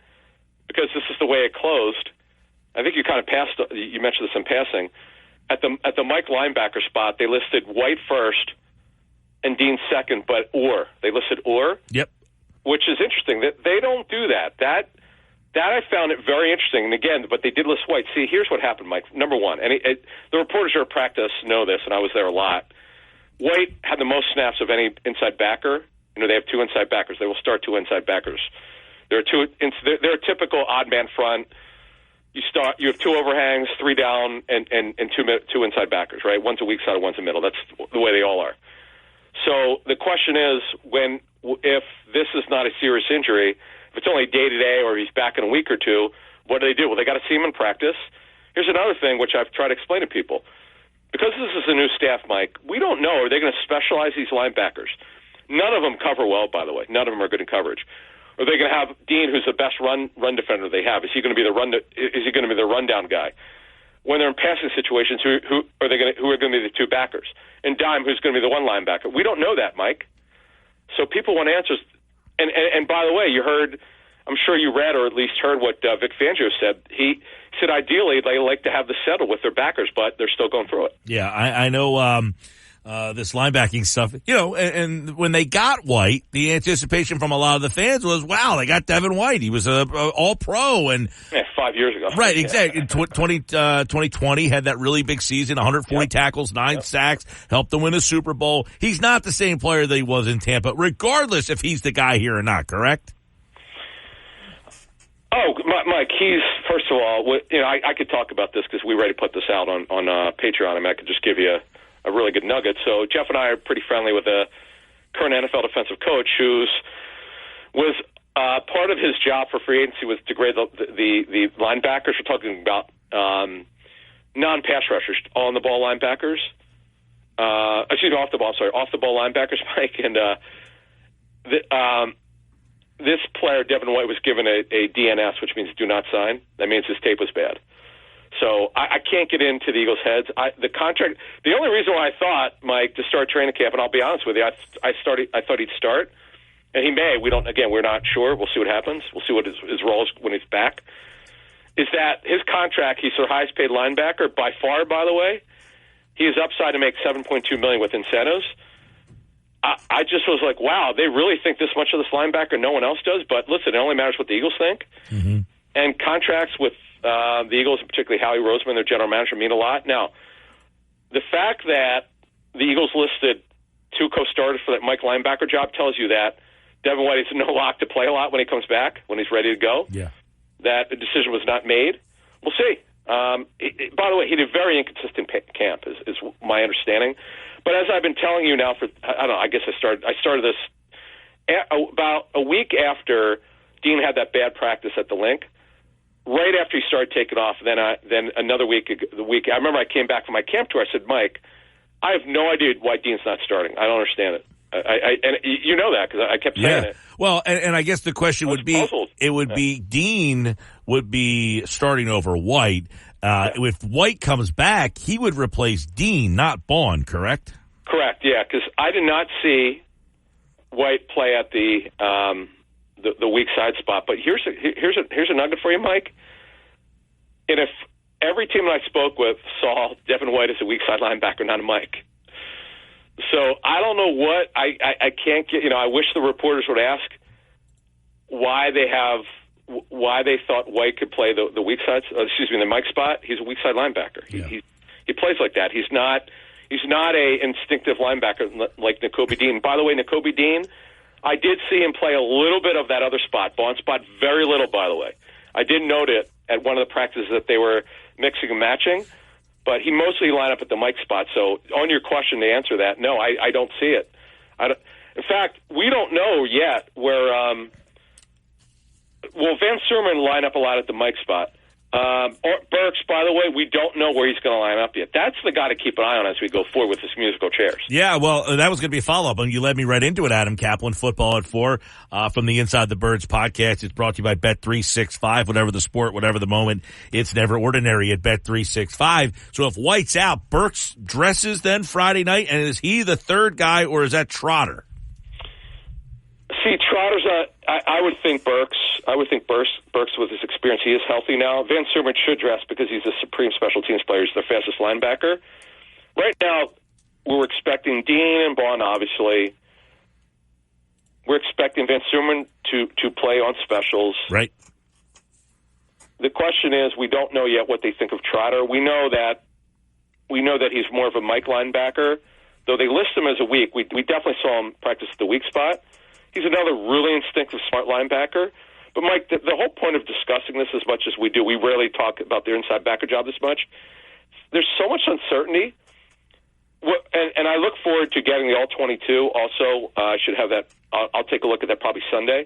because this is the way it closed, I think you kind of you mentioned this in passing. At the Mike linebacker spot, they listed White first and Dean second, but or. They listed or. Yep. Which is interesting. They don't do that. That I found it very interesting. And again, but they did list White. See, here's what happened, Mike. Number one, and the reporters who are at practice know this, and I was there a lot. White had the most snaps of any inside backer. You know, they have two inside backers. They will start two inside backers. They're a typical odd man front. You have two overhangs, three down, and two inside backers, right? One's a weak side, one's a middle. That's the way they all are. So the question is, if this is not a serious injury, if it's only day-to-day or he's back in a week or two, what do? Well, they got to see him in practice. Here's another thing which I've tried to explain to people. Because this is a new staff, Mike, we don't know. Are they going to specialize these linebackers? None of them cover well, by the way. None of them are good in coverage. Are they going to have Dean, who's the best run defender they have? Is he going to be the rundown guy? When they're in passing situations, who are going to be the two backers? And Dime, who's going to be the one linebacker? We don't know that, Mike. So people want answers. And by the way, you heard, I'm sure you read or at least heard what Vic Fangio said. He said ideally they like to have the settle with their backers, but they're still going through it. Yeah, I know. This linebacking stuff, and when they got White, the anticipation from a lot of the fans was, wow, they got Devin White. He was a all-pro. And 5 years ago. Right, exactly. 2020 had that really big season, 140 tackles, 9 sacks, helped them win a Super Bowl. He's not the same player that he was in Tampa, regardless if he's the guy here or not, correct? Oh, Mike, he's, first of all, I could talk about this because we already put this out on Patreon. I mean, I could just give you a really good nugget. So Jeff and I are pretty friendly with a current NFL defensive coach was part of his job for free agency was to grade the linebackers. We're talking about non-pass rushers, on-the-ball linebackers. off the ball. Sorry, off the ball linebackers, Mike, and this player, Devin White, was given a DNS, which means do not sign. That means his tape was bad. So I can't get into the Eagles' heads. The contract. The only reason why I thought, Mike, to start training camp, and I'll be honest with you, I thought he'd start, and he may. We don't. Again, we're not sure. We'll see what happens. We'll see what his role is when he's back. Is that his contract? He's their highest paid linebacker by far. By the way, he is upside to make $7.2 million with incentives. I just was like, wow, they really think this much of this linebacker. No one else does. But listen, it only matters what the Eagles think. Mm-hmm. And contracts with the Eagles, and particularly Howie Roseman, their general manager, mean a lot. Now, the fact that the Eagles listed 2 co-starters for that Mike linebacker job tells you that Devin White is no lock to play a lot when he comes back, when he's ready to go. Yeah. That the decision was not made. We'll see. By the way, he did a very inconsistent camp, is my understanding. But as I've been telling you now for, I don't know, I guess I started this about a week after Dean had that bad practice at the Link. Right after he started taking off, then another week, I remember I came back from my camp tour. I said, Mike, I have no idea why Dean's not starting. I don't understand it. And you know that because I kept saying it. Well, and I guess the question would be, puzzled. It would be Dean would be starting over White. If White comes back, he would replace Dean, not Bond, correct? Correct, yeah, because I did not see White play at the weak side spot. But here's a nugget for you, Mike. And if every team that I spoke with saw Devin White as a weak side linebacker, not a Mike. So I don't know what I can't get. I wish the reporters would ask why they thought White could play the weak side. The Mike spot. He's a weak side linebacker. Yeah. He plays like that. He's not a instinctive linebacker like Nakobe Dean. By the way, Nakobe Dean, I did see him play a little bit of that other spot, Bond spot, very little. By the way, I did note it at one of the practices that they were mixing and matching. But he mostly lined up at the Mike spot. So on your question to answer that, no, I don't see it. In fact, we don't know yet where Van Sermon line up a lot at the Mike spot. Burks, by the way, we don't know where he's going to line up yet. That's the guy to keep an eye on as we go forward with this musical chairs. Yeah, well, that was going to be a follow-up, and you led me right into it, Adam Kaplan, Football at 4 from the Inside the Birds podcast. It's brought to you by Bet365. Whatever the sport, whatever the moment, it's never ordinary at Bet365. So if White's out, Burks dresses then Friday night, and is he the third guy, or is that Trotter? See, Trotter's I would think Burks. I would think Burks with his experience, he is healthy now. Van Sermon should dress because he's a supreme special teams player. He's their fastest linebacker. Right now, we're expecting Dean and Bond, obviously. We're expecting Van Sermon to play on specials. Right. The question is, we don't know yet what they think of Trotter. We know that he's more of a Mike linebacker, though they list him as a weak. We definitely saw him practice at the weak spot. He's another really instinctive, smart linebacker. But, Mike, the whole point of discussing this as much as we do, we rarely talk about their inside backer job this much. There's so much uncertainty. And I look forward to getting the All-22. Also, I should have that. I'll take a look at that probably Sunday.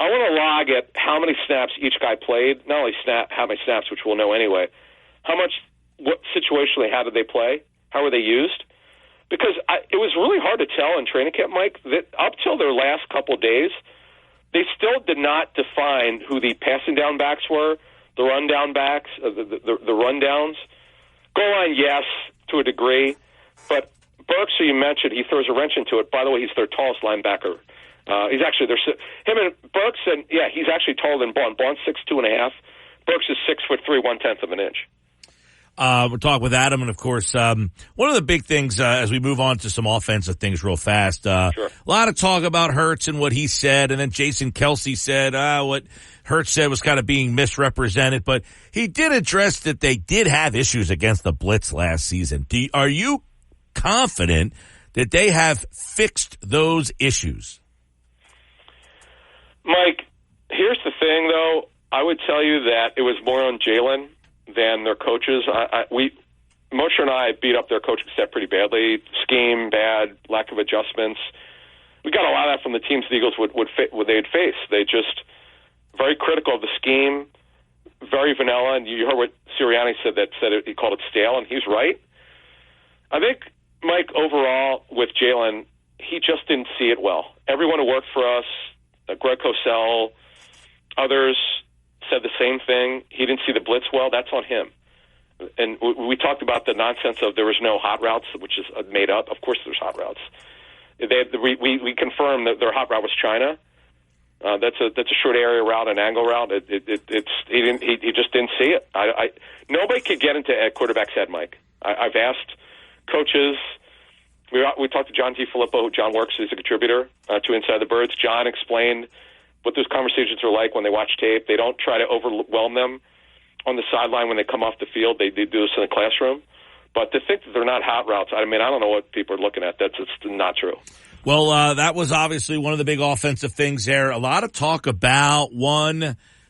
I want to log at how many snaps each guy played. Not only how many snaps, which we'll know anyway. What situationally, how did they play? How were they used? Because it was really hard to tell in training camp, Mike, that up till their last couple of days, they still did not define who the passing down backs were, the run down backs, the rundowns. Goal line, yes, to a degree. But Burks, who you mentioned, he throws a wrench into it. By the way, he's their tallest linebacker. He's actually him and Burks, and yeah, he's actually taller than Bond. Bond's 6'2.5". Burks is 6'3", 1/10 of an inch. We're talking with Adam, and of course, one of the big things as we move on to some offensive things real fast. Sure. A lot of talk about Hurts and what he said, and then Jason Kelce said what Hurts said was kind of being misrepresented, but he did address that they did have issues against the blitz last season. Are you confident that they have fixed those issues? Mike, here's the thing, though. I would tell you that it was more on Jalen than their coaches. Moshe and I beat up their coaching staff pretty badly. Scheme, bad, lack of adjustments. We got a lot of that from the teams the Eagles they'd face. They just very critical of the scheme, very vanilla. And you heard what Sirianni said. He called it stale, and he's right. I think Mike, overall, with Jalen, he just didn't see it well. Everyone who worked for us, Greg Cosell, others said the same thing. He didn't see the blitz well. That's on him. And we talked about the nonsense of there was no hot routes, which is made up. Of course there's hot routes. We confirmed that their hot route was China. That's a short area route, an angle route. He just didn't see it. Nobody could get into a quarterback's head, Mike. I've asked coaches. We talked to John T. Filippo. John works as a contributor to Inside the Birds. John explained what those conversations are like when they watch tape. They don't try to overwhelm them on the sideline when they come off the field. They do this in the classroom. But to think that they're not hot routes, I mean, I don't know what people are looking at. That's just not true. Well, that was obviously one of the big offensive things there. A lot of talk about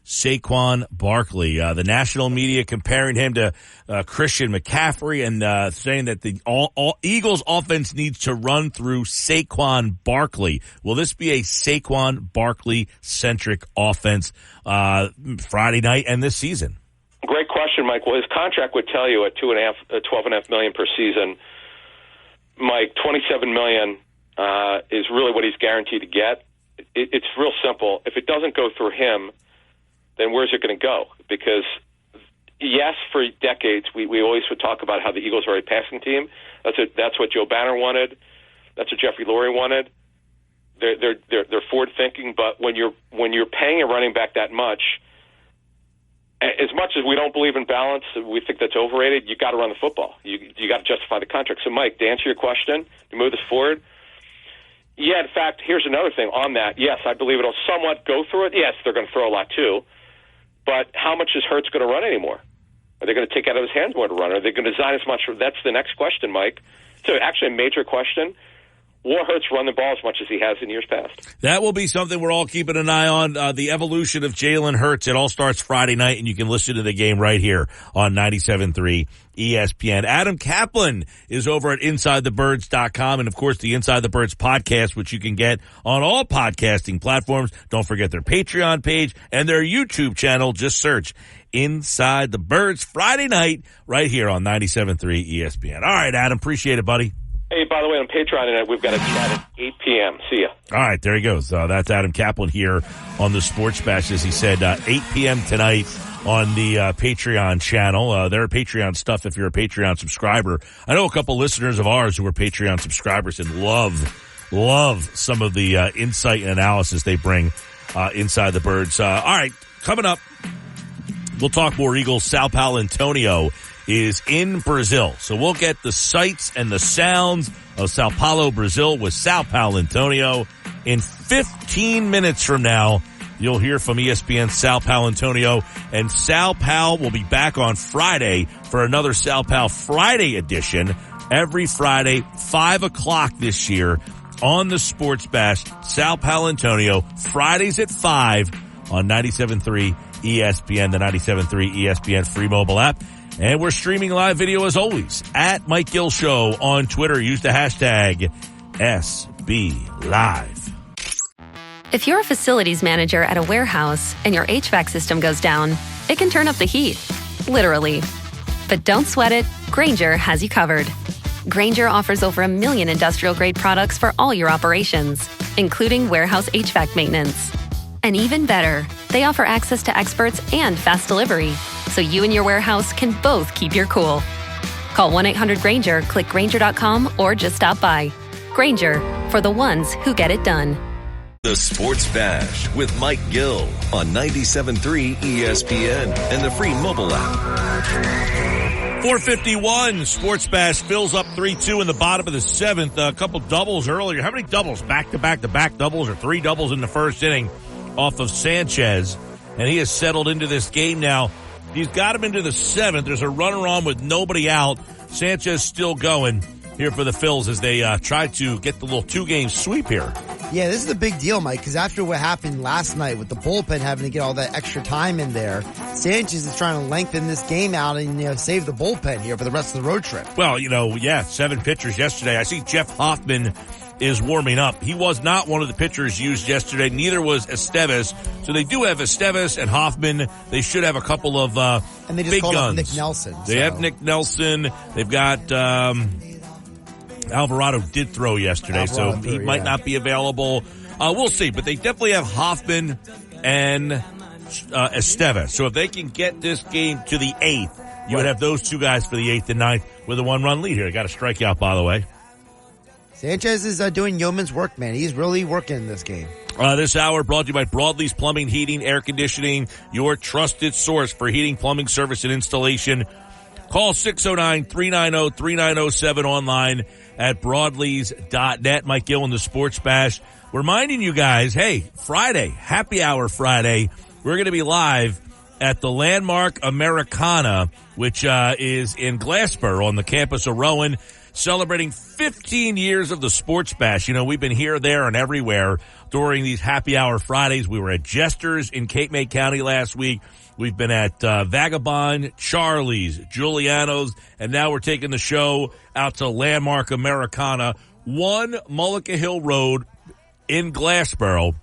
Saquon Barkley. The national media comparing him to Christian McCaffrey and saying that the all Eagles offense needs to run through Saquon Barkley. Will this be a Saquon Barkley-centric offense Friday night and this season? Great question, Mike. Well, his contract would tell you at $12.5 million per season. Mike, $27 million is really what he's guaranteed to get. It's real simple. If it doesn't go through him, then where's it going to go? Because, yes, for decades, we always would talk about how the Eagles are a passing team. That's what Joe Banner wanted. That's what Jeffrey Lurie wanted. They're forward thinking, but when you're paying a running back that much as we don't believe in balance, we think that's overrated. You got to run the football. You got to justify the contract. So, Mike, to answer your question, to move this forward. Yeah, in fact, here's another thing on that. Yes, I believe it'll somewhat go through it. Yes, they're going to throw a lot too. But how much is Hurts going to run anymore? Are they going to take out of his hands more to run? Are they going to design as much? That's the next question, Mike. So actually a major question. Will Hurts run the ball as much as he has in years past? That will be something we're all keeping an eye on. The evolution of Jalen Hurts. It all starts Friday night, and you can listen to the game right here on 97.3 ESPN. Adam Kaplan is over at InsideTheBirds.com, and of course the Inside the Birds podcast, which you can get on all podcasting platforms. Don't forget their Patreon page and their YouTube channel. Just search Inside the Birds Friday night right here on 97.3 ESPN. All right, Adam, appreciate it, buddy. Hey, by the way, on Patreon tonight, we've got a chat at 8 p.m. See ya. All right, there he goes. That's Adam Kaplan here on the Sports Bash, as he said, 8 p.m. tonight on the Patreon channel. There are Patreon stuff if you're a Patreon subscriber. I know a couple listeners of ours who are Patreon subscribers and love some of the insight and analysis they bring inside the Birds. All right, coming up, we'll talk more Eagles. Sal Paolantonio is in Brazil. So we'll get the sights and the sounds of Sao Paulo, Brazil with Sal Paolantonio. In 15 minutes from now, you'll hear from ESPN's Sal Paolantonio, and Sal Pal will be back on Friday for another Sal Pal Friday edition every Friday, 5 o'clock this year on the Sports Bash. Sal Paolantonio, Fridays at 5 on 97.3 ESPN, the 97.3 ESPN free mobile app. And we're streaming live video as always at Mike Gill Show on Twitter. Use the hashtag SBLive. If you're a facilities manager at a warehouse and your HVAC system goes down, it can turn up the heat, literally. But don't sweat it. Grainger has you covered. Grainger offers over 1 million industrial-grade products for all your operations, including warehouse HVAC maintenance. And even better, they offer access to experts and fast delivery, so you and your warehouse can both keep your cool. Call 1-800-GRAINGER, click Grainger.com, or just stop by. Grainger, for the ones who get it done. The Sports Bash with Mike Gill on 97.3 ESPN and the free mobile app. 4:51, Sports Bash fills up 3-2 in the bottom of the seventh. A couple doubles earlier. How many doubles? Back-to-back doubles, or 3 doubles in the first inning off of Sanchez. And he has settled into this game now. He's got him into the seventh. There's a runner on with nobody out. Sanchez still going here for the Phils as they try to get the little 2-game sweep here. Yeah, this is a big deal, Mike, because after what happened last night with the bullpen having to get all that extra time in there, Sanchez is trying to lengthen this game out and save the bullpen here for the rest of the road trip. Well, 7 pitchers yesterday. I see Jeff Hoffman is warming up. He was not one of the pitchers used yesterday. Neither was Estevez. So they do have Estevez and Hoffman. They should have a couple of and they just big called guns. up Nick Nelson. They have Nick Nelson. They've got Alvarado did throw yesterday, so he might not be available. We'll see, but they definitely have Hoffman and Estevez. So if they can get this game to the 8th, you would have those two guys for the 8th and 9th with a 1-run lead here. They got a strikeout, by the way. Sanchez is doing yeoman's work, man. He's really working in this game. This hour brought to you by Broadleaf's Plumbing, Heating, Air Conditioning, your trusted source for heating, plumbing service, and installation. Call 609-390-3907 online at broadlees.net. Mike Gill in the Sports Bash. Reminding you guys, hey, Friday, Happy Hour Friday, we're going to be live at the Landmark Americana, which is in Glassboro on the campus of Rowan, celebrating 15 years of the Sports Bash. You know, we've been here, there, and everywhere during these Happy Hour Fridays. We were at Jester's in Cape May County last week. We've been at Vagabond, Charlie's, Giuliano's, and now we're taking the show out to Landmark Americana, 1 Mullica Hill Road in Glassboro.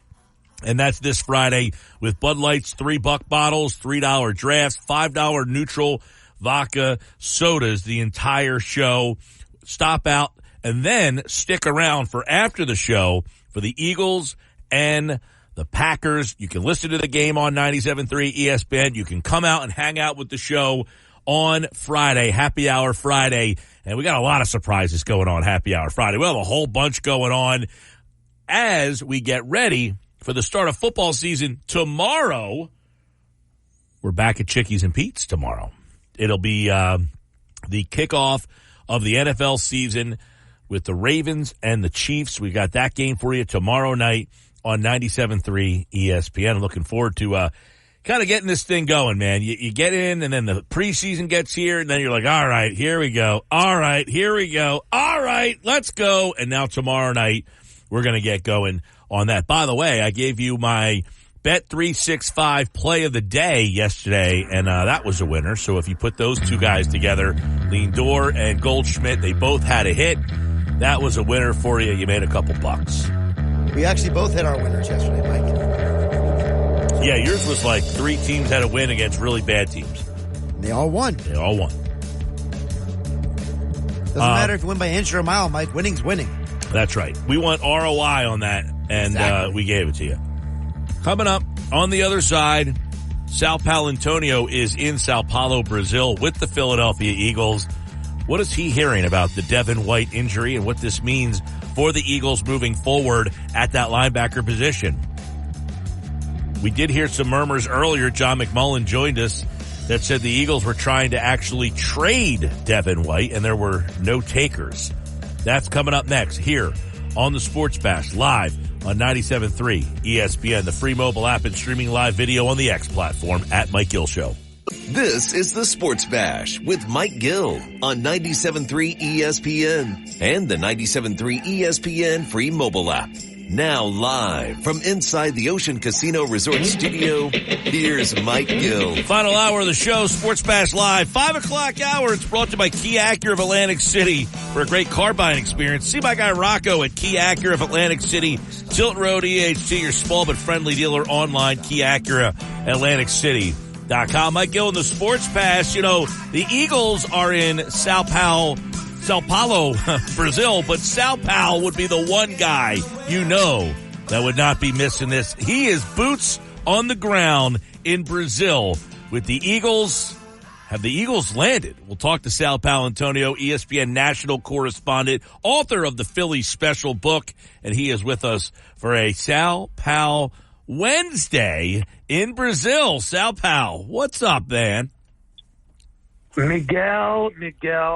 And that's this Friday with Bud Light's $3 bottles, $3 drafts, $5 neutral vodka sodas, the entire show. Stop out and then stick around for after the show for the Eagles and the Packers. You can listen to the game on 97.3 ESPN. You can come out and hang out with the show on Friday, Happy Hour Friday. And we got a lot of surprises going on Happy Hour Friday. We'll have a whole bunch going on as we get ready for the start of football season tomorrow. We're back at Chickies and Pete's tomorrow. It'll be the kickoff of the NFL season with the Ravens and the Chiefs. We got that game for you tomorrow night on 97.3 ESPN. I'm looking forward to kind of getting this thing going, man. You get in, and then the preseason gets here, and then you're like, all right, here we go. All right, here we go. All right, let's go. And now tomorrow night, we're going to get going on that. By the way, I gave you my Bet365 play of the day yesterday, and that was a winner. So if you put those two guys together, Lindor and Goldschmidt, they both had a hit. That was a winner for you. You made a couple bucks. We actually both hit our winners yesterday, Mike. Yeah, yours was like 3 teams had a win against really bad teams. They all won. They all won. Doesn't matter if you win by an inch or a mile, Mike. Winning's winning. That's right. We want ROI on that, and exactly. We gave it to you. Coming up on the other side, Sal Paolantonio is in Sao Paulo, Brazil with the Philadelphia Eagles. What is he hearing about the Devin White injury and what this means for the Eagles moving forward at that linebacker position? We did hear some murmurs earlier. John McMullen joined us that said the Eagles were trying to actually trade Devin White and there were no takers. That's coming up next here on the Sports Bash, live on 97.3 ESPN, the free mobile app, and streaming live video on the X platform at Mike Gill Show. This is the Sports Bash with Mike Gill on 97.3 ESPN and the 97.3 ESPN free mobile app. Now live from inside the Ocean Casino Resort Studio, here's Mike Gill. Final hour of the show, Sports Bash Live, 5 o'clock hour. It's brought to you by Kia Acura of Atlantic City for a great car buying experience. See my guy Rocco at Kia Acura of Atlantic City, Tilton Road, EHT, your small but friendly dealer online, Kia Acura, AtlanticCity.com. Mike Gill in the Sports Bash. You know, the Eagles are in Sao Paulo, Brazil, but Sao Paulo would be the one guy you know that would not be missing this. He is boots on the ground in Brazil with the Eagles. Have the Eagles landed? We'll talk to Sal Paolantonio, ESPN national correspondent, author of the Phillies special book, and he is with us for a Sal Pao Wednesday in Brazil. Sal Pao, what's up, man? Miguel,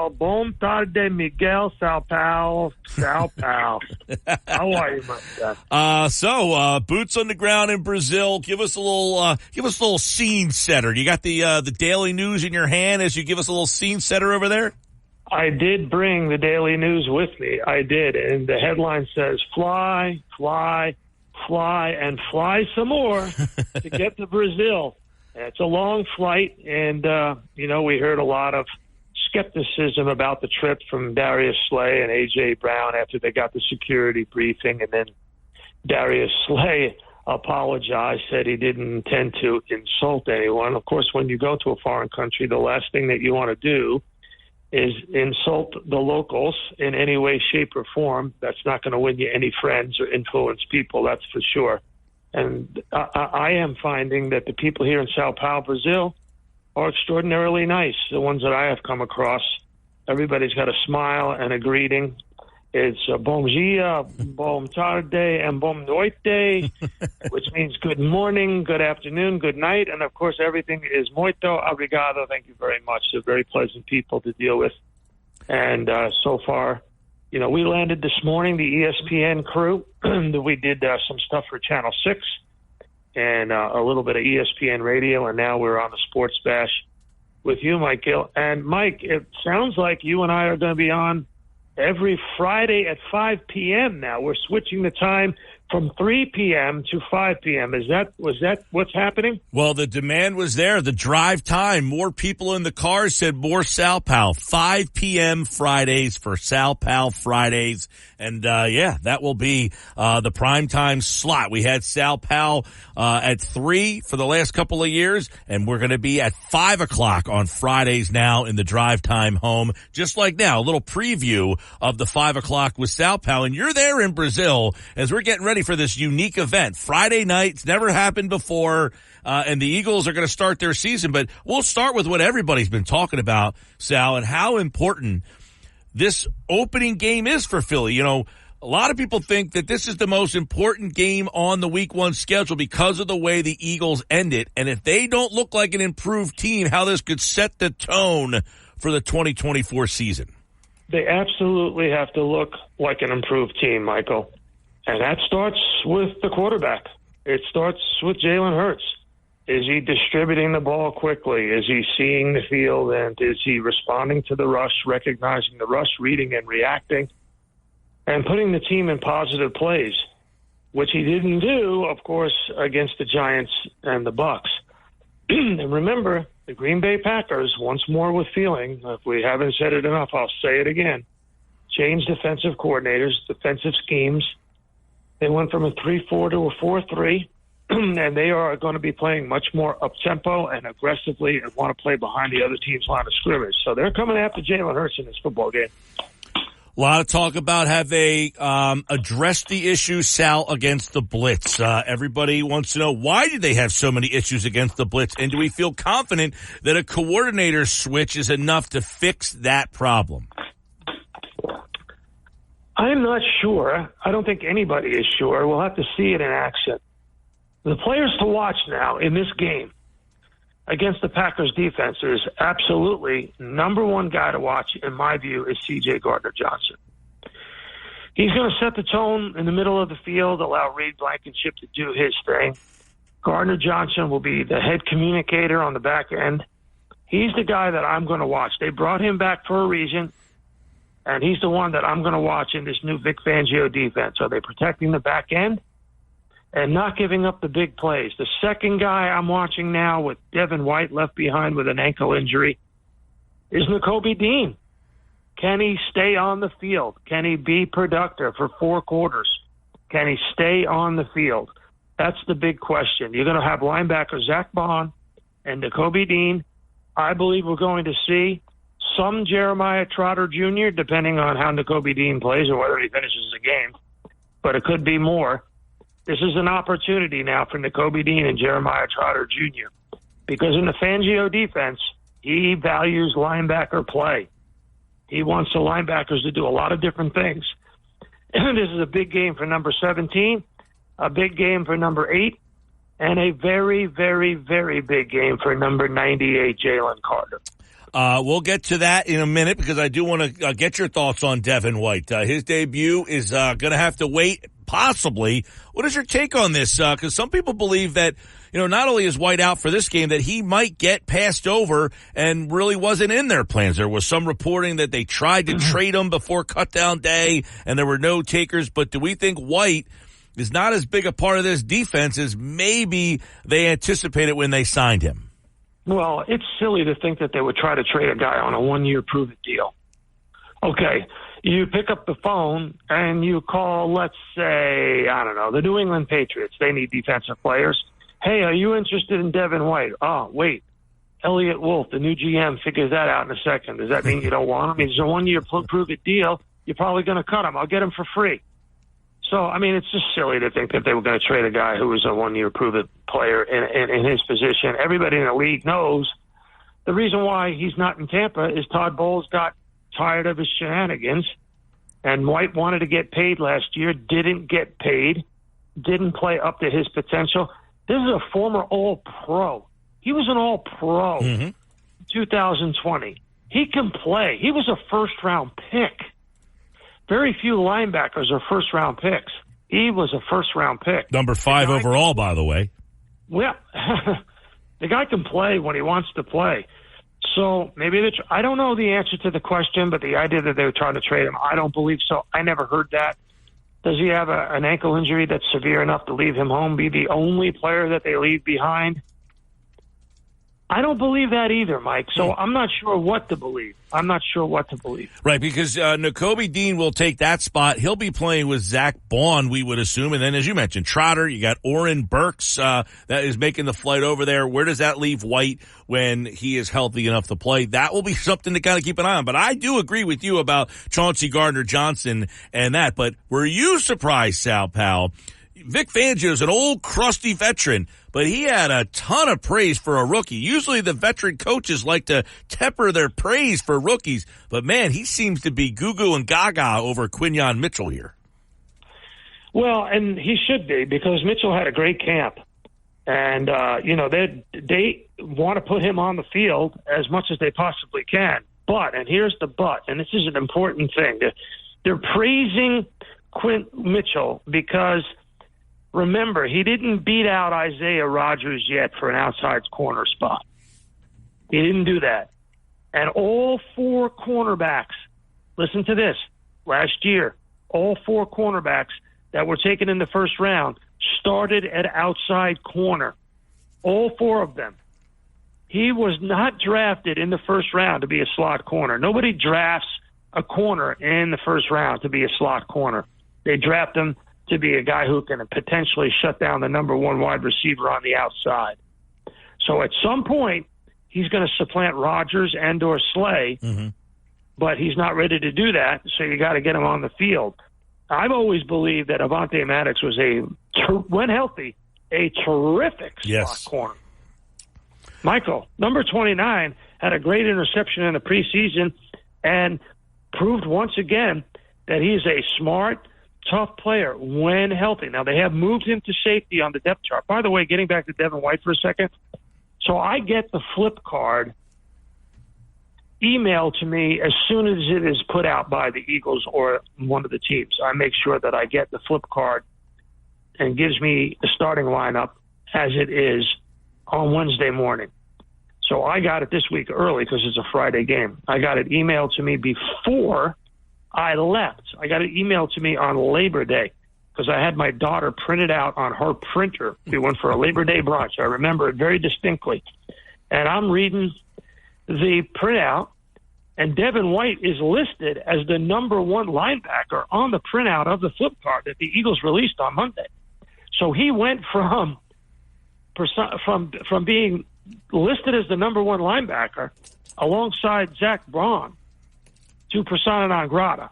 bom tarde, Miguel, Sao Paulo. How are you, my friend? So boots on the ground in Brazil. Give us a little scene setter. You got the Daily News in your hand as you give us a little scene setter over there? I did bring the Daily News with me. I did. And the headline says, fly, fly, fly, and fly some more to get to Brazil. It's a long flight, and, we heard a lot of skepticism about the trip from Darius Slay and A.J. Brown after they got the security briefing, and then Darius Slay apologized, said he didn't intend to insult anyone. Of course, when you go to a foreign country, the last thing that you want to do is insult the locals in any way, shape, or form. That's not going to win you any friends or influence people, that's for sure. And I am finding that the people here in Sao Paulo, Brazil, are extraordinarily nice, the ones that I have come across. Everybody's got a smile and a greeting. It's bom dia, bom tarde, and bom noite, which means good morning, good afternoon, good night. And, of course, everything is muito obrigado. Thank you very much. They're very pleasant people to deal with. And so far, we landed this morning, the ESPN crew. We did some stuff for Channel 6 and a little bit of ESPN radio, and now we're on the Sports Bash with you, Mike Gill. And, Mike, it sounds like you and I are going to be on every Friday at 5 p.m. now. We're switching the time from 3 p.m. to 5 p.m. Was that what's happening? Well, the demand was there. The drive time, more people in the cars said more Sao Paulo. 5 p.m. Fridays for Sao Paulo Fridays. And, that will be the primetime slot. We had Sao Paulo at 3 for the last couple of years, and we're going to be at 5 o'clock on Fridays now in the drive time home. Just like now, a little preview of the 5 o'clock with Sao Paulo. And you're there in Brazil as we're getting ready for this unique event. Friday night, it's never happened before, and the Eagles are going to start their season. But we'll start with what everybody's been talking about, Sal, and how important this opening game is for Philly. A lot of people think that this is the most important game on the Week 1 schedule because of the way the Eagles end it. And if they don't look like an improved team, how this could set the tone for the 2024 season. They absolutely have to look like an improved team, Michael. And that starts with the quarterback. It starts with Jalen Hurts. Is he distributing the ball quickly? Is he seeing the field? And is he responding to the rush, recognizing the rush, reading and reacting, and putting the team in positive plays, which he didn't do, of course, against the Giants and the Bucs. And remember, the Green Bay Packers, once more with feeling, if we haven't said it enough, I'll say it again, changed defensive coordinators, defensive schemes. They went from a 3-4 to a 4-3, and they are going to be playing much more up-tempo and aggressively and want to play behind the other team's line of scrimmage. So they're coming after Jalen Hurts in this football game. A lot of talk about have they addressed the issue, Sal, against the blitz. Everybody wants to know, why did they have so many issues against the blitz? And do we feel confident that a coordinator switch is enough to fix that problem? I'm not sure. I don't think anybody is sure. We'll have to see it in action. The players to watch now in this game against the Packers defense is absolutely number one guy to watch, in my view, is C.J. Gardner-Johnson. He's going to set the tone in the middle of the field, allow Reed Blankenship to do his thing. Gardner-Johnson will be the head communicator on the back end. He's the guy that I'm going to watch. They brought him back for a reason, and he's the one that I'm going to watch in this new Vic Fangio defense. Are they protecting the back end and not giving up the big plays? The second guy I'm watching now, with Devin White left behind with an ankle injury, is Nakobe Dean. Can he stay on the field? Can he be productive for 4 quarters? Can he stay on the field? That's the big question. You're going to have linebacker Zach Bond and Nakobe Dean. I believe we're going to see some Jeremiah Trotter Jr., depending on how Nakobe Dean plays or whether he finishes the game. But it could be more. This is an opportunity now for Nakobe Dean and Jeremiah Trotter Jr. because in the Fangio defense, he values linebacker play. He wants the linebackers to do a lot of different things. This is a big game for number 17, a big game for number 8, and a very, very, very big game for number 98, Jalen Carter. We'll get to that in a minute because I do want to get your thoughts on Devin White. His debut is going to have to wait, possibly. What is your take on this? Because some people believe that, not only is White out for this game, that he might get passed over and really wasn't in their plans. There was some reporting that they tried to trade him before cutdown day and there were no takers. But do we think White is not as big a part of this defense as maybe they anticipated when they signed him? Well, it's silly to think that they would try to trade a guy on a 1-year prove-it deal. Okay, you pick up the phone and you call, let's say, I don't know, the New England Patriots. They need defensive players. Hey, are you interested in Devin White? Oh, wait, Elliott Wolf, the new GM, figures that out in a second. Does that mean you don't want him? I mean, it's a 1-year prove-it deal. You're probably going to cut him. I'll get him for free. So, I mean, it's just silly to think that they were going to trade a guy who was a 1-year prove-it player in his position. Everybody in the league knows the reason why he's not in Tampa is Todd Bowles got tired of his shenanigans, and White wanted to get paid last year, didn't get paid, didn't play up to his potential. This is a former All-Pro. He was an All-Pro in 2020. He can play. He was a first-round pick. Very few linebackers are first-round picks. He was a first-round pick. Number 5 overall, by the way. Well, the guy can play when he wants to play. So maybe I don't know the answer to the question, but the idea that they were trying to trade him, I don't believe so. I never heard that. Does he have an ankle injury that's severe enough to leave him home, be the only player that they leave behind? I don't believe that either, Mike. So I'm not sure what to believe. Right, because Nakobe Dean will take that spot. He'll be playing with Zach Baun, we would assume. And then, as you mentioned, Trotter, you got Oren Burks that is making the flight over there. Where does that leave White when he is healthy enough to play? That will be something to kind of keep an eye on. But I do agree with you about Chauncey Gardner-Johnson and that. But were you surprised, Sal Powell? Vic Fangio is an old, crusty veteran, but he had a ton of praise for a rookie. Usually the veteran coaches like to temper their praise for rookies, but man, he seems to be goo-goo and gaga over Quinyon Mitchell here. Well, and he should be, because Mitchell had a great camp. And, they want to put him on the field as much as they possibly can. But, and here's the but, and this is an important thing, they're praising Quinn Mitchell because – remember, he didn't beat out Isaiah Rodgers yet for an outside corner spot. He didn't do that. And all 4 cornerbacks, listen to this, last year, all 4 cornerbacks that were taken in the first round started at outside corner. All 4 of them. He was not drafted in the first round to be a slot corner. Nobody drafts a corner in the first round to be a slot corner. They draft him to be a guy who can potentially shut down the number 1 wide receiver on the outside. So at some point, he's going to supplant Rodgers and or Slay, but he's not ready to do that, so you got to get him on the field. I've always believed that Avonte Maddox was when healthy, a terrific slot corner. Michael, number 29, had a great interception in the preseason and proved once again that he is a smart, tough player when healthy. Now, they have moved him to safety on the depth chart. By the way, getting back to Devin White for a second, so I get the flip card emailed to me as soon as it is put out by the Eagles or one of the teams. I make sure that I get the flip card and gives me the starting lineup as it is on Wednesday morning. So I got it this week early because it's a Friday game. I got it emailed to me before I left. I got it emailed to me on Labor Day because I had my daughter printed out on her printer. We went for a Labor Day brunch. I remember it very distinctly. And I'm reading the printout, and Devin White is listed as the number 1 linebacker on the printout of the flip card that the Eagles released on Monday. So he went from being listed as the number 1 linebacker alongside Zach Braun to persona non grata.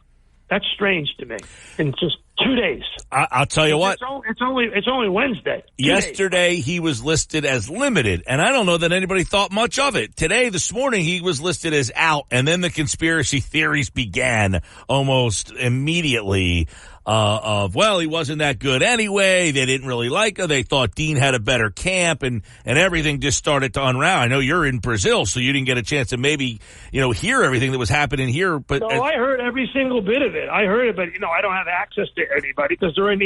That's strange to me. In just 2 days. I'll tell you what. It's only Wednesday. Yesterday he was listed as limited, and I don't know that anybody thought much of it. This morning, he was listed as out, and then the conspiracy theories began almost immediately. He wasn't that good anyway. They didn't really like him. They thought Dean had a better camp, and everything just started to unravel. I know you're in Brazil, so you didn't get a chance to maybe, hear everything that was happening here. But no, I heard every single bit of it. I heard it, but I don't have access to anybody because they're in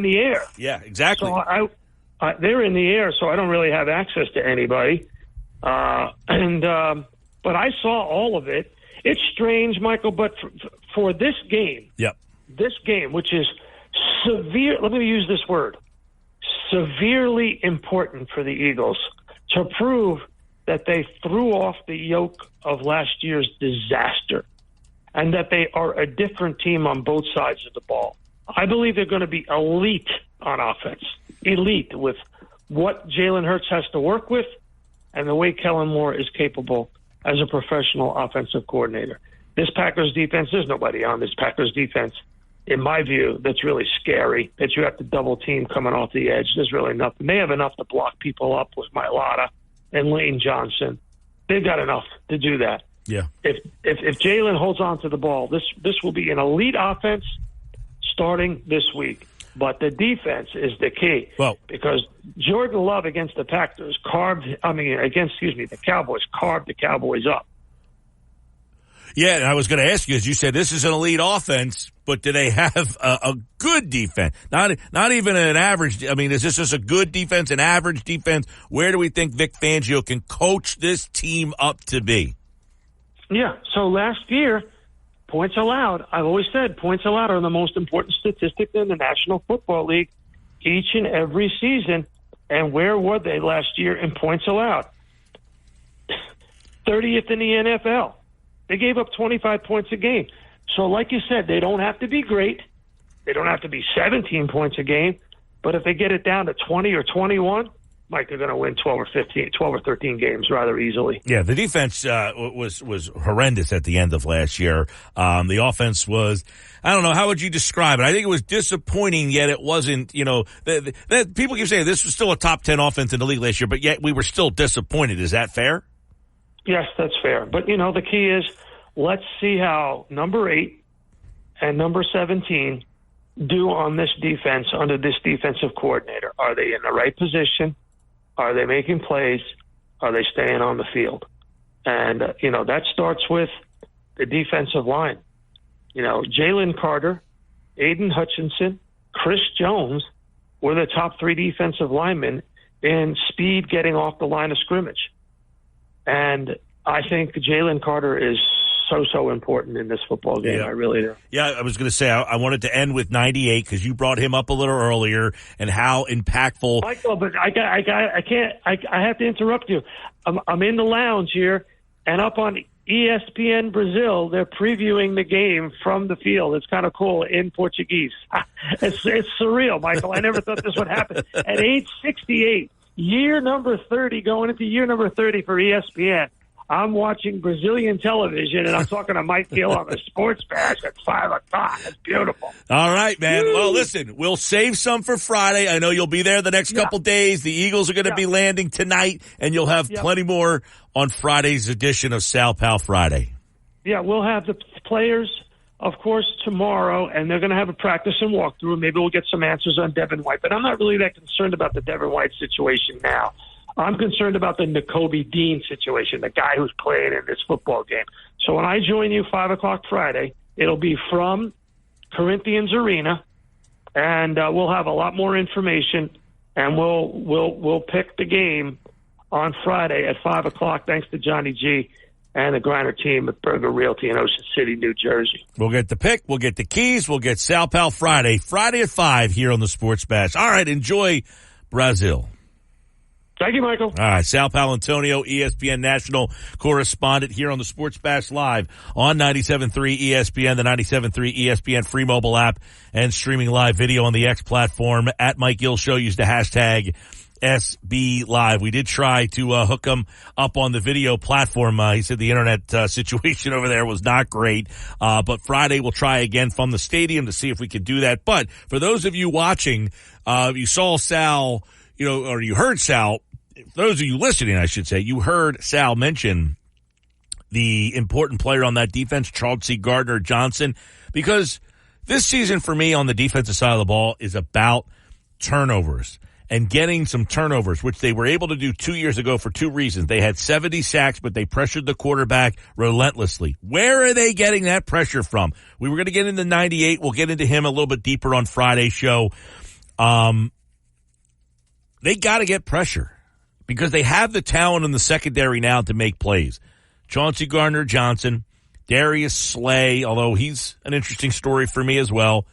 the air. Yeah, exactly. So they're in the air, so I don't really have access to anybody. But I saw all of it. It's strange, Michael, but for this game. Yep. This game, which is severe, let me use this word, severely important for the Eagles to prove that they threw off the yoke of last year's disaster and that they are a different team on both sides of the ball. I believe they're going to be elite on offense, elite with what Jalen Hurts has to work with and the way Kellen Moore is capable as a professional offensive coordinator. This Packers defense, there's nobody on this Packers defense, in my view, that's really scary, that you have to double team coming off the edge. There's really nothing. They have enough to block people up with Mailata and Lane Johnson. They've got enough to do that. Yeah. If Jalen holds on to the ball, this will be an elite offense starting this week. But the defense is the key. Well, because Jordan Love against the Cowboys carved the Cowboys up. Yeah, and I was going to ask you, as you said, this is an elite offense, but do they have a good defense? Not even an average. I mean, is this just a good defense, an average defense? Where do we think Vic Fangio can coach this team up to be? Yeah, so last year, points allowed, I've always said points allowed are the most important statistic in the National Football League each and every season. And where were they last year in points allowed? 30th in the NFL. They gave up 25 points a game. So like you said, they don't have to be great. They don't have to be 17 points a game. But if they get it down to 20 or 21, Mike, they're going to win 12 or 13 games rather easily. Yeah, the defense was horrendous at the end of last year. The offense was, I don't know, how would you describe it? I think it was disappointing, yet it wasn't, people keep saying this was still a top 10 offense in the league last year, but yet we were still disappointed. Is that fair? Yes, that's fair. But, the key is let's see how number 8 and number 17 do on this defense under this defensive coordinator. Are they in the right position? Are they making plays? Are they staying on the field? And, that starts with the defensive line. Jalen Carter, Aiden Hutchinson, Chris Jones were the top 3 defensive linemen in speed getting off the line of scrimmage. And I think Jalen Carter is so important in this football game. Yeah. I really do. Yeah, I was going to say, I wanted to end with 98 because you brought him up a little earlier and how impactful. Michael, but I have to interrupt you. I'm in the lounge here, and up on ESPN Brazil, they're previewing the game from the field. It's kind of cool in Portuguese. It's surreal, Michael. I never thought this would happen. At age 68, year number 30, going into year number 30 for ESPN, I'm watching Brazilian television, and I'm talking to Mike Gill on the Sports Bash at 5 o'clock. It's beautiful. All right, man. Woo. Well, listen, we'll save some for Friday. I know you'll be there the next couple days. The Eagles are going to be landing tonight, and you'll have plenty more on Friday's edition of Sal Pal Friday. Yeah, we'll have the players, of course, tomorrow, and they're going to have a practice and walkthrough. Maybe we'll get some answers on Devin White, but I'm not really that concerned about the Devin White situation now. I'm concerned about the Nakobe Dean situation, the guy who's playing in this football game. So when I join you 5 o'clock Friday, it'll be from Corinthians Arena, and we'll have a lot more information, and we'll pick the game on Friday at 5 o'clock, thanks to Johnny G and the Griner team at Berger Realty in Ocean City, New Jersey. We'll get the pick, we'll get the keys, we'll get Sal Pal Friday at 5 here on the Sports Bash. All right, enjoy Brazil. Thank you, Michael. All right, Sal Palantonio, ESPN national correspondent here on the Sports Bash Live on 97.3 ESPN, the 97.3 ESPN free mobile app, and streaming live video on the X platform. At Mike Gill Show, use the hashtag SB Live. We did try to hook him up on the video platform. He said the internet situation over there was not great. But Friday we'll try again from the stadium to see if we could do that. But for those of you watching, you saw Sal, or you heard Sal, for those of you listening, I should say, you heard Sal mention the important player on that defense, Chauncey Gardner-Johnson, because this season for me on the defensive side of the ball is about turnovers and getting some turnovers, which they were able to do 2 years ago for 2 reasons. They had 70 sacks, but they pressured the quarterback relentlessly. Where are they getting that pressure from? We were going to get into 98. We'll get into him a little bit deeper on Friday's show. They got to get pressure because they have the talent in the secondary now to make plays. Chauncey Gardner-Johnson, Darius Slay, although he's an interesting story for me as well.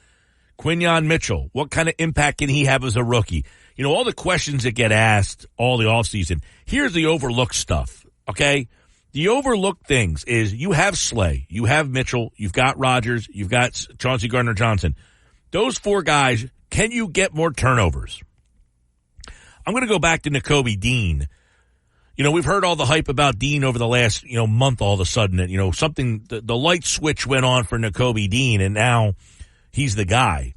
Quinyon Mitchell, what kind of impact can he have as a rookie? All the questions that get asked all the offseason. Here's the overlooked stuff, okay? The overlooked things is you have Slay, you have Mitchell, you've got Rodgers, you've got Chauncey Gardner-Johnson. Those 4 guys, can you get more turnovers? I'm going to go back to Nakobe Dean. we've heard all the hype about Dean over the last, month all of a sudden. And, the light switch went on for Nakobe Dean, and now he's the guy.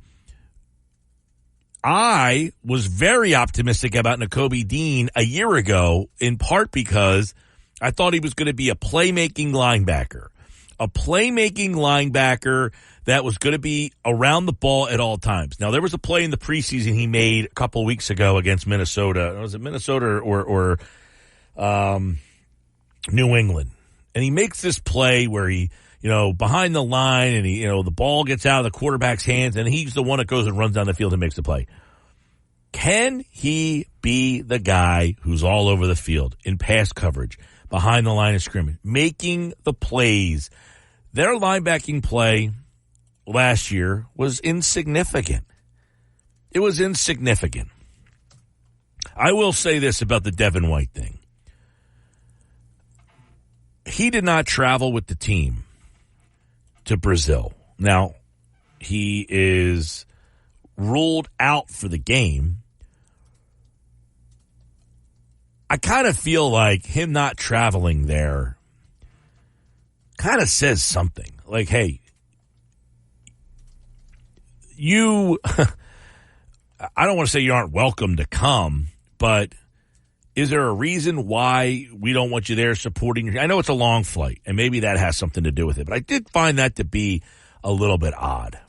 I was very optimistic about Nakobe Dean a year ago, in part because I thought he was going to be a playmaking linebacker. A playmaking linebacker that was going to be around the ball at all times. Now, there was a play in the preseason he made a couple of weeks ago against Minnesota. Was it Minnesota or New England? And he makes this play where he, behind the line, and he, the ball gets out of the quarterback's hands, and he's the one that goes and runs down the field and makes the play. Can he be the guy who's all over the field in pass coverage, behind the line of scrimmage, making the plays? Their linebacking play last year was insignificant. It was insignificant. I will say this about the Devin White thing. He did not travel with the team to Brazil. Now, he is ruled out for the game. I kind of feel like him not traveling there kind of says something. Like, hey, I don't want to say you aren't welcome to come, but is there a reason why we don't want you there supporting? I know it's a long flight, and maybe that has something to do with it, but I did find that to be a little bit odd.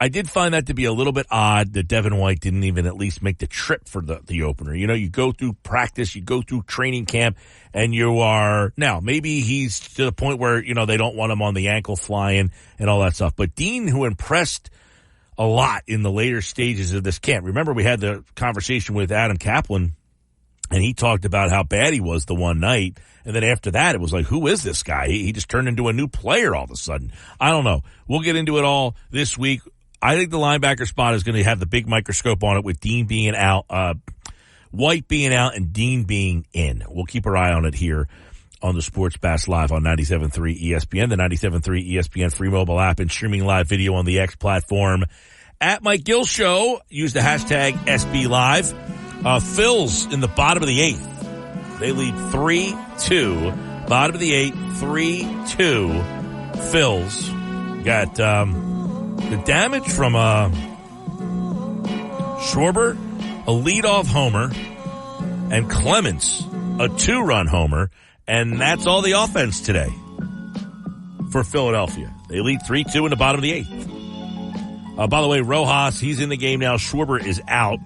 I did find that to be a little bit odd that Devin White didn't even at least make the trip for the opener. You go through practice, you go through training camp, and you are – now, maybe he's to the point where, they don't want him on the ankle flying and all that stuff. But Dean, who impressed a lot in the later stages of this camp. Remember, we had the conversation with Adam Kaplan, and he talked about how bad he was the one night. And then after that, it was like, who is this guy? He just turned into a new player all of a sudden. I don't know. We'll get into it all this week. I think the linebacker spot is going to have the big microscope on it with Dean being out, White being out, and Dean being in. We'll keep our eye on it here on the Sports Bash Live on 97.3 ESPN, the 97.3 ESPN free mobile app, and streaming live video on the X platform. At Mike Gill Show, use the hashtag SBLive. Phil's in the bottom of the eighth. They lead 3-2. Bottom of the eighth, 3-2. Phil's got the damage from Schwarber, a leadoff homer, and Clements, a 2-run homer, and that's all the offense today for Philadelphia. They lead 3-2 in the bottom of the eighth. By the way, Rojas, he's in the game now. Schwarber is out.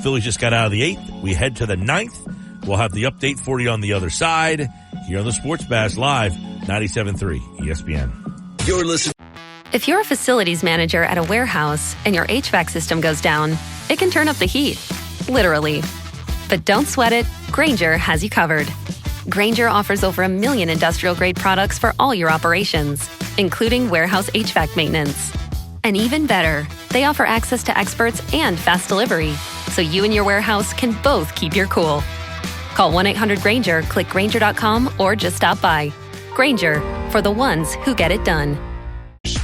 Phillies just got out of the eighth. We head to the ninth. We'll have the update for you on the other side here on the Sports Bash Live, 97.3 ESPN. You're listening. If you're a facilities manager at a warehouse and your HVAC system goes down, it can turn up the heat, literally. But don't sweat it. Grainger has you covered. Grainger offers over 1 million industrial-grade products for all your operations, including warehouse HVAC maintenance. And even better, they offer access to experts and fast delivery, so you and your warehouse can both keep your cool. Call 1-800-GRAINGER, click Grainger.com, or just stop by. Grainger, for the ones who get it done.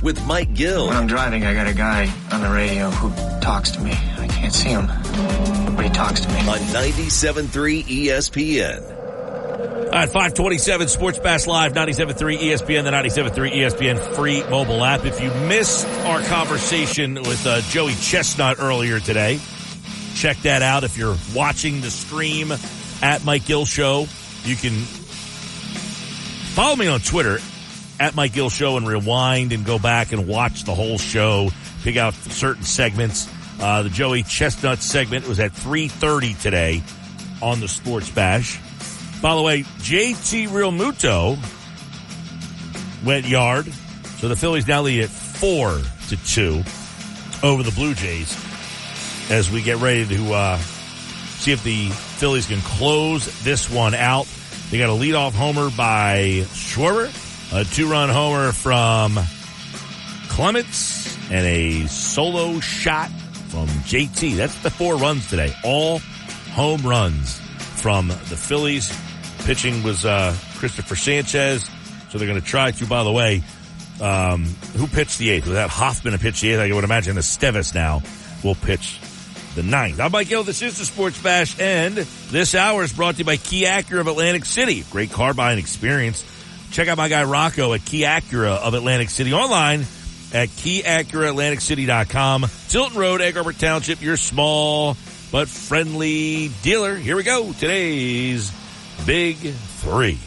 With Mike Gill. When I'm driving, I got a guy on the radio who talks to me. I can't see him, but he talks to me. On 97.3 ESPN. All right, 527 Sports Bash Live, 97.3 ESPN, the 97.3 ESPN free mobile app. If you missed our conversation with Joey Chestnut earlier today, check that out. If you're watching the stream at Mike Gill Show, you can follow me on Twitter at Mike Gill Show and rewind and go back and watch the whole show, pick out certain segments. The Joey Chestnut segment was at 3:30 today on the Sports Bash. By the way, JT Realmuto went yard, so the Phillies now lead at 4-2 over the Blue Jays as we get ready to see if the Phillies can close this one out. They got a leadoff homer by Schwarber, a 2-run homer from Clements, and a solo shot from JT. That's the 4 runs today. All home runs from the Phillies. Pitching was Christopher Sanchez, so they're going to try to, by the way, who pitched the 8th? Was that Hoffman who pitched the 8th? I would imagine Esteves now will pitch the 9th. I'm Mike Gill. This is the Sports Bash, and this hour is brought to you by Key Acura of Atlantic City. Great car buying experience. Check out my guy Rocco at Key Acura of Atlantic City online at KeyAcuraAtlanticCity.com. Tilton Road, Egg Harbor Township, your small but friendly dealer. Here we go. Today's Big Three.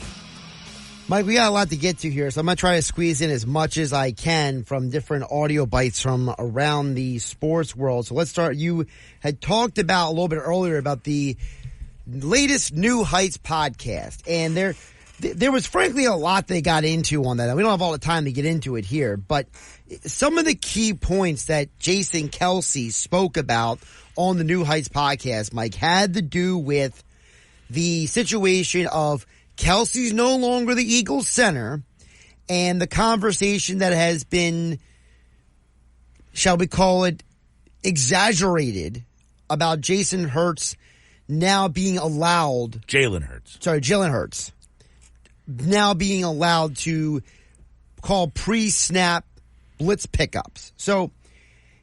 Mike, we got a lot to get to here, so I'm going to try to squeeze in as much as I can from different audio bites from around the sports world. So let's start. You had talked about a little bit earlier about the latest New Heights podcast, and there was frankly a lot they got into on that. We don't have all the time to get into it here, but some of the key points that Jason Kelce spoke about on the New Heights podcast, Mike, had to do with the situation of Kelce's no longer the Eagles center, and the conversation that has been, shall we call it, exaggerated about Jalen Hurts now being allowed. Jalen Hurts now being allowed to call pre-snap blitz pickups. So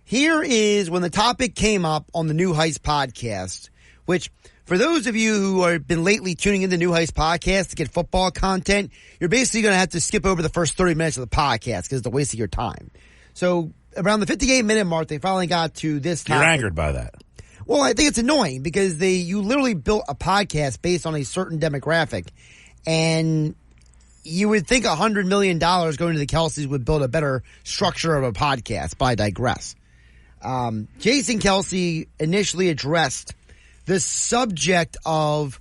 here is when the topic came up on the New Heights podcast, which for those of you who have been lately tuning into New Heights podcast to get football content, you're basically going to have to skip over the first 30 minutes of the podcast because it's a waste of your time. So around the 58-minute mark, they finally got to this topic. You're angered by that. Well, I think it's annoying because you literally built a podcast based on a certain demographic, and you would think $100 million going to the Kelces would build a better structure of a podcast, but I digress. Jason Kelce initially addressed the subject of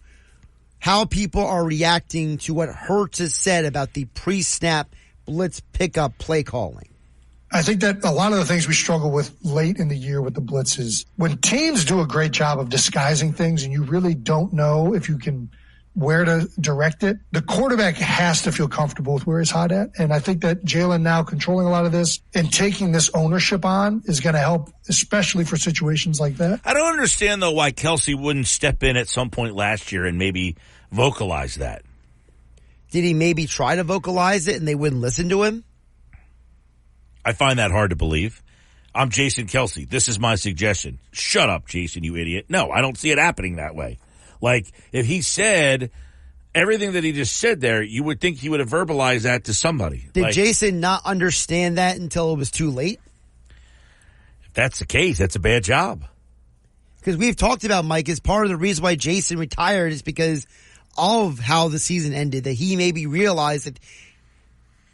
how people are reacting to what Hurts has said about the pre-snap blitz pickup play calling. I think that a lot of the things we struggle with late in the year with the blitzes, when teams do a great job of disguising things and you really don't know if you can where to direct it, the quarterback has to feel comfortable with where he's hot at. And I think that Jalen now controlling a lot of this and taking this ownership on is going to help, especially for situations like that. I don't understand, though, why Kelce wouldn't step in at some point last year and maybe vocalize that. Did he maybe try to vocalize it and they wouldn't listen to him? I find that hard to believe. I'm Jason Kelce. This is my suggestion. Shut up, Jason, you idiot. No, I don't see it happening that way. Like, if he said everything that he just said there, you would think he would have verbalized that to somebody. Did Jason not understand that until it was too late? If that's the case, that's a bad job. Because we've talked about, Mike, as part of the reason why Jason retired is because of how the season ended, that he maybe realized that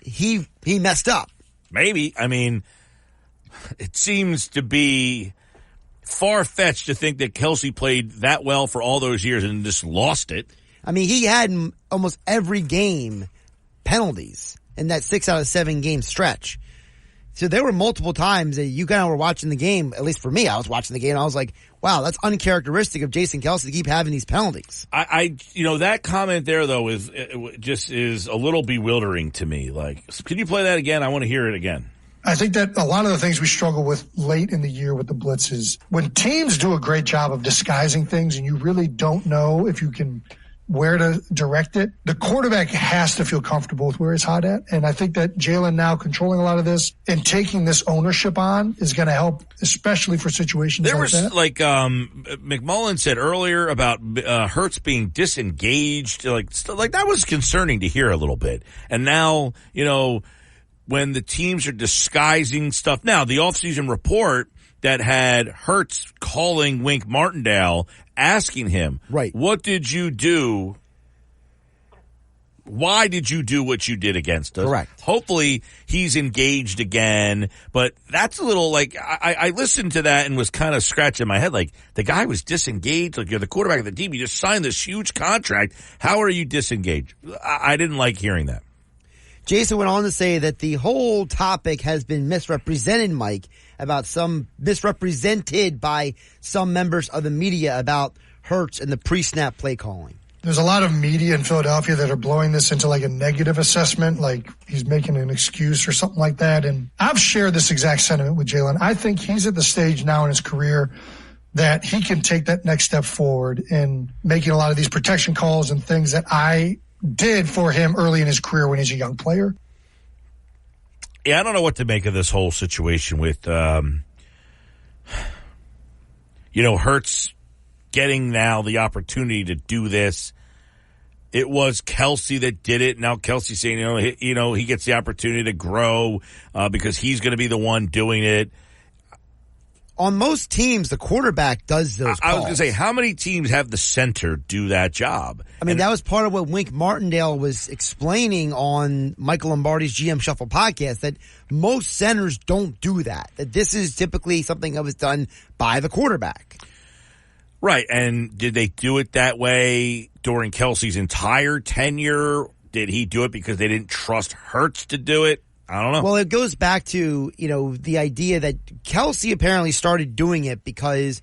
he messed up. Maybe. I mean, it seems to be far-fetched to think that Kelce played that well for all those years and just lost it. I mean, he had in almost every game penalties in that 6 out of 7 game stretch. So there were multiple times that you kind of were watching the game, at least for me, I was watching the game, and I was like, wow, that's uncharacteristic of Jason Kelce to keep having these penalties. That comment there, though, is a little bewildering to me. Like, can you play that again? I want to hear it again. I think that a lot of the things we struggle with late in the year with the blitzes, when teams do a great job of disguising things and you really don't know if you can where to direct it, the quarterback has to feel comfortable with where he's hot at. And I think that Jalen now controlling a lot of this and taking this ownership on is going to help, especially for situations like that. There was, like McMullen said earlier about Hurts being disengaged. Like that was concerning to hear a little bit. And now, when the teams are disguising stuff. Now, the offseason report that had Hurts calling Wink Martindale, asking him, right, what did you do? Why did you do what you did against us? Correct. Hopefully he's engaged again, but that's a little like, I listened to that and was kind of scratching my head. Like, the guy was disengaged. Like, you're the quarterback of the team. You just signed this huge contract. How are you disengaged? I didn't like hearing that. Jason went on to say that the whole topic has been misrepresented, Mike, misrepresented by some members of the media about Hurts and the pre-snap play calling. There's a lot of media in Philadelphia that are blowing this into like a negative assessment, like he's making an excuse or something like that. And I've shared this exact sentiment with Jalen. I think he's at the stage now in his career that he can take that next step forward in making a lot of these protection calls and things that I did for him early in his career when he's a young player. Yeah, I don't know what to make of this whole situation with Hurts getting now the opportunity to do this. It was Kelsey that did it. Now Kelsey's saying, he gets the opportunity to grow because he's going to be the one doing it. On most teams, the quarterback does those calls. I was going to say, how many teams have the center do that job? I mean, that was part of what Wink Martindale was explaining on Michael Lombardi's GM Shuffle podcast, that most centers don't do that. That this is typically something that was done by the quarterback. Right, and did they do it that way during Kelsey's entire tenure? Did he do it because they didn't trust Hurts to do it? I don't know. Well, it goes back to, the idea that Kelsey apparently started doing it because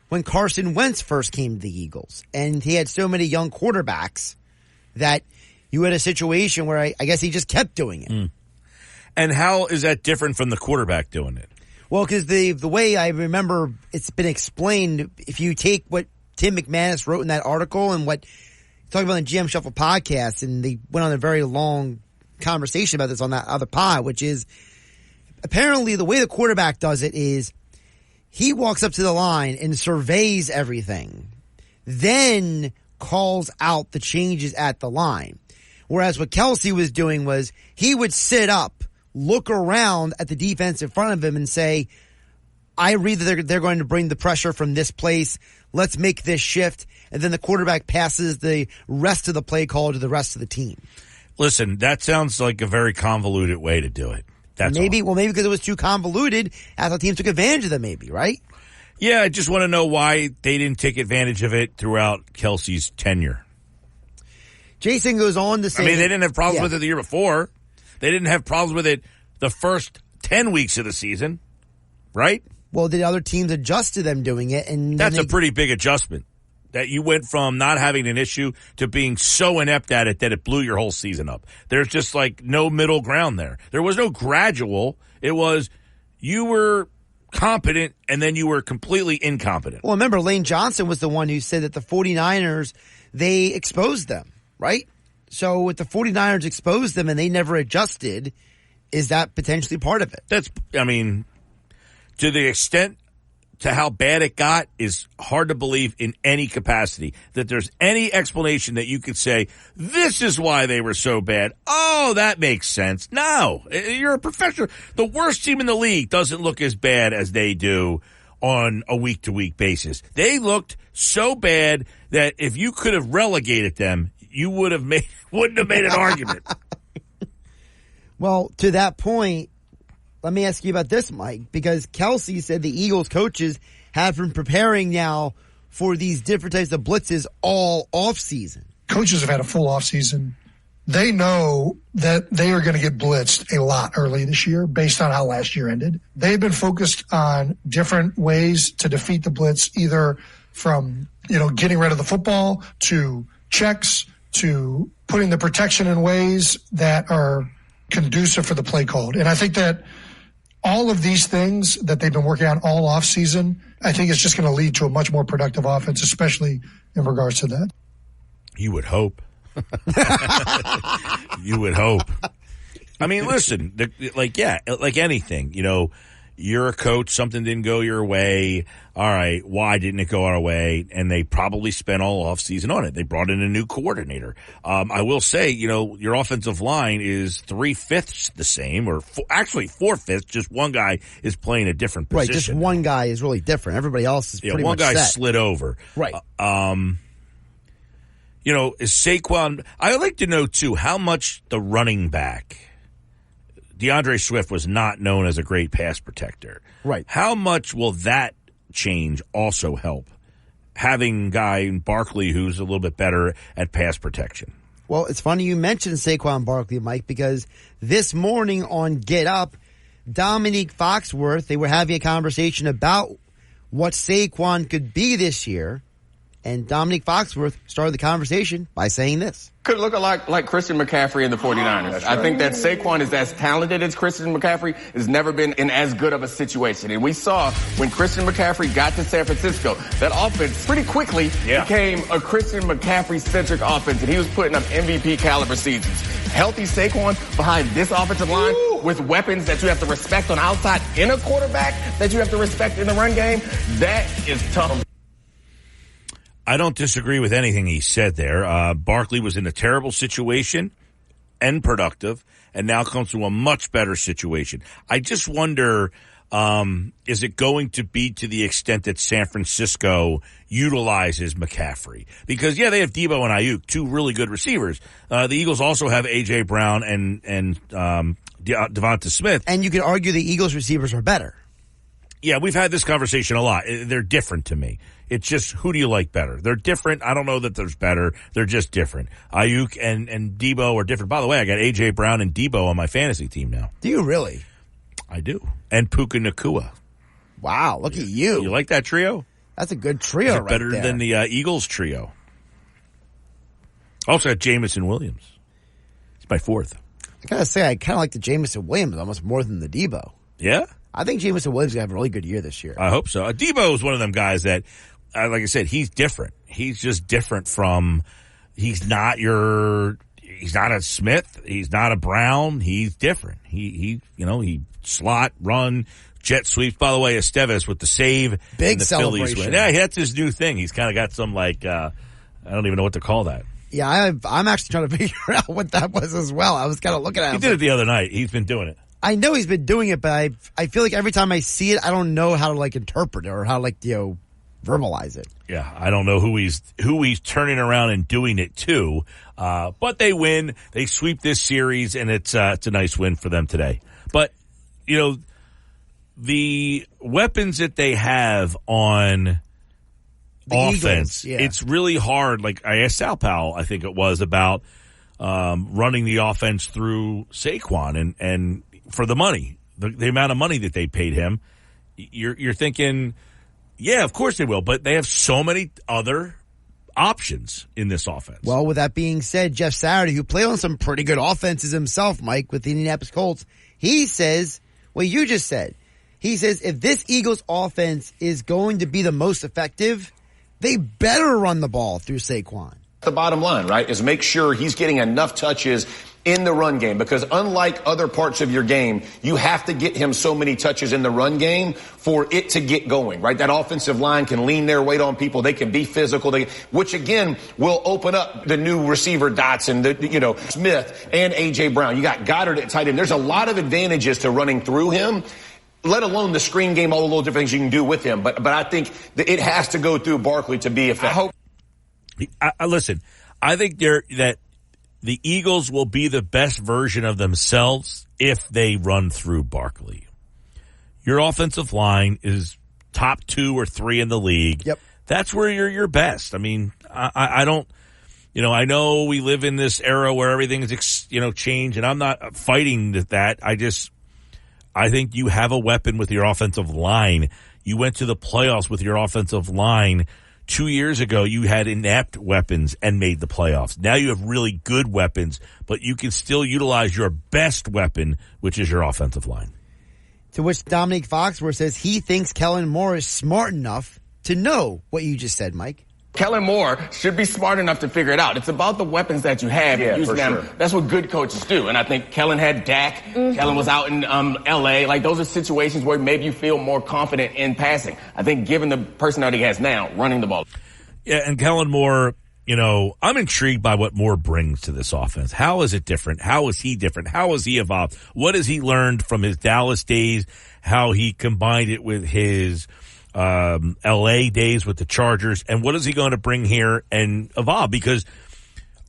when Carson Wentz first came to the Eagles, and he had so many young quarterbacks that you had a situation where I guess he just kept doing it. And how is that different from the quarterback doing it? Well, because the way I remember it's been explained, if you take what Tim McManus wrote in that article and what talking about in the GM Shuffle podcast, and they went on a very long conversation about this on that other pod, which is apparently the way the quarterback does it is he walks up to the line and surveys everything, then calls out the changes at the line. Whereas what Kelsey was doing was he would sit up, look around at the defense in front of him and say, I read that they're going to bring the pressure from this place. Let's make this shift. And then the quarterback passes the rest of the play call to the rest of the team. Listen, that sounds like a very convoluted way to do it. That's maybe because it was too convoluted, other teams took advantage of them, maybe, right? Yeah, I just want to know why they didn't take advantage of it throughout Kelsey's tenure. Jason goes on to say, they didn't have problems with it the year before. They didn't have problems with it the first 10 weeks of the season, right? Well, the other teams adjust to them doing it, and that's a pretty big adjustment. That you went from not having an issue to being so inept at it that it blew your whole season up. There's just no middle ground there. There was no gradual. It was you were competent and then you were completely incompetent. Well, remember, Lane Johnson was the one who said that the 49ers, they exposed them, right? So if the 49ers exposed them and they never adjusted, is that potentially part of it? To the extent to how bad it got is hard to believe in any capacity. That there's any explanation that you could say, this is why they were so bad. Oh, that makes sense. No, you're a professional. The worst team in the league doesn't look as bad as they do on a week-to-week basis. They looked so bad that if you could have relegated them, you wouldn't have made an argument. Well, to that point, let me ask you about this, Mike, because Kelsey said the Eagles coaches have been preparing now for these different types of blitzes all offseason. Coaches have had a full offseason. They know that they are going to get blitzed a lot early this year based on how last year ended. They've been focused on different ways to defeat the blitz, either from, getting rid of the football to checks to putting the protection in ways that are conducive for the play called. And I think that all of these things that they've been working on all off season, I think it's just going to lead to a much more productive offense, especially in regards to that. You would hope. You would hope. Listen, like anything, you're a coach, something didn't go your way. All right, why didn't it go our way? And they probably spent all offseason on it. They brought in a new coordinator. I will say, your offensive line is 3/5 the same, or actually 4/5. Just one guy is playing a different position. Right, just one guy is really different. Everybody else is pretty much one guy set. slid over. Right. Is Saquon, I would like to know, too, how much the running back, DeAndre Swift, was not known as a great pass protector. Right. How much will that change also help? Having a guy in Barkley who's a little bit better at pass protection. Well, it's funny you mentioned Saquon Barkley, Mike, because this morning on Get Up, Dominique Foxworth, they were having a conversation about what Saquon could be this year. And Dominique Foxworth started the conversation by saying this. Could look a lot like Christian McCaffrey in the 49ers. I think that Saquon is as talented as Christian McCaffrey, has never been in as good of a situation. And we saw when Christian McCaffrey got to San Francisco, that offense pretty quickly became a Christian McCaffrey-centric offense, and he was putting up MVP caliber seasons. Healthy Saquon behind this offensive line with weapons that you have to respect on outside in a quarterback that you have to respect in the run game, that is tough. I don't disagree with anything he said there. Barkley was in a terrible situation and productive, and now comes to a much better situation. I just wonder, is it going to be to the extent that San Francisco utilizes McCaffrey? Because, they have Debo and Ayuk, two really good receivers. The Eagles also have A.J. Brown and Devonta Smith. And you could argue the Eagles receivers are better. Yeah, we've had this conversation a lot. They're different to me. It's just, who do you like better? They're different. I don't know that there's better. They're just different. Ayuk and Debo are different. By the way, I got A.J. Brown and Debo on my fantasy team now. Do you really? I do. And Puka Nacua. Wow, look at you. You like that trio? That's a good trio right better there. Than the Eagles trio. Also got Jameson Williams. He's my fourth. I gotta say, I kind of like the Jameson Williams almost more than the Debo. Yeah? I think Jameson Williams is going to have a really good year this year. I hope so. Debo is one of them guys that, like I said, he's different. He's just different from, he's not a Smith. He's not a Brown. He's different. He slot, run, jet sweeps. By the way, Estevez with the save. Big and the celebration. Phillies win. Yeah, that's his new thing. He's kind of got some I don't even know what to call that. Yeah, I'm actually trying to figure out what that was as well. I was kind of looking at it. He did it the other night. He's been doing it. I know he's been doing it, but I feel like every time I see it, I don't know how to interpret it or how verbalize it. Yeah, I don't know who he's turning around and doing it to. But they win. They sweep this series, and it's a nice win for them today. But the weapons that they have on the offense, Eagles, it's really hard. Like I asked Sal Powell, I think it was about running the offense through Saquon and for the money, the amount of money that they paid him. You're thinking, yeah, of course they will, but they have so many other options in this offense. Well, with that being said, Jeff Saturday, who played on some pretty good offenses himself, Mike, with the Indianapolis Colts, he says what you just said. He says if this Eagles offense is going to be the most effective, they better run the ball through Saquon. The bottom line, right, is make sure he's getting enough touches in the run game, because unlike other parts of your game, you have to get him so many touches in the run game for it to get going, right? That offensive line can lean their weight on people. They can be physical, which again will open up the new receiver Dotson, Smith and A.J. Brown. You got Goddard at tight end. There's a lot of advantages to running through him, let alone the screen game, all the little different things you can do with him. But I think that it has to go through Barkley to be effective. Listen, I think that the Eagles will be the best version of themselves if they run through Barkley. Your offensive line is top 2 or 3 in the league. Yep. That's where you're your best. I mean, I don't, I know we live in this era where everything is, changed, and I'm not fighting that. I think you have a weapon with your offensive line. You went to the playoffs with your offensive line. 2 years ago, you had inept weapons and made the playoffs. Now you have really good weapons, but you can still utilize your best weapon, which is your offensive line. To which Dominique Foxworth says he thinks Kellen Moore is smart enough to know what you just said, Mike. Kellen Moore should be smart enough to figure it out. It's about the weapons that you have and using them. Sure. That's what good coaches do. And I think Kellen had Dak. Mm-hmm. Kellen was out in L.A. Like, those are situations where maybe you feel more confident in passing. I think given the personality he has now, running the ball. Yeah, and Kellen Moore, I'm intrigued by what Moore brings to this offense. How is it different? How is he different? How has he evolved? What has he learned from his Dallas days? How he combined it with his LA days with the Chargers, and what is he going to bring here and evolve? Because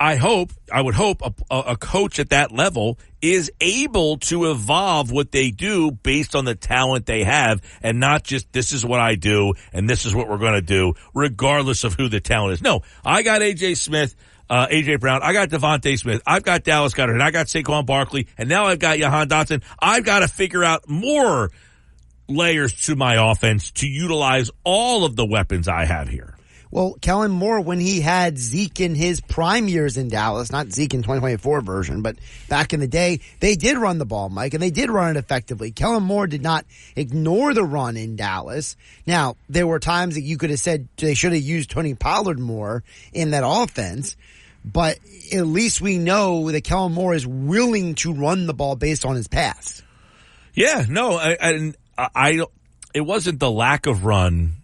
I would hope a coach at that level is able to evolve what they do based on the talent they have, and not just this is what I do and this is what we're going to do regardless of who the talent is. No, I got A.J. Smith, A.J. Brown, I got Devontae Smith, I've got Dallas Goedert, and I got Saquon Barkley, and now I've got Jahan Dotson. I've got to figure out more layers to my offense to utilize all of the weapons I have here. Well, Kellen Moore, when he had Zeke in his prime years in Dallas, not Zeke in 2024 version, but back in the day, they did run the ball, Mike, and they did run it effectively. Kellen Moore did not ignore the run in Dallas. Now, there were times that you could have said they should have used Tony Pollard more in that offense, but at least we know that Kellen Moore is willing to run the ball based on his past. Yeah, no, it wasn't the lack of run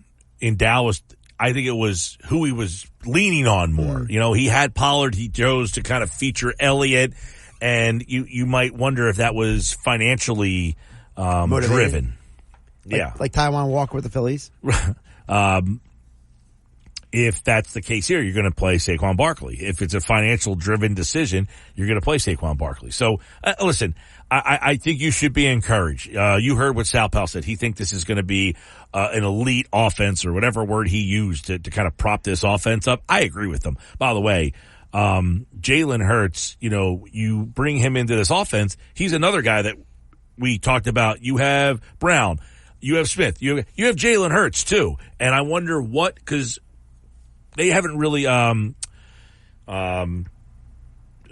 in Dallas. I think it was who he was leaning on more. You know, he had Pollard. He chose to kind of feature Elliott, and you might wonder if that was financially driven. Like Taiwan Walker with the Phillies. If that's the case here, you're going to play Saquon Barkley. If it's a financial driven decision, you're going to play Saquon Barkley. So listen, I think you should be encouraged. You heard what Sal Pal said. He thinks this is going to be an elite offense, or whatever word he used to kind of prop this offense up. I agree with him. By the way, Jalen Hurts, you bring him into this offense. He's another guy that we talked about. You have Brown, you have Smith, you have Jalen Hurts too. And I wonder because they haven't really,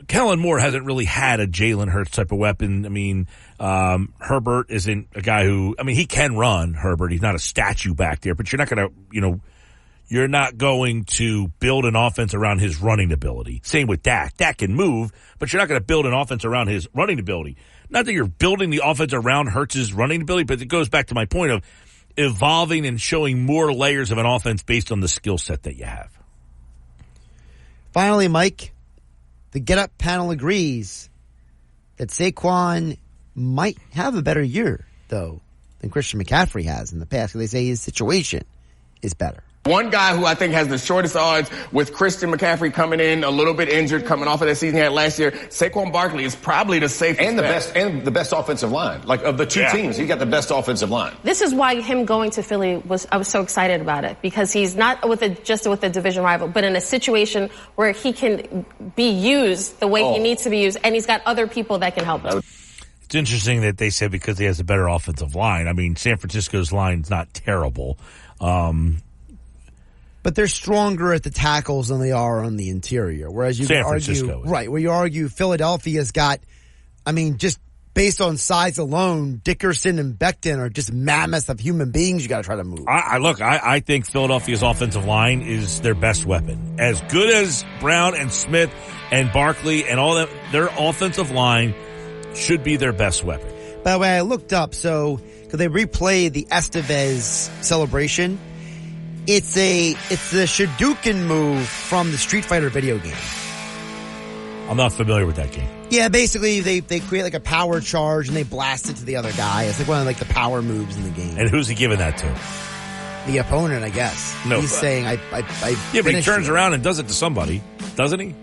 Kellen Moore hasn't really had a Jalen Hurts type of weapon. I mean, Herbert isn't a guy who, he can run, Herbert. He's not a statue back there, but you're not going to, you're not going to build an offense around his running ability. Same with Dak. Dak can move, but you're not going to build an offense around his running ability. Not that you're building the offense around Hurts' running ability, but it goes back to my point of evolving and showing more layers of an offense based on the skill set that you have. Finally, Mike, the Get Up panel agrees that Saquon might have a better year, though, than Christian McCaffrey has in the past. They say his situation is better. One guy who I think has the shortest odds with Christian McCaffrey coming in a little bit injured, coming off of that season he had last year, Saquon Barkley is probably the safest and the best offensive line. Like of the two teams, he got the best offensive line. This is why him going to Philly I was so excited about it, because he's not just with a division rival, but in a situation where he can be used the way he needs to be used, and he's got other people that can help him. It's interesting that they said because he has a better offensive line. San Francisco's line's not terrible. But they're stronger at the tackles than they are on the interior. Whereas you San could Francisco argue, right, where you argue Philadelphia's got, just based on size alone, Dickerson and Becton are just mammoths of human beings you got to try to move. I think Philadelphia's offensive line is their best weapon. As good as Brown and Smith and Barkley and all that, their offensive line should be their best weapon. By the way, I looked up, because they replayed the Estevez celebration. It's the Shoryuken move from the Street Fighter video game. I'm not familiar with that game. Yeah, basically they create like a power charge and they blast it to the other guy. It's like one of the power moves in the game. And who's he giving that to? The opponent, I guess. No, he's saying I yeah, but he turns around and does it to somebody, doesn't he?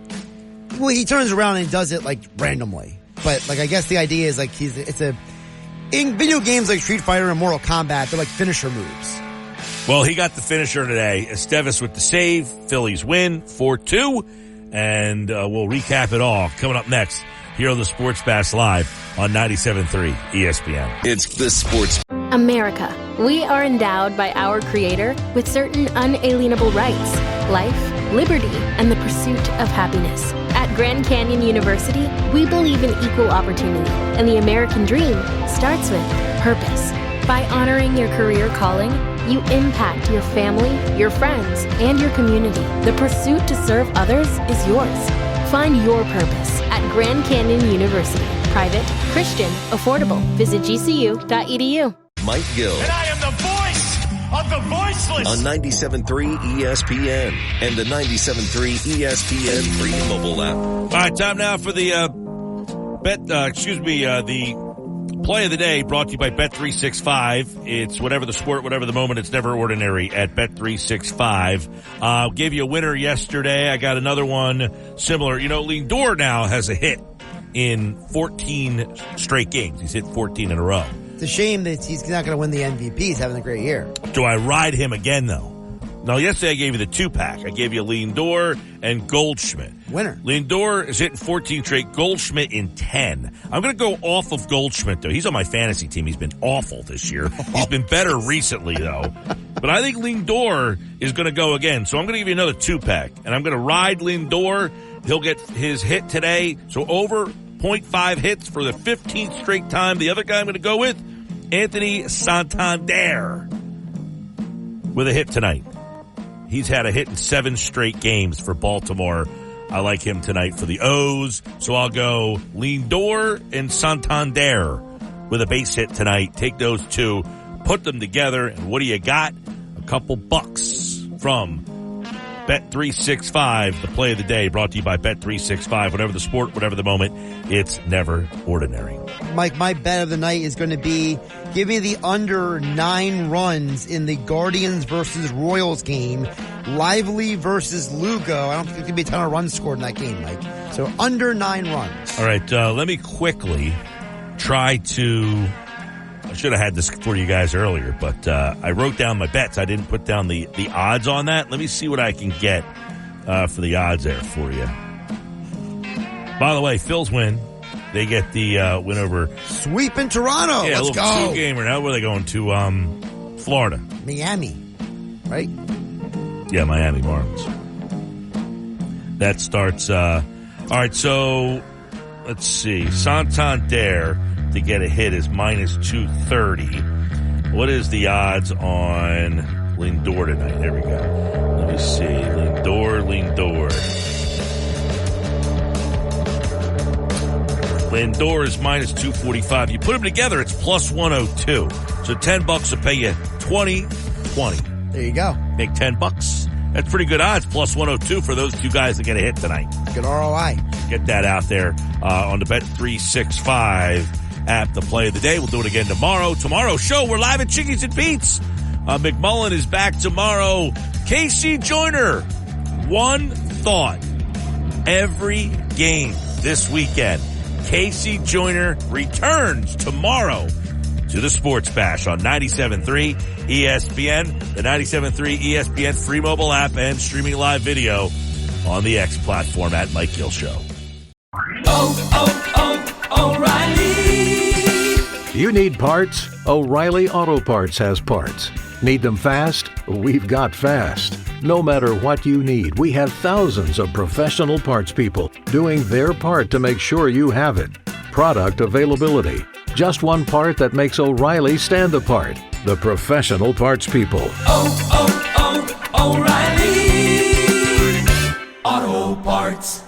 Well, he turns around and does it randomly. But I guess the idea is in video games like Street Fighter and Mortal Kombat, they're like finisher moves. Well, he got the finisher today. Estevez with the save. Phillies win 4-2. And we'll recap it all coming up next here on the Sports Bash Live on 97.3 ESPN. It's the Sports. America, we are endowed by our Creator with certain unalienable rights: life, liberty, and the pursuit of happiness. At Grand Canyon University, we believe in equal opportunity, and the American dream starts with purpose. By honoring your career calling, you impact your family, your friends, and your community. The pursuit to serve others is yours. Find your purpose at Grand Canyon University. Private, Christian, affordable. Visit gcu.edu. Mike Gill. And I am the voice of the voiceless. On 97.3 ESPN and the 97.3 ESPN free mobile app. All right, time now for the the play of the day, brought to you by Bet365. It's whatever the sport, whatever the moment. It's never ordinary at Bet365. Gave you a winner yesterday. I got another one similar. Lindor now has a hit in 14 straight games. He's hit 14 in a row. It's a shame that he's not going to win the MVP. He's having a great year. Do I ride him again, though? No, yesterday I gave you the 2-pack. I gave you Lindor and Goldschmidt. Winner. Lindor is hitting 14 straight, Goldschmidt in 10. I'm going to go off of Goldschmidt, though. He's on my fantasy team. He's been awful this year. He's been better recently, though. But I think Lindor is going to go again. So I'm going to give you another 2-pack. And I'm going to ride Lindor. He'll get his hit today. So over 0.5 hits for the 15th straight time. The other guy I'm going to go with, Anthony Santander, with a hit tonight. He's had a hit in 7 straight games for Baltimore. I like him tonight for the O's. So I'll go Lindor and Santander with a base hit tonight. Take those two, put them together, and what do you got? A couple bucks from Bet365, the play of the day, brought to you by Bet365. Whatever the sport, whatever the moment, it's never ordinary. Mike, my bet of the night is going to be, give me the under 9 runs in the Guardians versus Royals game. Lively versus Lugo. I don't think there's going to be a ton of runs scored in that game, Mike. So under 9 runs. All right, let me quickly try to... I should have had this for you guys earlier, but I wrote down my bets. I didn't put down the odds on that. Let me see what I can get for the odds there for you. By the way, Phil's win. They get the win over... Sweep in Toronto. Yeah, Let's a little go. 2-gamer. Now where are they going? To Florida. Miami, right? Yeah, Miami Marlins. That starts... all right, so let's see. Santander to get a hit is minus 230. What is the odds on Lindor tonight? There we go. Let me see. Lindor. Lindor is minus 245. You put them together, it's plus 102. So $10 will pay you 20. There you go. Make $10. That's pretty good odds. Plus 102 for those two guys that get a hit tonight. Good ROI. Get that out there on the Bet365 app, the play of the day. We'll do it again tomorrow. Tomorrow's show, we're live at Chickies and Pete's. McMullen is back tomorrow. Casey Joyner, one thought. Every game this weekend, Casey Joyner returns tomorrow to the Sports Bash on 97.3 ESPN, the 97.3 ESPN free mobile app, and streaming live video on the X platform at Mike Gill Show. O'Reilly. You need parts? O'Reilly Auto Parts has parts. Need them fast? We've got fast. No matter what you need, we have thousands of professional parts people doing their part to make sure you have it. Product availability. Just one part that makes O'Reilly stand apart. The professional parts people. O'Reilly Auto Parts.